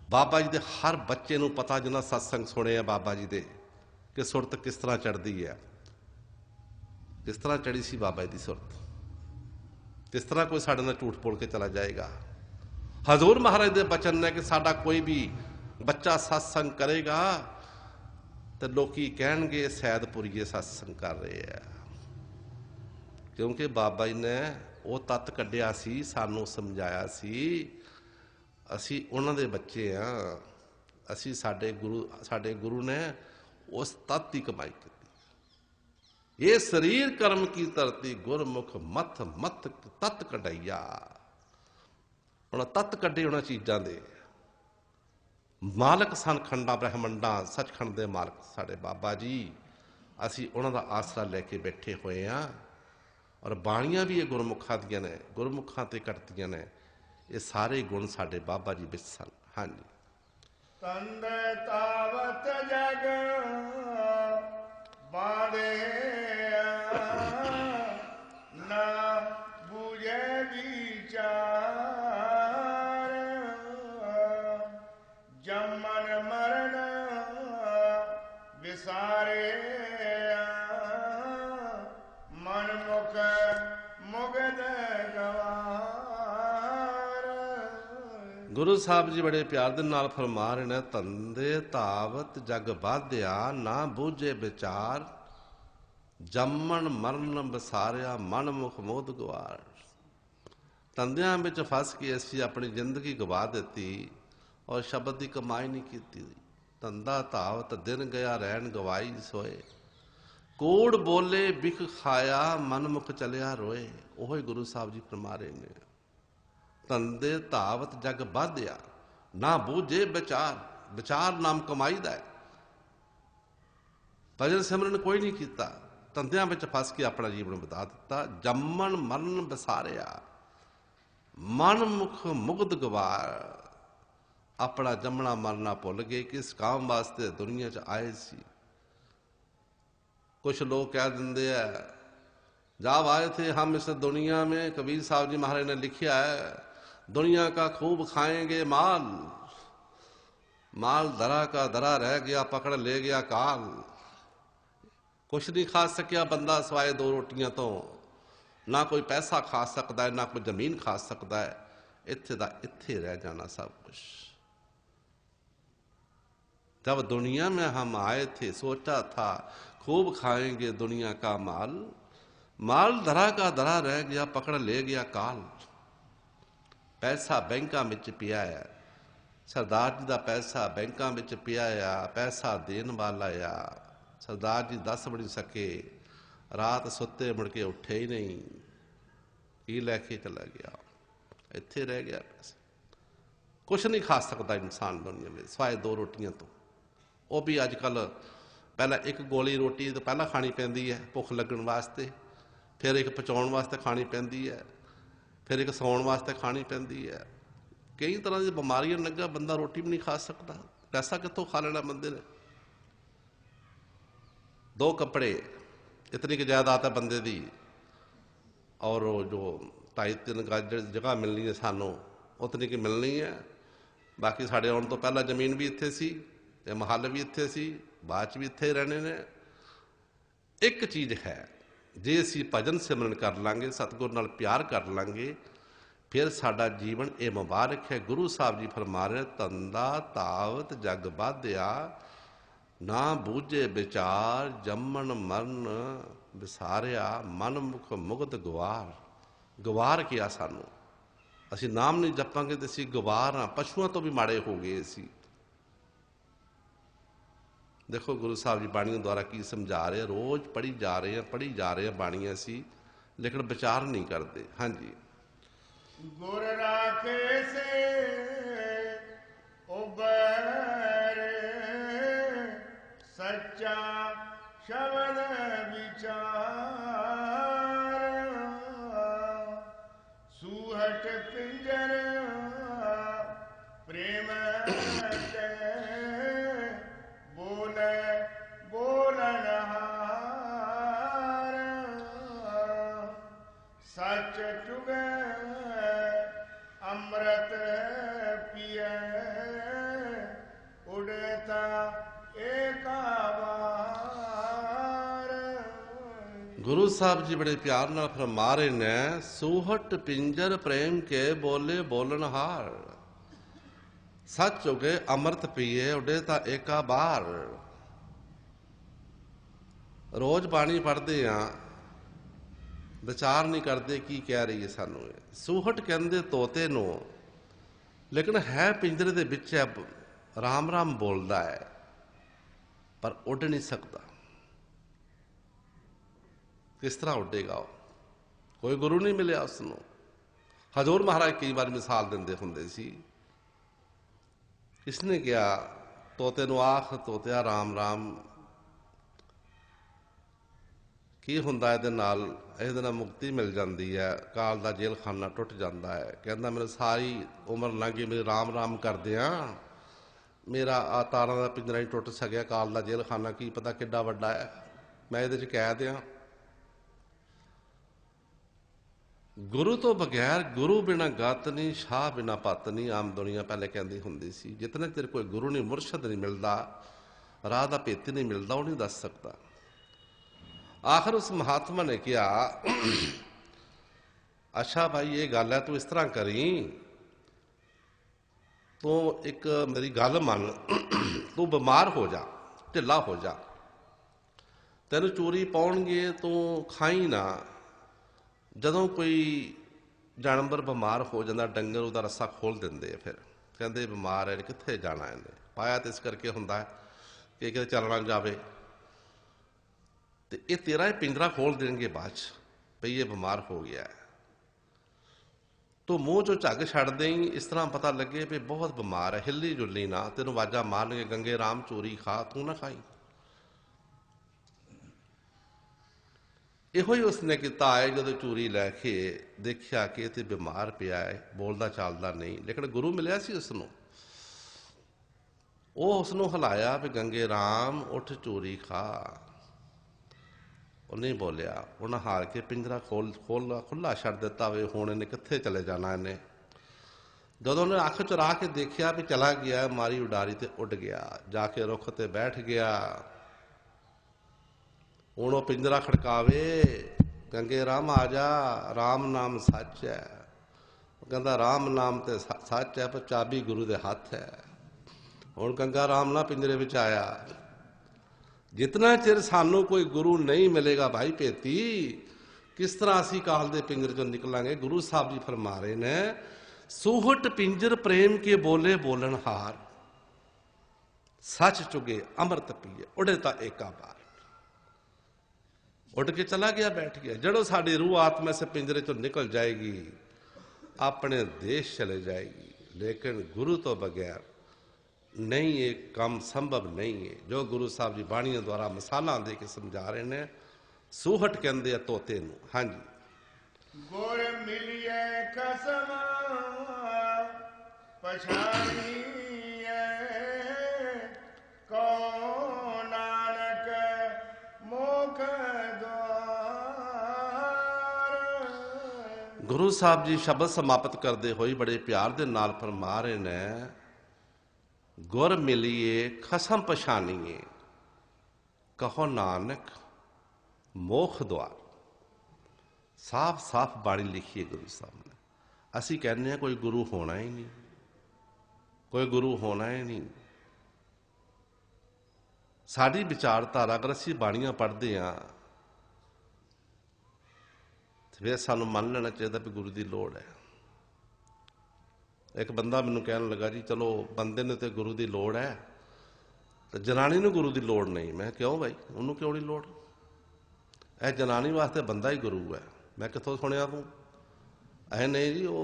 [SPEAKER 2] ਬਾਬਾ ਜੀ ਦੇ ਹਰ ਬੱਚੇ ਨੂੰ ਪਤਾ, ਜਿਹਨਾਂ ਸਤਸੰਗ ਸੁਣੇ ਆ ਬਾਬਾ ਜੀ ਦੇ, ਕਿ ਸੁਰਤ ਕਿਸ ਤਰ੍ਹਾਂ ਚੜ੍ਹਦੀ ਹੈ। ਕਿਸ ਤਰ੍ਹਾਂ ਚੜ੍ਹੀ ਸੀ ਬਾਬਾ ਜੀ ਦੀ ਸੁਰਤ। किस तरह कोई साढ़े नाल झूठ बोल के चला जाएगा। हजूर महाराज के बचन ने कि साडा कोई भी बच्चा सत्संग करेगा तो लोकी कहणगे सैदपुरीए सत्संग कर रहे हैं, क्योंकि बाबा जी ने वो तत्त कढ़िया सी, सानू समझाया सी, असी उन्हां दे बच्चे हाँ, असी साडे गुरु ने उस तत्त की कमाई की। ये शरीर कर्म की धरती गुरमुख मथ मथ तत्त कढ़ाइया। उन्हें तत्त कढ़े उन्होंने चीज़ों के मालक सन, खंडा ब्रह्मंडा सचखंड के मालक साडे बाबा जी। असी उन्हों का आसरा लैके बैठे हुए हाँ, और बाणियां भी ये गुरमुखा दियां ने, गुरमुखा ते कटदियां ने। ये सारे गुण साडे बाबा जी विच सन। हाँ जी।
[SPEAKER 1] तंद तावत जग बांधे ना बुझे विचार, जमन मरण विसारे मन मुख मुगद गवार।
[SPEAKER 2] गुरु साहब जी बड़े प्यार दे नाल फरमा रहे ने, तंदे तावत जग बाधिया ना बूझे विचार, जमन मरण बसारिया मन मुख मोद गवार। तंदियां विच फस के असी अपनी जिंदगी गवा दी और शब्द की कमाई नहीं की। तंदा तावत दिन गया रहन गवाई सोए, कूड़ बोले बिख खाया मन मुख चलिया रोए। ओह गुरु साहब जी फरमा रहे ने, तंदे तावत जग बाधिया ना बूझे विचार। विचार नाम कमाई दा है, भजन सिमरन कोई नहीं किया, तंदियां विच फस के अपना जीवन बिता दिता। जमन मरण बसारिया मन मुख मुग्ध गवार। अपना जमना मरना भुल गए, किस काम वास्ते दुनिया च आए सी। कुछ लोग कह देंगे हैं, जब आए थे हम इस दुनिया में, कबीर साहब जी महाराज ने लिखा है, दुनिया का खूब खाएंगे माल, माल धरा का धरा रह गया पकड़ ले गया काल। कुछ नहीं खा सकिया बंदा सवाए दो रोटियां तो, ना कोई पैसा खा सकता है ना कोई जमीन खा सकता है। इत्थे दा इत्थे रह जाना सब कुछ। जब दुनिया में हम आए थे सोचा था खूब खाएंगे दुनिया का माल, माल धरा का धरा रह गया पकड़ ले गया काल। पैसा बैंकां विच पिया है, सरदार जी का पैसा बैंकां विच पिया आ, पैसा देन वाला आ। सरदार जी दस भी नहीं सके, रात सुते मुड़ के उठे ही नहीं, की लैके चला गया, इत्थे रह गया पैसा। कुछ नहीं खा सकता इंसान दुनिया में सवाए दो रोटियां तो, वह भी अजकल पहला एक गोली रोटी तो पहला खानी पैंदी है भुख लगन वास्ते, फिर एक पचाउण वास्ते खानी पैंदी है, फिर एक सौण वास्ते खानी पैंदी है। कई तरह की बीमारियां लगा, बंदा रोटी भी नहीं खा सकता, पैसा कितों खा लेना बंदे ने। दो कपड़े इतनी की जायदाद है बंदे दी, और जो 2.5-3 गज जगह मिलनी है सानू उतनी की मिलनी है। बाकी साढ़े आने तो पहला जमीन भी इत्थे सी, महल भी इत्थे सी, बाद भी इत्थे रहने ने। एक चीज़ है, जे असी भजन सिमरन कर लांगे, सतगुर नाल प्यार कर लांगे, फिर साडा जीवन ये मुबारक है। गुरु साहब जी फरमा रहे, तंदा तावत जग बाधिया ना बूझे विचार, जमन मरण विसारिया मन मुख मुग्ध गवार। गवार किया सानू, असी नाम नहीं जपांगे तो असी गवार हाँ, पशुओं तो भी माड़े हो गए असी। देखो गुरु साहब जी बाणियों द्वारा की समझा रहे, रोज पढ़ी जा रहे हैं बाणियां असी, लेकिन विचार नहीं करते। हाँ जी।
[SPEAKER 1] गुर राखे से उबर सच्चा शब्द विचार, सूहट पिंजर प्रेम के बोले बोलनहार, सच चुगे अमृत पिए उड़ता एका बार।
[SPEAKER 2] गुरु साहब जी बड़े प्यार नाल फरमा रहे ने, सूहट पिंजर प्रेम के बोले बोलनहार, सच उगे अमृत पिए उडे ता एका बार। रोज बाणी पढ़ते हाँ, विचार नहीं करते की कह रही है सानू। सूहट कहंदे तोते नू, लेकिन है पिंजरे दे विच है, राम राम बोलदा है पर उड़ नहीं सकता। किस तरह उडेगा वो? कोई गुरु नहीं मिलिया उसनों। हजूर महाराज कई बार मिसाल देंदे हुंदे सी। किसने कहा तोते नू आख तोतिया राम राम की हुंदा इहदे नाल? इहदे नाल मुक्ति मिल जाती है, काल दा जेल खाना टुट जाता है। कहंदा मेरी सारी उम्र लंघ गई, मेरी राम राम करदियां मेरा आ तारां दा पिंजरा ही टुट सकिया, काल दा जेल खाना की पता किड्डा वड्डा है, मैं इहदे च कैद हां। गुरु तो बगैर गुरु बिना गत नहीं, शाह बिना पत नहीं, आम दुनिया पहले कहती हुंदी सी। जितने चिर कोई गुरु नहीं, मुरशद नहीं मिलता, राह दा भेती नहीं मिलता, वो नहीं दस सकता। आखिर उस महात्मा ने कहा, अच्छा भाई ये गल है, तू इस तरह करी, तू एक मेरी गल मन, तू बीमार हो जा, ढिला हो जा, तेन चोरी पाउणगे, तू खाई ना। जदों कोई जानवर बीमार हो जाता, डंगर उसका रस्सा खोल देंगे, फिर कहते बीमार है कित्थे जाना, इन्हें पाया तो इस करके होंदा है कि किते चलना जावे, तो ये तेरा ही पिंजरा खोल देंगे बाद भई ये बीमार हो गया है। तो मूँह चो झग छड़ दें, इस तरह पता लगे भी बहुत बीमार है, हिली जुली ना, तेन आवाजा मारनगे गंगे राम चोरी खा, तू ना खाई। इहो ही उसने किया है। जो चूरी लैके देखा कि इतने बीमार पिया है, बोलता चालता नहीं, लेकिन गुरु मिलिया सी उसनों। वो उसनों हिलाया भी गंगे राम उठ चूरी खा, वो नहीं बोलिया। उन्हें हार के पिंजरा खुला छड़ दिता वे, हुण इन्हें कित्थे चले जाना। इन्हें जदों ने अख चुरा के देखा भी चला गया, मारी उडारी ते उड़ गया, जाके रुख ते बैठ गया। हुण वो पिंजरा खड़कावे, गंगे राम आ जा, राम नाम सच है। कहता राम नाम ते सच है, पर चाबी गुरु दे हथ है। हुण गंगा राम ना पिंजरे विच आया। जितना चिर सानू कोई गुरु नहीं मिलेगा भाई भेती, किस तरह असी काल दे पिंजरे चों निकलांगे? गुरु साहब जी फरमा रहे ने, सूहट पिंजर प्रेम के बोले बोलनहार, सच चुगे अमृत पिए उड़े ता एका बार। उड़ के चला गया, बैठ गया। जड़ों साड़ी रूह आत्मा से पिंजरे चो निकल जाएगी, अपने देश चले जाएगी। लेकिन गुरु तो बगैर नहीं, ये काम संभव नहीं है। जो गुरु साहब जी बाणियों द्वारा मिसालां दे के समझा रहे ने, सूहट कहंदे तोते नूं। हाँ जी,
[SPEAKER 1] गुर मिलिए कसम पछाणीए, कौन नानक मुख द्वार।
[SPEAKER 2] गुरु साहब जी शब्द समाप्त करते हुए बड़े प्यार दे नाल फरमा रहे ने, गुर मिलिए खसम पछाणीए, कहो नानक मोख द्वार। साफ साफ बाणी लिखी है गुरु साहब ने। असी कहने हैं कोई गुरु होना ही नहीं, कोई गुरु होना ही नहीं। साड़ी विचारधारा अगर असी बाणियां पढ़ते हाँ, फिर सानू मान लेना चाहिए भी गुरु की लोड़ है। एक बंदा मैनू कहन लगा, जी चलो बंदे ने तो गुरु की लोड़ है, तो जनानी नूं गुरु की लोड़ नहीं। मैं क्यों भाई, उन्होंने क्यों नहीं लोड़? यह जनानी वास्ते बंदा ही गुरु है। मैं कितों सुनिया तू? ऐ नहीं जी, वो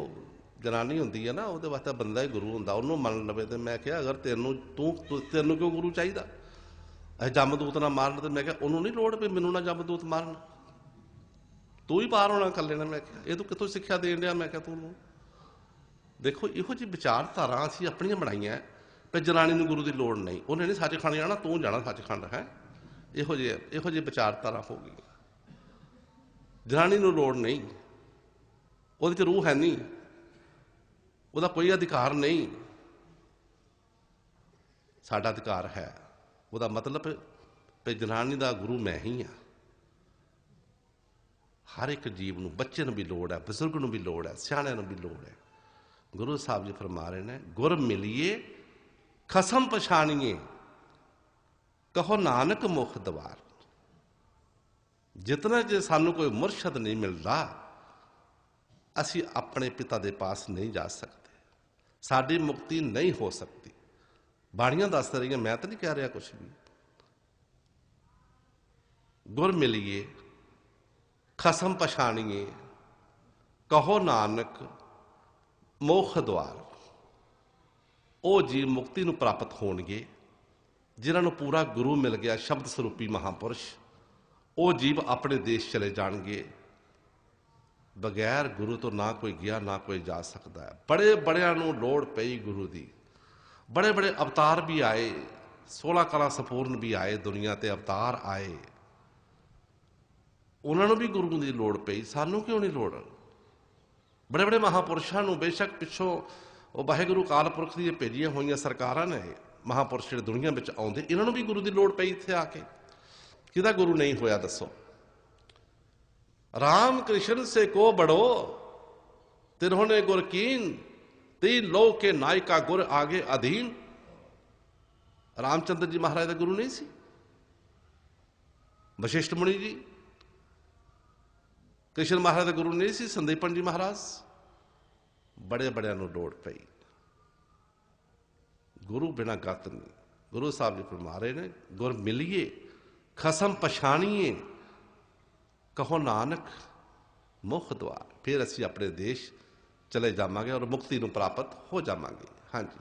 [SPEAKER 2] जनानी होंदी है ना, वो वास्ते बंदा ही गुरु होंदा, उन्होंने मन लवे। तो मैं क्या अगर तेनों तेनों क्यों गुरु चाहिए? ऐ जमदूत ना मारन। तो मैं क्या उन्होंने नहीं लोड़ भी मैनू ना जमदूत मारन, तू ही पार होना कल्ले ने। मैं क्या ये तू कितों सिक्ख्या देन दिया? मैं क्या तू देखो, इहो जी विचारधारा असीं अपनियां बनाईयां भी जनानी नूं गुरु की लोड़ नहीं, उन्हें नहीं सचखंड जाना, तू जाना सचखंड है। इहो जी विचारधारा हो गई। जनानी नूं लोड़ नहीं, उहदे च रूह है नहीं, उहदा कोई अधिकार नहीं। साडा अधिकार है। उहदा मतलब भी जनानी दा गुरु मैं ही हाँ। ਹਰ ਇੱਕ ਜੀਵ ਨੂੰ, ਬੱਚੇ ਨੂੰ ਵੀ ਲੋੜ ਹੈ, ਬਜ਼ੁਰਗ ਨੂੰ ਵੀ ਲੋੜ ਹੈ, ਸਿਆਣਿਆਂ ਨੂੰ ਵੀ ਲੋੜ ਹੈ। ਗੁਰੂ ਸਾਹਿਬ ਜੀ ਫਰਮਾ ਰਹੇ ਨੇ, ਗੁਰ ਮਿਲੀਏ ਖਸਮ ਪਛਾਣੀਏ, ਕਹੋ ਨਾਨਕ ਮੁਖ ਦਵਾਰ। ਜਿਤਨਾ ਜੇ ਸਾਨੂੰ ਕੋਈ ਮੁਰਸ਼ਦ ਨਹੀਂ ਮਿਲਦਾ, ਅਸੀਂ ਆਪਣੇ ਪਿਤਾ ਦੇ ਪਾਸ ਨਹੀਂ ਜਾ ਸਕਦੇ, ਸਾਡੀ ਮੁਕਤੀ ਨਹੀਂ ਹੋ ਸਕਦੀ। ਬਾਣੀਆਂ ਦੱਸ ਰਹੀਆਂ, ਮੈਂ ਤਾਂ ਨਹੀਂ ਕਹਿ ਰਿਹਾ ਕੁਛ ਵੀ। ਗੁਰ ਮਿਲੀਏ ਖਸਮ ਪਛਾਣੀਏ, ਕਹੋ ਨਾਨਕ ਮੋਖ ਦੁਆਰ। ਉਹ ਜੀਵ ਮੁਕਤੀ ਨੂੰ ਪ੍ਰਾਪਤ ਹੋਣਗੇ ਜਿਨ੍ਹਾਂ ਨੂੰ ਪੂਰਾ ਗੁਰੂ ਮਿਲ ਗਿਆ, ਸ਼ਬਦ ਸਰੂਪੀ ਮਹਾਂਪੁਰਸ਼। ਉਹ ਜੀਵ ਆਪਣੇ ਦੇਸ਼ ਚਲੇ ਜਾਣਗੇ। ਬਗੈਰ ਗੁਰੂ ਤੋਂ ਨਾ ਕੋਈ ਗਿਆ, ਨਾ ਕੋਈ ਜਾ ਸਕਦਾ ਹੈ। ਬੜੇ ਬੜਿਆਂ ਨੂੰ ਲੋੜ ਪਈ ਗੁਰੂ ਦੀ, ਬੜੇ ਬੜੇ ਅਵਤਾਰ ਵੀ ਆਏ, 16 ਕਲਾ ਸੰਪੂਰਨ ਵੀ ਆਏ, ਦੁਨੀਆ ਤੇ ਅਵਤਾਰ ਆਏ, ਉਹਨਾਂ ਨੂੰ ਵੀ ਗੁਰੂ ਦੀ ਲੋੜ ਪਈ। ਸਾਨੂੰ ਕਿਉਂ ਨਹੀਂ ਲੋੜ? ਬੜੇ ਬੜੇ ਮਹਾਂਪੁਰਸ਼ਾਂ ਨੂੰ, ਬੇਸ਼ੱਕ ਪਿੱਛੋਂ ਉਹ ਵਾਹਿਗੁਰੂ ਅਕਾਲ ਪੁਰਖ ਦੀਆਂ ਭੇਜੀਆਂ ਹੋਈਆਂ ਸਰਕਾਰਾਂ ਨੇ, ਮਹਾਂਪੁਰਸ਼ ਜਿਹੜੇ ਦੁਨੀਆ ਵਿੱਚ ਆਉਂਦੇ, ਇਹਨਾਂ ਨੂੰ ਵੀ ਗੁਰੂ ਦੀ ਲੋੜ ਪਈ ਇੱਥੇ ਆ ਕੇ। ਕਿਹਦਾ ਗੁਰੂ ਨਹੀਂ ਹੋਇਆ ਦੱਸੋ? ਰਾਮ ਕ੍ਰਿਸ਼ਨ ਸੇ ਕੋ ਬੜੋ ਤਿन्होंने गुर कीन, तीन लोक के नायिका गुर आगे अधीन। ਰਾਮਚੰਦਰ ਜੀ ਮਹਾਰਾਜ ਦਾ ਗੁਰੂ ਨਹੀਂ ਸੀ? ਵਸ਼ਿਸ਼ਟ ਮੁਨੀ ਜੀ, ਕ੍ਰਿਸ਼ਨ ਮਹਾਰਾਜ ਦਾ ਗੁਰੂ ਨਹੀਂ ਸੀ? ਸੰਦੀਪਨ ਜੀ ਮਹਾਰਾਜ। ਬੜੇ ਬੜਿਆਂ ਨੂੰ ਲੋੜ ਪਈ, ਗੁਰੂ ਬਿਨਾਂ ਗਤ ਨਹੀਂ। ਗੁਰੂ ਸਾਹਿਬ ਜੀ ਫਰਮਾ ਰਹੇ ਨੇ, ਗੁਰ ਮਿਲੀਏ ਖਸਮ ਪਛਾਣੀਏ, ਕਹੋ ਨਾਨਕ ਮੁਖ ਦੁਆਰ। ਫਿਰ ਅਸੀਂ ਆਪਣੇ ਦੇਸ਼ ਚਲੇ ਜਾਵਾਂਗੇ ਔਰ ਮੁਕਤੀ ਨੂੰ ਪ੍ਰਾਪਤ ਹੋ ਜਾਵਾਂਗੇ। ਹਾਂਜੀ।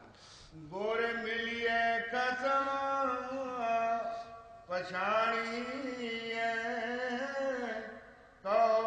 [SPEAKER 1] ਗੁਰ ਮਿਲੀਏ ਕਸਮ ਪਛਾਣੀਏ, ਕਹੋ